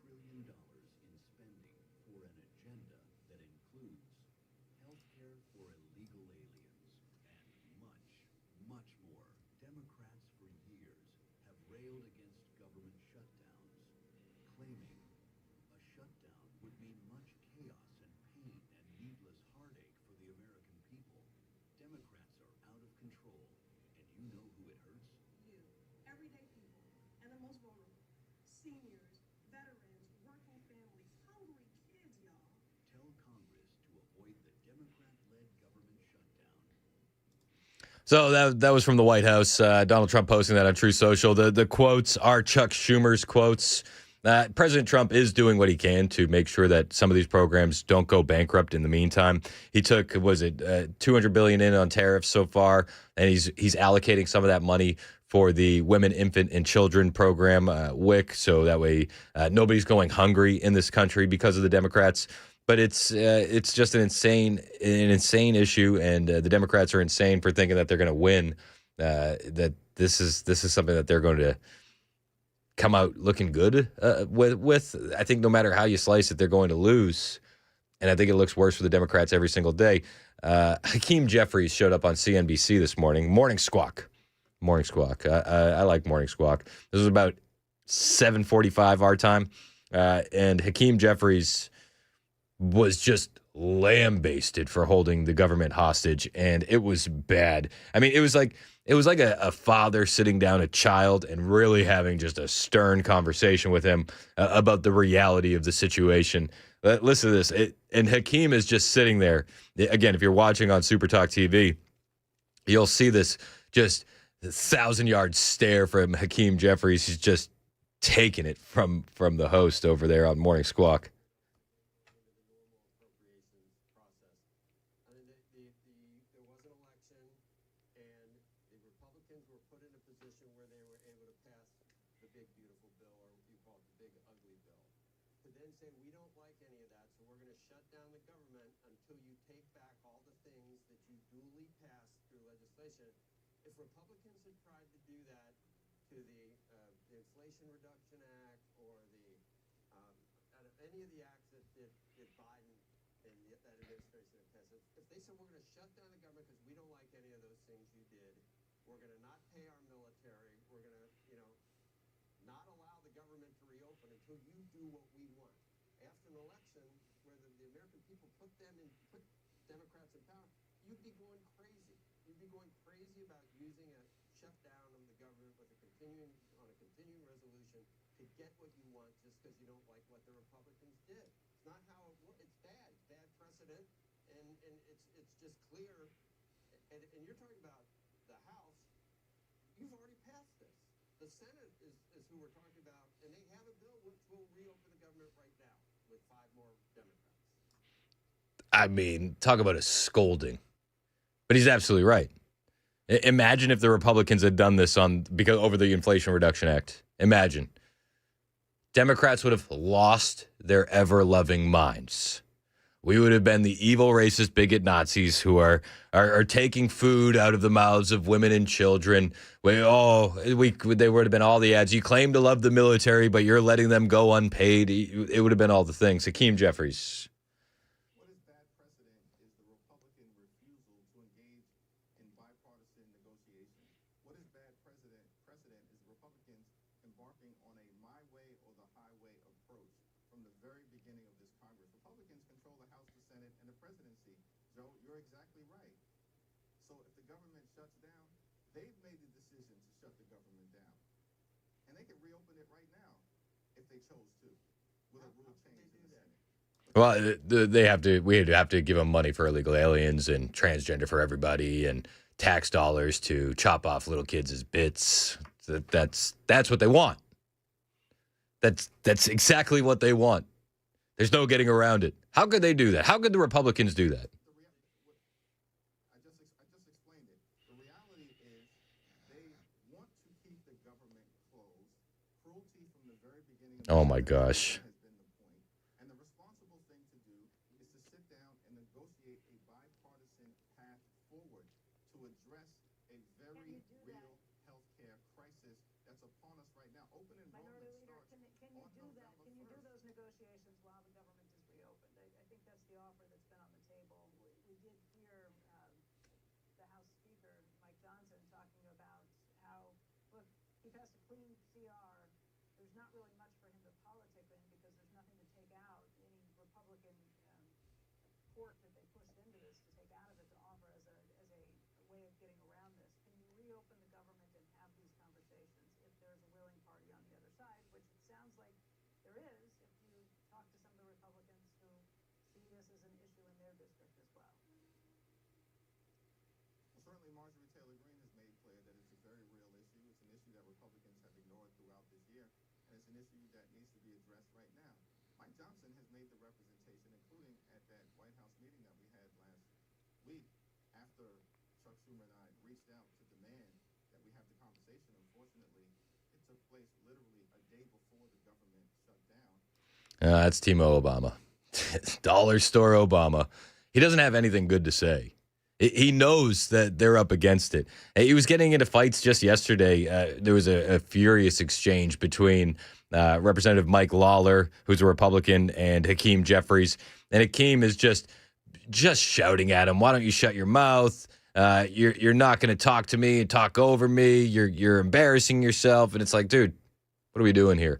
trillion in spending for an agenda that includes health care for illegal aliens and much more. Democrats for years have railed against government shutdowns, claiming a shutdown would mean much chaos and pain and needless heartache for the American people. Democrats are out of control, and you know who it hurts? You, everyday people, and the most vulnerable. Seniors, veterans, working families, hungry kids, y'all. Tell Congress to avoid the Democrat-led government shutdown. So that was from the White House. Donald Trump posting that on True Social. The quotes are Chuck Schumer's quotes. President Trump is doing what he can to make sure that some of these programs don't go bankrupt in the meantime. He took, $200 billion in on tariffs so far, and he's allocating some of that money for the Women, Infant, and Children program, WIC, so that way nobody's going hungry in this country because of the Democrats. But it's just an insane issue, and the Democrats are insane for thinking that they're going to win. That this is something that they're going to come out looking good with. I think no matter how you slice it, they're going to lose. And I think it looks worse for the Democrats every single day. Hakeem Jeffries showed up on CNBC this morning. Morning Squawk. Morning Squawk. I like Morning Squawk. This was about 7:45 our time, and Hakeem Jeffries was just lambasted for holding the government hostage, and it was bad. I mean, it was like a father sitting down a child and really having just a stern conversation with him about the reality of the situation. Listen to this, and Hakeem is just sitting there. Again, if you're watching on Super Talk TV, you'll see this just 1,000-yard stare from Hakeem Jeffries. He's just taking it from the host over there on Morning Squawk. If Republicans had tried to do that to the Inflation Reduction Act or any of the acts that Biden and that administration had passed, if they said we're going to shut down the government because we don't like any of those things you did, we're going to not pay our military, we're going to, not allow the government to reopen until you do what we want. After an election where the American people put Democrats in power, you'd be going crazy. You'd be going crazy about using a shutdown of the government with a continuing resolution to get what you want just because you don't like what the Republicans did. It's not how it works. It's bad. It's bad precedent, and it's just clear. And you're talking about the House. You've already passed this. The Senate is who we're talking about, and they have a bill which will reopen the government right now with 5 more Democrats. I mean, talk about a scolding. But he's absolutely right. Imagine if the Republicans had done this over the Inflation Reduction Act. Imagine. Democrats would have lost their ever-loving minds. We would have been the evil, racist, bigot Nazis who are taking food out of the mouths of women and children. They would have been all the ads. You claim to love the military, but you're letting them go unpaid. It would have been all the things. Hakeem Jeffries. Well, they have to. We have to give them money for illegal aliens and transgender for everybody, and tax dollars to chop off little kids' bits. That's what they want. That's exactly what they want. There's no getting around it. How could they do that? How could the Republicans do that? Oh my gosh. That's Timo Obama. Dollar store Obama. He doesn't have anything good to say. He knows that they're up against it. He was getting into fights just yesterday. There was a furious exchange between Representative Mike Lawler, who's a Republican, and Hakeem Jeffries. And Hakeem is just shouting at him, "Why don't you shut your mouth? You're not going to talk to me and talk over me. You're embarrassing yourself. And it's like, dude, what are we doing here?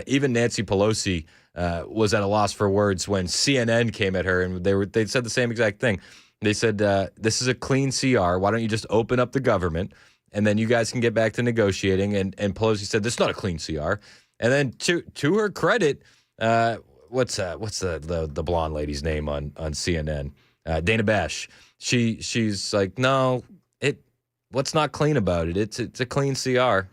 Even Nancy Pelosi was at a loss for words when CNN came at her, and they said the same exact thing. They said, this is a clean CR. Why don't you just open up the government, and then you guys can get back to negotiating? And Pelosi said, this is not a clean CR. And then to her credit, what's the blonde lady's name on CNN? Dana Bash. She's like, no, what's not clean about it? It's a clean CR.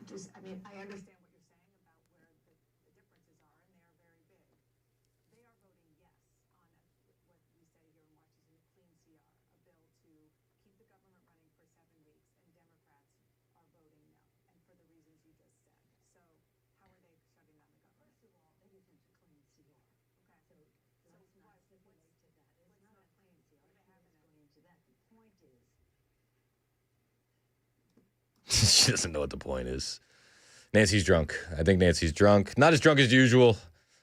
She doesn't know what the point is. Nancy's drunk. I think Nancy's drunk. Not as drunk as usual,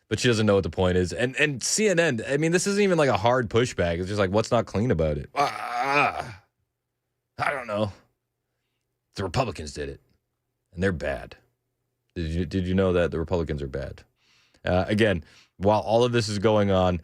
but she doesn't know what the point is. And CNN, I mean, this isn't even like a hard pushback. It's just like, what's not clean about it? I don't know. The Republicans did it, and they're bad. Did you know that the Republicans are bad? Again, while all of this is going on,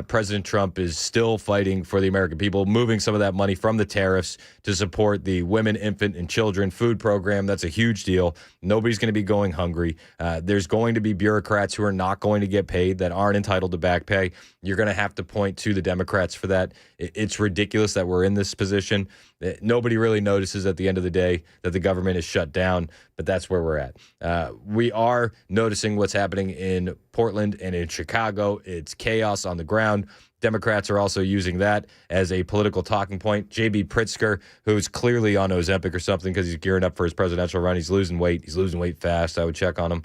President Trump is still fighting for the American people, moving some of that money from the tariffs to support the women, infant, and children food program. That's a huge deal. Nobody's going to be going hungry. There's going to be bureaucrats who are not going to get paid, that aren't entitled to back pay. You're going to have to point to the Democrats for that. It's ridiculous that we're in this position. Nobody really notices at the end of the day that the government is shut down, but that's where we're at. We are noticing what's happening in Portland and in Chicago. It's chaos on the ground. Democrats are also using that as a political talking point. J.B. Pritzker, who's clearly on Ozempic or something because he's gearing up for his presidential run. He's losing weight. He's losing weight fast. I would check on him.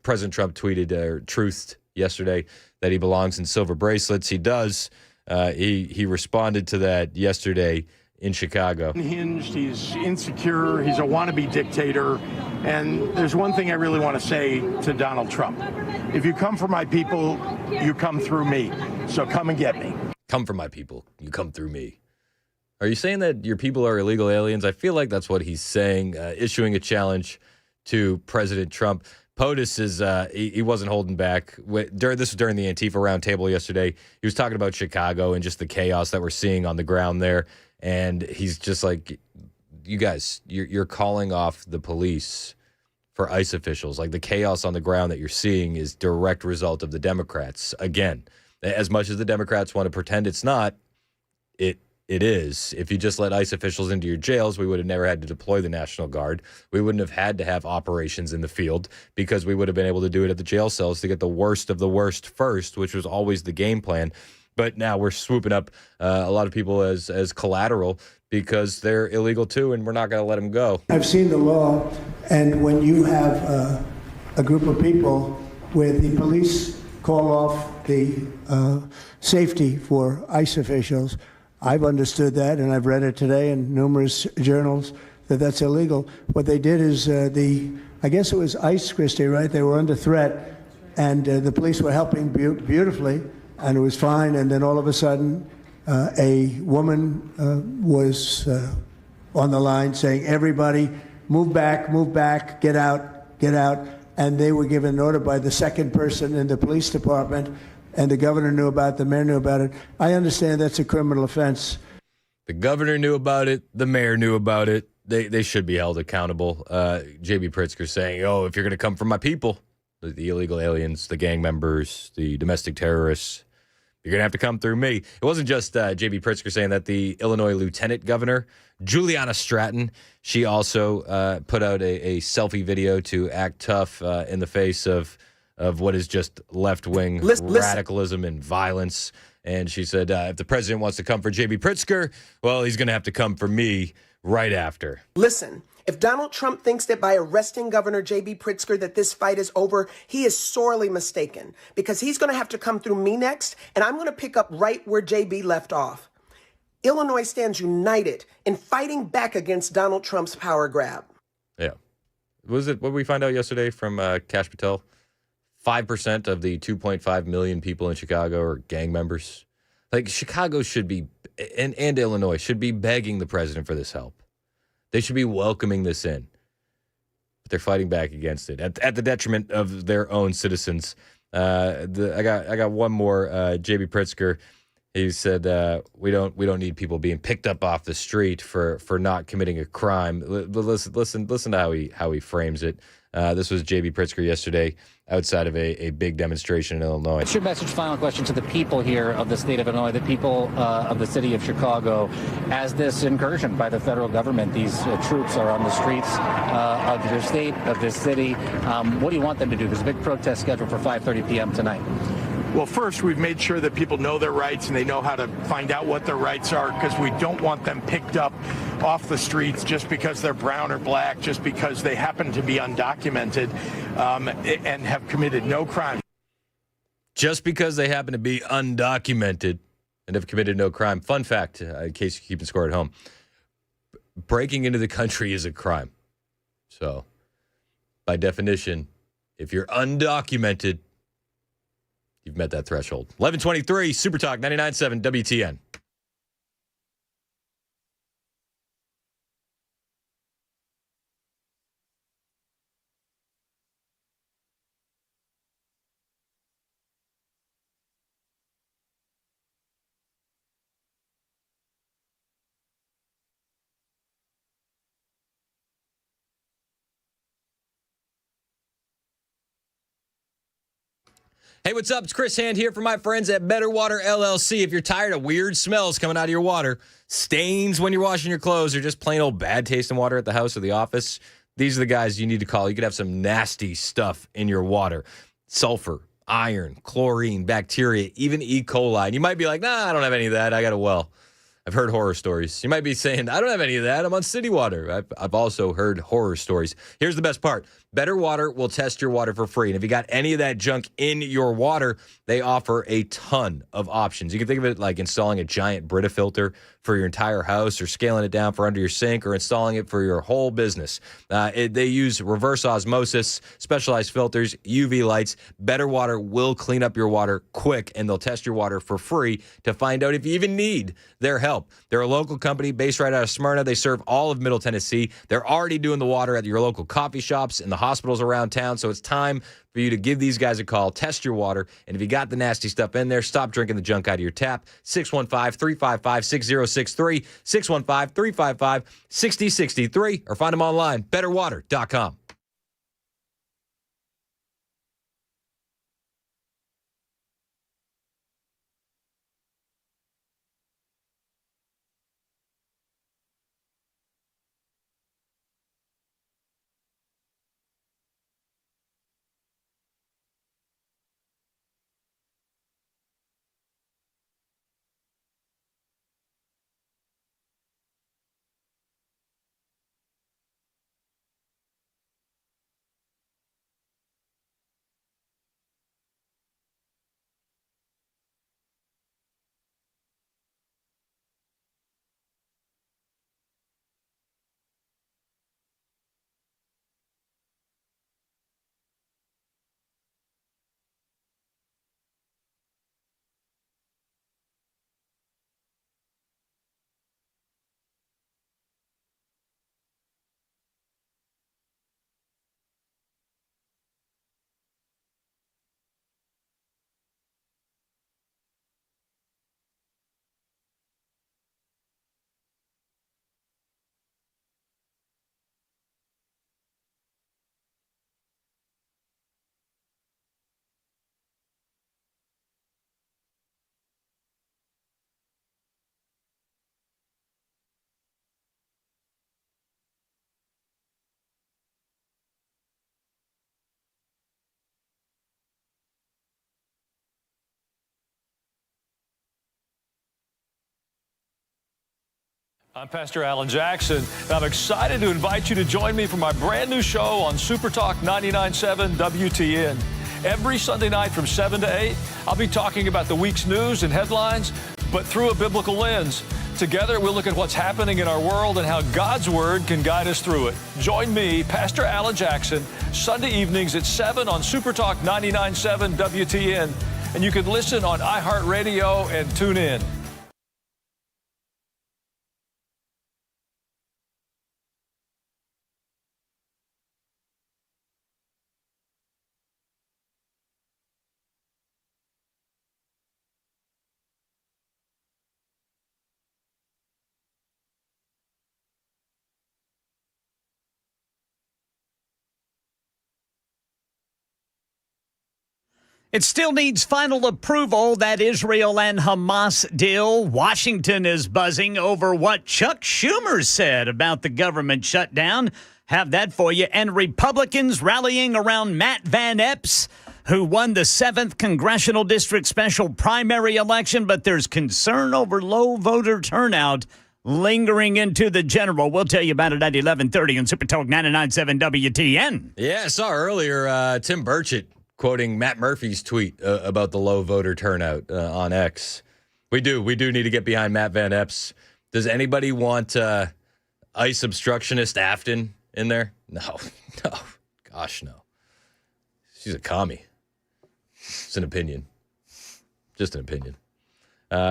President Trump tweeted or truthed yesterday that he belongs in silver bracelets. He does. He responded to that yesterday in Chicago. Unhinged, he's insecure, he's a wannabe dictator. And there's one thing I really want to say to Donald Trump. If you come for my people, you come through me. So come and get me. Come for my people, you come through me. Are you saying that your people are illegal aliens? I feel like that's what he's saying, issuing a challenge to President Trump. POTUS is, he wasn't holding back. This was during the Antifa roundtable yesterday. He was talking about Chicago and just the chaos that we're seeing on the ground there. And he's just like, you guys, you're calling off the police for ICE officials. Like, the chaos on the ground that you're seeing is direct result of the Democrats. Again, as much as the Democrats want to pretend it's not, it is. If you just let ICE officials into your jails, we would have never had to deploy the National Guard. We wouldn't have had to have operations in the field because we would have been able to do it at the jail cells to get the worst of the worst first, which was always the game plan. But now we're swooping up a lot of people as collateral because they're illegal too, and we're not going to let them go. I've seen the law, and when you have a group of people where the police call off the safety for ICE officials, I've understood that, and I've read it today in numerous journals, that that's illegal. What they did is I guess it was ICE, Christie, right? They were under threat, and the police were helping beautifully, and it was fine. And then all of a sudden, a woman was on the line saying, everybody, move back, get out. And they were given an order by the second person in the police department, and the governor knew about it, the mayor knew about it. I understand that's a criminal offense. The governor knew about it. The mayor knew about it. They should be held accountable. J.B. Pritzker saying, if you're going to come from my people, the illegal aliens, the gang members, the domestic terrorists, you're going to have to come through me. It wasn't just J.B. Pritzker saying that. The Illinois lieutenant governor, Juliana Stratton, she also put out a selfie video to act tough in the face of what is just left-wing radicalism and violence. And she said, if the president wants to come for J.B. Pritzker, well, he's going to have to come for me right after. Listen, if Donald Trump thinks that by arresting Governor J.B. Pritzker that this fight is over, he is sorely mistaken, because he's going to have to come through me next, and I'm going to pick up right where J.B. left off. Illinois stands united in fighting back against Donald Trump's power grab. Yeah. What did we find out yesterday from Kash Patel? 5% of the 2.5 million people in Chicago are gang members. Like Chicago should be, and Illinois should be begging the president for this help. They should be welcoming this in. But they're fighting back against it at the detriment of their own citizens. I got one more. J.B. Pritzker, he said we don't need people being picked up off the street for not committing a crime. But listen to how he frames it. This was J.B. Pritzker yesterday outside of a big demonstration in Illinois. What's your message, final question, to the people here of the state of Illinois, the people of the city of Chicago, as this incursion by the federal government, these troops are on the streets of your state, of this city. What do you want them to do? There's a big protest scheduled for 5:30 p.m. tonight. Well, first, we've made sure that people know their rights and they know how to find out what their rights are, because we don't want them picked up off the streets just because they're brown or black, just because they happen to be undocumented and have committed no crime. Just because they happen to be undocumented and have committed no crime. Fun fact, in case you're keeping score at home, breaking into the country is a crime. So, by definition, if you're undocumented, you've met that threshold. 11:23, Super Talk 99.7 WTN. Hey, what's up? It's Chris Hand here for my friends at Better Water LLC. If you're tired of weird smells coming out of your water, stains when you're washing your clothes, or just plain old bad tasting water at the house or the office, these are the guys you need to call. You could have some nasty stuff in your water. Sulfur, iron, chlorine, bacteria, even E. coli. And you might be like, nah, I don't have any of that. I got a well. I've heard horror stories. You might be saying, I don't have any of that. I'm on city water. I've also heard horror stories. Here's the best part. Better Water will test your water for free. And if you got any of that junk in your water, they offer a ton of options. You can think of it like installing a giant Brita filter for your entire house, or scaling it down for under your sink, or installing it for your whole business. They use reverse osmosis, specialized filters, UV lights. Better Water will clean up your water quick, and they'll test your water for free to find out if you even need their help. They're a local company based right out of Smyrna. They serve all of Middle Tennessee. They're already doing the water at your local coffee shops and the hospitals around town, so it's time for you to give these guys a call, test your water, and if you got the nasty stuff in there, stop drinking the junk out of your tap. 615-355-6063, 615-355-6063, or find them online, betterwater.com. I'm Pastor Alan Jackson, and I'm excited to invite you to join me for my brand new show on Super Talk 99.7 WTN. Every Sunday night from 7 to 8, I'll be talking about the week's news and headlines, but through a biblical lens. Together, we'll look at what's happening in our world and how God's Word can guide us through it. Join me, Pastor Alan Jackson, Sunday evenings at 7 on Super Talk 99.7 WTN. and you can listen on iHeartRadio and tune in. It still needs final approval, that Israel and Hamas deal. Washington is buzzing over what Chuck Schumer said about the government shutdown. Have that for you. And Republicans rallying around Matt Van Epps, who won the 7th Congressional District special primary election, but there's concern over low voter turnout lingering into the general. We'll tell you about it at 11:30 on Super Talk 99.7 WTN. Yeah, I saw earlier Tim Burchett quoting Matt Murphy's tweet about the low voter turnout on X. We do need to get behind Matt Van Epps. Does anybody want ICE obstructionist Afton in there? No. Gosh, no. She's a commie. It's an opinion. Just an opinion.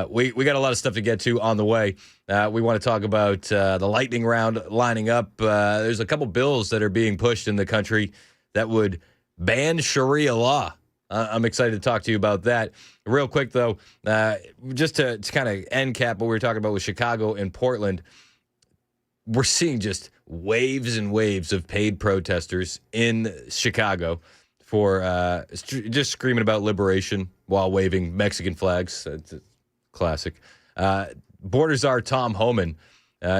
We got a lot of stuff to get to on the way. We want to talk about the lightning round lining up. There's a couple bills that are being pushed in the country that would ban Sharia law. I'm excited to talk to you about that. Real quick, though, just to kind of end cap what we were talking about with Chicago and Portland, we're seeing just waves and waves of paid protesters in Chicago for just screaming about liberation while waving Mexican flags. It's a classic. Border Czar Tom Homan,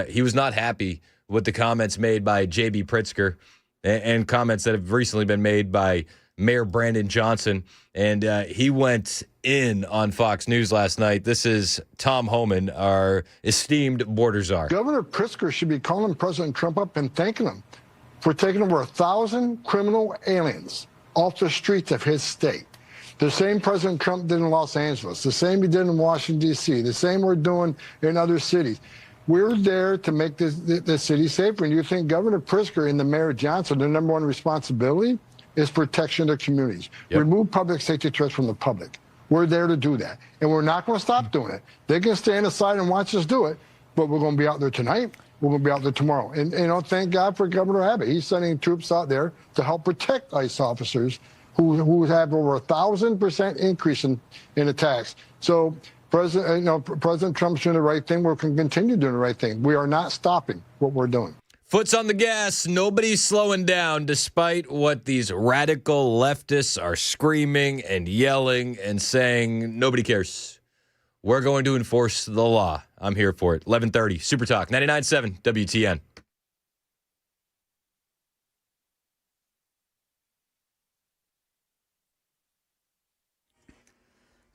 he was not happy with the comments made by J.B. Pritzker and comments that have recently been made by Mayor Brandon Johnson. And he went in on Fox News last night. This is Tom Homan, our esteemed border czar. Governor Pritzker should be calling President Trump up and thanking him for taking over 1,000 criminal aliens off the streets of his state. The same President Trump did in Los Angeles, the same he did in Washington, D.C., the same we're doing in other cities. We're there to make the city safer. And you think Governor Pritzker and the Mayor Johnson, their number one responsibility is protection of communities. Yep. Remove public safety threats from the public. We're there to do that. And we're not going to stop doing it. They can stand aside and watch us do it, but we're going to be out there tonight. We're going to be out there tomorrow. And thank God for Governor Abbott. He's sending troops out there to help protect ICE officers who have over 1,000% increase in attacks. So President Trump's doing the right thing. We're going to continue doing the right thing. We are not stopping what we're doing. Foot's on the gas. Nobody's slowing down, despite what these radical leftists are screaming and yelling and saying. Nobody cares. We're going to enforce the law. I'm here for it. 11:30, Super Talk, 99.7 WTN.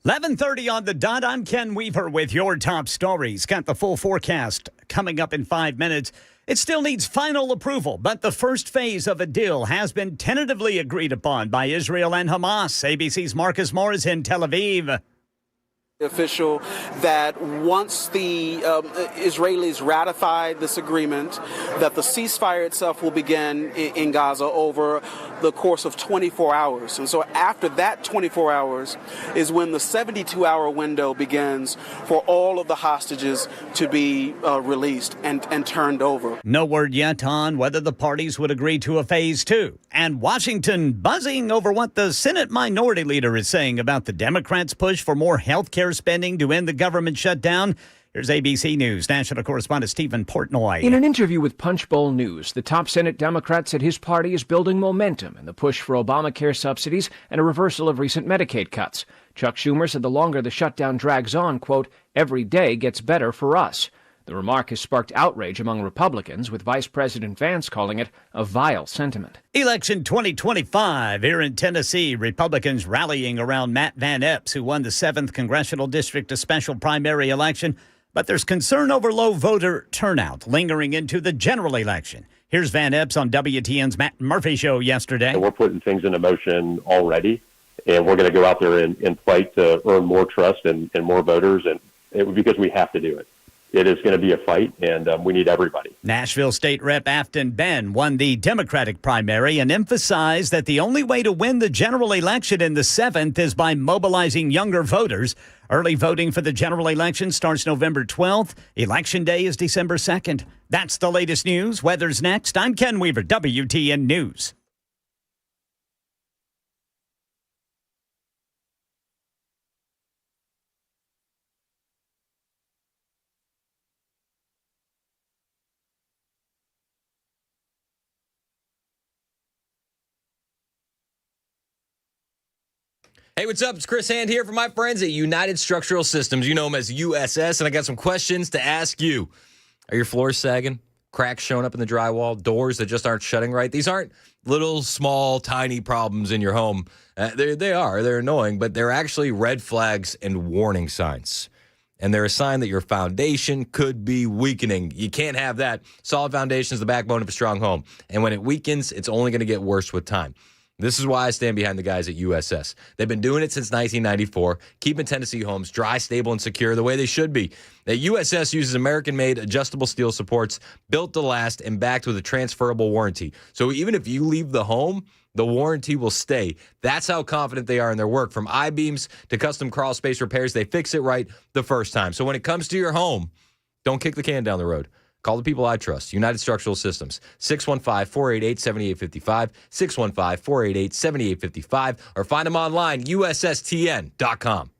$11:30 on the dot. I'm Ken Weaver with your top stories. Got the full forecast coming up in 5 minutes. It still needs final approval, but the first phase of a deal has been tentatively agreed upon by Israel and Hamas. ABC's Marcus Moore is in Tel Aviv. Official that once the Israelis ratify this agreement, that the ceasefire itself will begin in Gaza over the course of 24 hours. And so after that 24 hours is when the 72-hour window begins for all of the hostages to be released and turned over. No word yet on whether the parties would agree to a phase two. And Washington buzzing over what the Senate Minority Leader is saying about the Democrats' push for more health care spending to end the government shutdown. Here's ABC News national correspondent Stephen Portnoy. In an interview with Punchbowl News, the top Senate Democrat said his party is building momentum in the push for Obamacare subsidies and a reversal of recent Medicaid cuts. Chuck Schumer said the longer the shutdown drags on, quote, every day gets better for us. The remark has sparked outrage among Republicans, with Vice President Vance calling it a vile sentiment. Election 2025 here in Tennessee. Republicans rallying around Matt Van Epps, who won the 7th Congressional District, a special primary election. But there's concern over low voter turnout lingering into the general election. Here's Van Epps on WTN's Matt Murphy Show yesterday. We're putting things into motion already, and we're going to go out there and fight to earn more trust and more voters, and because we have to do it. it is going to be a fight, and we need everybody. Nashville State Rep Afton Ben won the Democratic primary and emphasized that the only way to win the general election in the 7th is by mobilizing younger voters. Early voting for the general election starts November 12th. Election day is December 2nd. That's the latest news. Weather's next. I'm Ken Weaver, WTN News. Hey, what's up? It's Chris Hand here from my friends at United Structural Systems. You know them as USS, and I got some questions to ask you. Are your floors sagging? Cracks showing up in the drywall? Doors that just aren't shutting right? These aren't little, small, tiny problems in your home. They're annoying, but they're actually red flags and warning signs. And they're a sign that your foundation could be weakening. You can't have that. Solid foundation is the backbone of a strong home. And when it weakens, it's only going to get worse with time. This is why I stand behind the guys at USS. They've been doing it since 1994, keeping Tennessee homes dry, stable, and secure the way they should be. Now, USS uses American-made adjustable steel supports built to last and backed with a transferable warranty. So even if you leave the home, the warranty will stay. That's how confident they are in their work. From I-beams to custom crawl space repairs, they fix it right the first time. So when it comes to your home, don't kick the can down the road. Call the people I trust. United Structural Systems, 615-488-7855, 615-488-7855, or find them online, ussTN.com.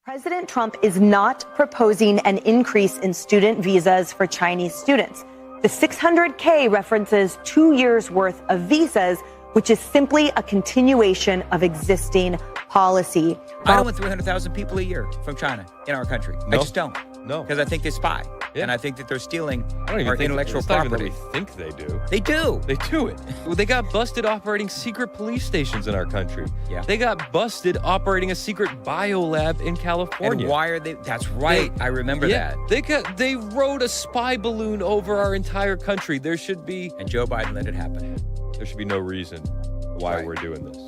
President Trump is not proposing an increase in student visas for Chinese students. The $600K references 2 years' worth of visas, which is simply a continuation of existing policy. I don't want 300,000 people a year from China in our country. No. I just don't. No. Because I think they spy. Yeah. And I think that they're stealing I don't even our think intellectual it's not even property. that we think they do. They do. They do it. They got busted operating secret police stations in our country. Yeah. They got busted operating a secret biolab in California. And why are they? That's right. I remember that. They rode a spy balloon over our entire country. There should be... And Joe Biden let it happen. There should be no reason why we're doing this.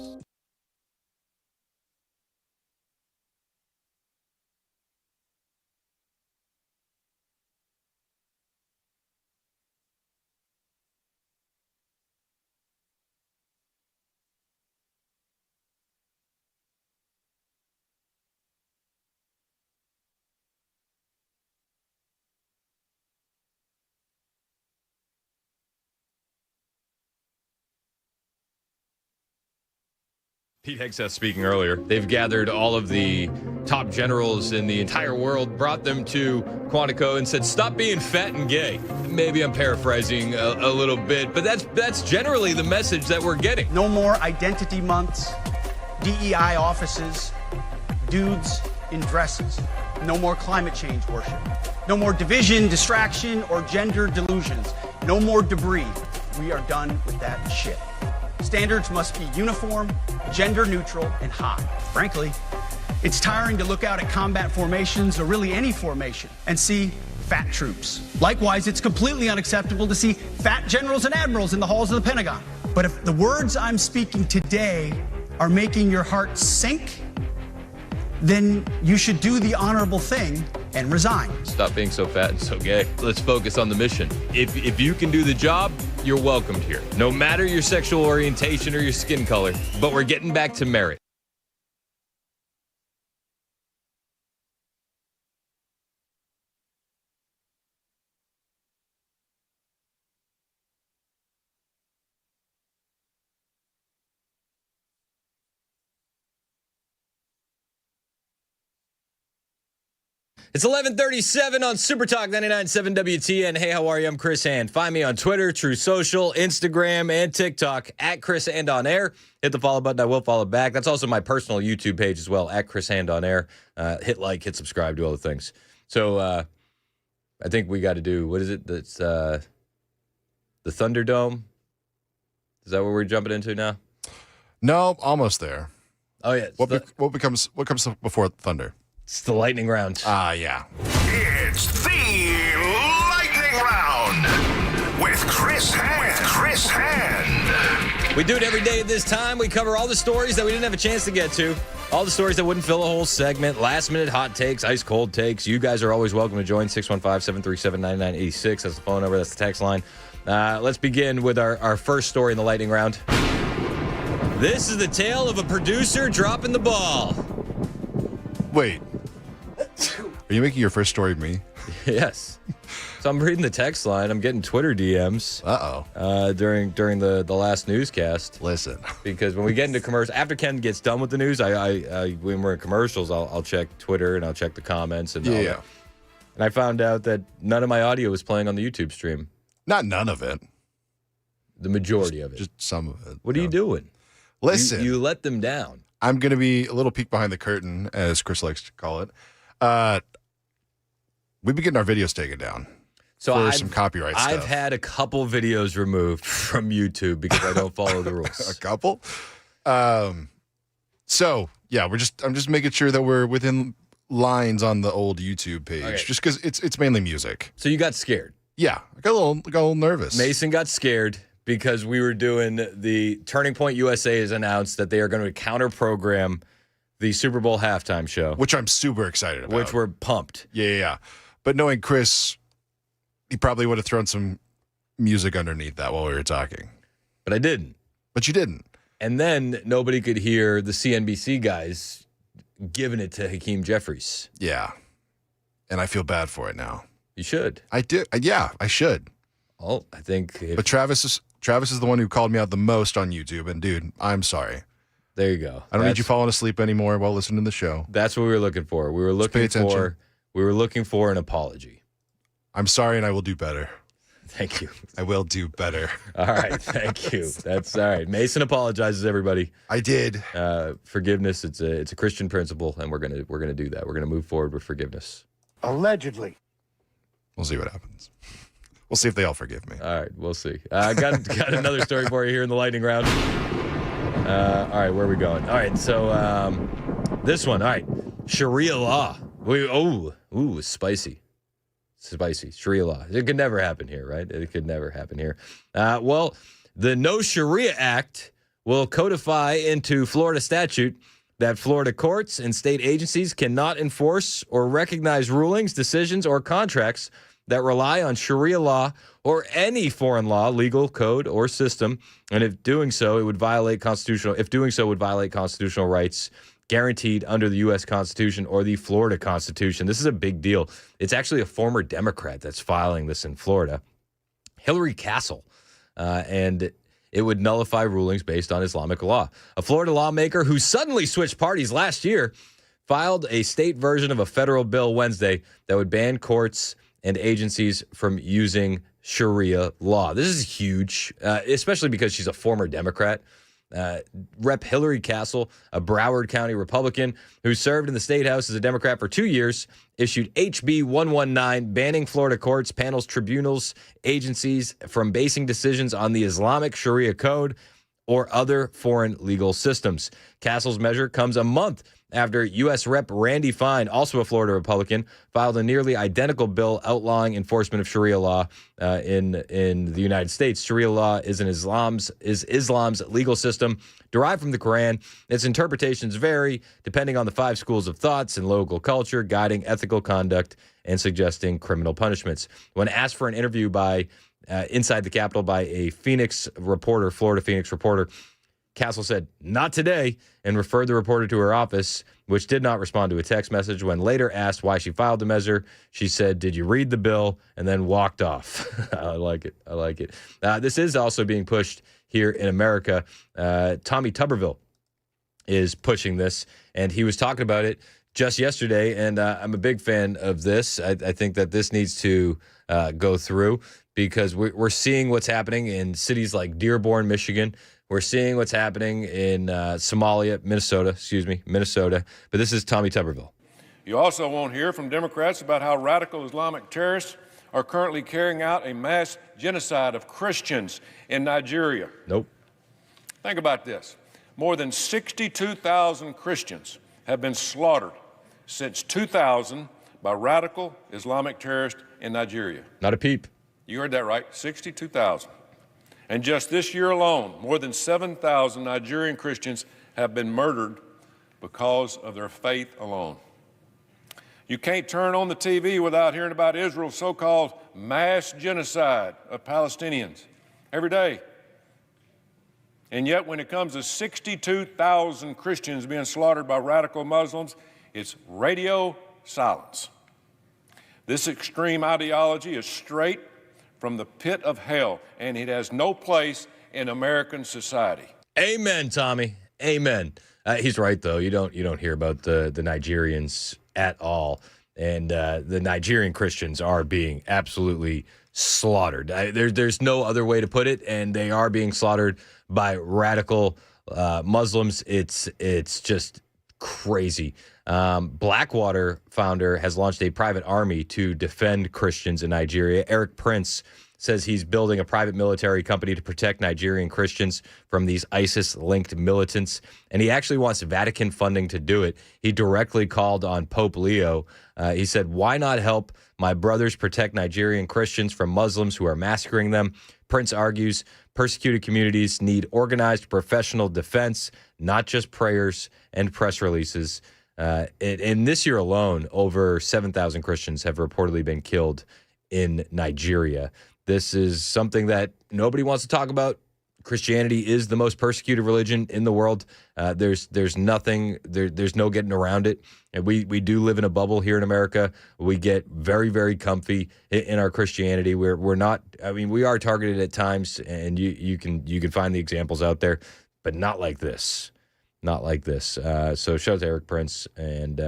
Pete Hegseth speaking earlier. They've gathered all of the top generals in the entire world, brought them to Quantico and said, stop being fat and gay. Maybe I'm paraphrasing a little bit, but that's generally the message that we're getting. No more identity months, DEI offices, dudes in dresses. No more climate change worship. No more division, distraction, or gender delusions. No more debris. We are done with that shit. Standards must be uniform, gender neutral, and high. Frankly, it's tiring to look out at combat formations, or really any formation, and see fat troops. Likewise, it's completely unacceptable to see fat generals and admirals in the halls of the Pentagon. But if the words I'm speaking today are making your heart sink, then you should do the honorable thing and resign. Stop being so fat and so gay. Let's focus on the mission. If you can do the job, you're welcomed here. No matter your sexual orientation or your skin color, but we're getting back to merit. It's 11:37 on Super Talk 99.7 WTN. Hey, how are you? I'm Chris Hand. Find me on Twitter, True Social, Instagram, and TikTok at Chris Hand on Air. Hit the follow button. I will follow back. That's also my personal YouTube page as well, at Chris Hand on Air. Hit like, hit subscribe, do all the things. So I think we got to do, what is it? That's the Thunderdome. Is that what we're jumping into now? No, almost there. Oh yeah. What comes before Thunder? It's the lightning round. Yeah. It's the lightning round with Chris Hand. We do it every day at this time. We cover all the stories that we didn't have a chance to get to. All the stories that wouldn't fill a whole segment. Last minute hot takes, ice cold takes. You guys are always welcome to join. 615-737-9986. That's the phone number. That's the text line. Let's begin with our first story in the lightning round. This is the tale of a producer dropping the ball. Wait. Are you making your first story me? Yes. So I'm reading the text line. I'm getting Twitter DMs. During the last newscast. Listen. Because when we get into commercials, after Ken gets done with the news, I when we're in commercials, I'll check Twitter and I'll check the comments and all that. And I found out that none of my audio was playing on the YouTube stream. Not none of it. The majority of it. Just some of it. What are you doing? Listen. You let them down. I'm going to be a little peek behind the curtain, as Chris likes to call it. We've been getting our videos taken down for some copyright stuff. I've had a couple videos removed from YouTube because I don't follow the rules. A couple? So, yeah, I'm just making sure that we're within lines on the old YouTube page, just because it's mainly music. So you got scared? Yeah, I got a little nervous. Mason got scared because we were doing the Turning Point USA has announced that they are going to counter program the Super Bowl halftime show, which I'm super excited about. Which we're pumped. Yeah. But knowing Chris, he probably would have thrown some music underneath that while we were talking. But I didn't. But you didn't. And then nobody could hear the CNBC guys giving it to Hakeem Jeffries. Yeah. And I feel bad for it now. You should. I did. Yeah, I should. Well, I think. But Travis is the one who called me out the most on YouTube. And dude, I'm sorry. There you go. I don't need you falling asleep anymore while listening to the show. That's what we were looking for. We were looking for an apology. I'm sorry, and I will do better. Thank you. I will do better. All right, thank you. That's all right. Mason apologizes, everybody. I did. Forgiveness. It's a Christian principle, and we're gonna do that. We're gonna move forward with forgiveness. Allegedly. We'll see what happens. We'll see if they all forgive me. All right, we'll see. I got another story for you here in the lightning round. All right, where are we going? All right, so this one. All right, Sharia law. Spicy. Sharia law. It could never happen here, right? It could never happen here. Well, the No Sharia Act will codify into Florida statute that Florida courts and state agencies cannot enforce or recognize rulings, decisions, or contracts that rely on Sharia law or any foreign law, legal code, or system. And if doing so, would violate constitutional rights guaranteed under the U.S. Constitution or the Florida Constitution. This is a big deal. It's actually a former Democrat that's filing this in Florida, Hillary Castle, and it would nullify rulings based on Islamic law. A Florida lawmaker who suddenly switched parties last year filed a state version of a federal bill Wednesday that would ban courts and agencies from using Sharia law. This is huge, especially because she's a former Democrat. Rep. Hillary Castle, a Broward County Republican who served in the state house as a Democrat for 2 years, issued HB 119 banning Florida courts, panels, tribunals, agencies from basing decisions on the Islamic Sharia code or other foreign legal systems. Castle's measure comes a month after U.S. Rep. Randy Fine, also a Florida Republican, filed a nearly identical bill outlawing enforcement of Sharia law in the United States. Sharia law is Islam's legal system derived from the Quran. Its interpretations vary depending on the 5 schools of thoughts and local culture, guiding ethical conduct and suggesting criminal punishments. When asked for an interview by inside the Capitol by a Florida Phoenix reporter, Castle said, "Not today," and referred the reporter to her office, which did not respond to a text message. When later asked why she filed the measure, she said, "Did you read the bill?" and then walked off. I like it. This is also being pushed here in America. Tommy Tuberville is pushing this, and he was talking about it just yesterday, and I'm a big fan of this. I think that this needs to go through because we're seeing what's happening in cities like Dearborn, Michigan. We're seeing what's happening in Minnesota. But this is Tommy Tuberville. You also won't hear from Democrats about how radical Islamic terrorists are currently carrying out a mass genocide of Christians in Nigeria. Nope. Think about this. More than 62,000 Christians have been slaughtered since 2000 by radical Islamic terrorists in Nigeria. Not a peep. You heard that right, 62,000. And just this year alone, more than 7,000 Nigerian Christians have been murdered because of their faith alone. You can't turn on the TV without hearing about Israel's so-called mass genocide of Palestinians every day. And yet when it comes to 62,000 Christians being slaughtered by radical Muslims, it's radio silence. This extreme ideology is straight from the pit of hell, and it has no place in American society. Amen, Tommy. Amen. He's right, though. You don't hear about the Nigerians at all, and the Nigerian Christians are being absolutely slaughtered. There's no other way to put it, and they are being slaughtered by radical Muslims. It's just crazy. Blackwater founder has launched a private army to defend Christians in Nigeria. Eric Prince says he's building a private military company to protect Nigerian Christians from these ISIS-linked militants, and he actually wants Vatican funding to do it. He directly called on Pope Leo. He said, "Why not help my brothers protect Nigerian Christians from Muslims who are massacring them?" Prince argues persecuted communities need organized professional defense, not just prayers and press releases. In this year alone, over 7,000 Christians have reportedly been killed in Nigeria. This is something that nobody wants to talk about. Christianity is the most persecuted religion in the world. There's no getting around it. And we do live in a bubble here in America. We get very, very comfy in our Christianity. We're not. I mean, we are targeted at times, and you can find the examples out there, but not like this. Not like this. So shout out to Eric Prince, and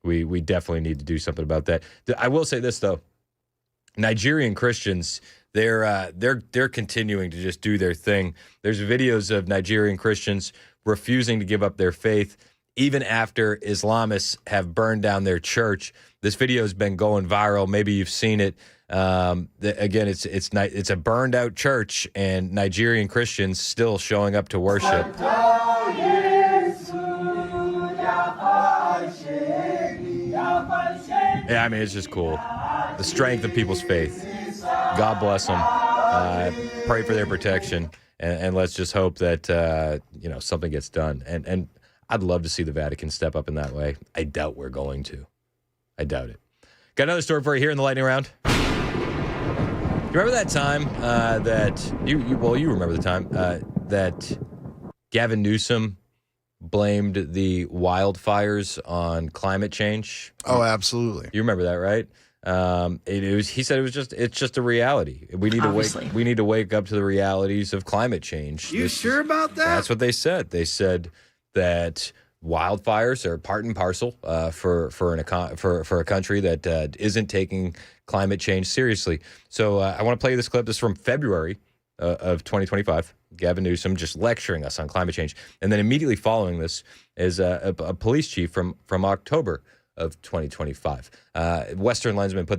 we definitely need to do something about that. I will say this though. Nigerian Christians, they're continuing to just do their thing. There's videos of Nigerian Christians refusing to give up their faith, even after Islamists have burned down their church. This video has been going viral. Maybe you've seen it. Again, it's a burned out church, and Nigerian Christians still showing up to worship. Yeah, I mean, it's just cool. The strength of people's faith. God bless them. Pray for their protection, and let's just hope that something gets done. And I'd love to see the Vatican step up in that way. I doubt we're going to. I doubt it. Got another story for you here in the lightning round. You remember that time that you remember the time that Gavin Newsom blamed the wildfires on climate change? Oh, absolutely. You remember that, right? He said it's just a reality. We need to wake up to the realities of climate change. You sure about that? That's what they said. They said that wildfires are part and parcel for a country that isn't taking climate change seriously. So I want to play you this clip. This is from February of 2025. Gavin Newsom just lecturing us on climate change. And then immediately following this is a police chief from October of 2025. Western Lensman put this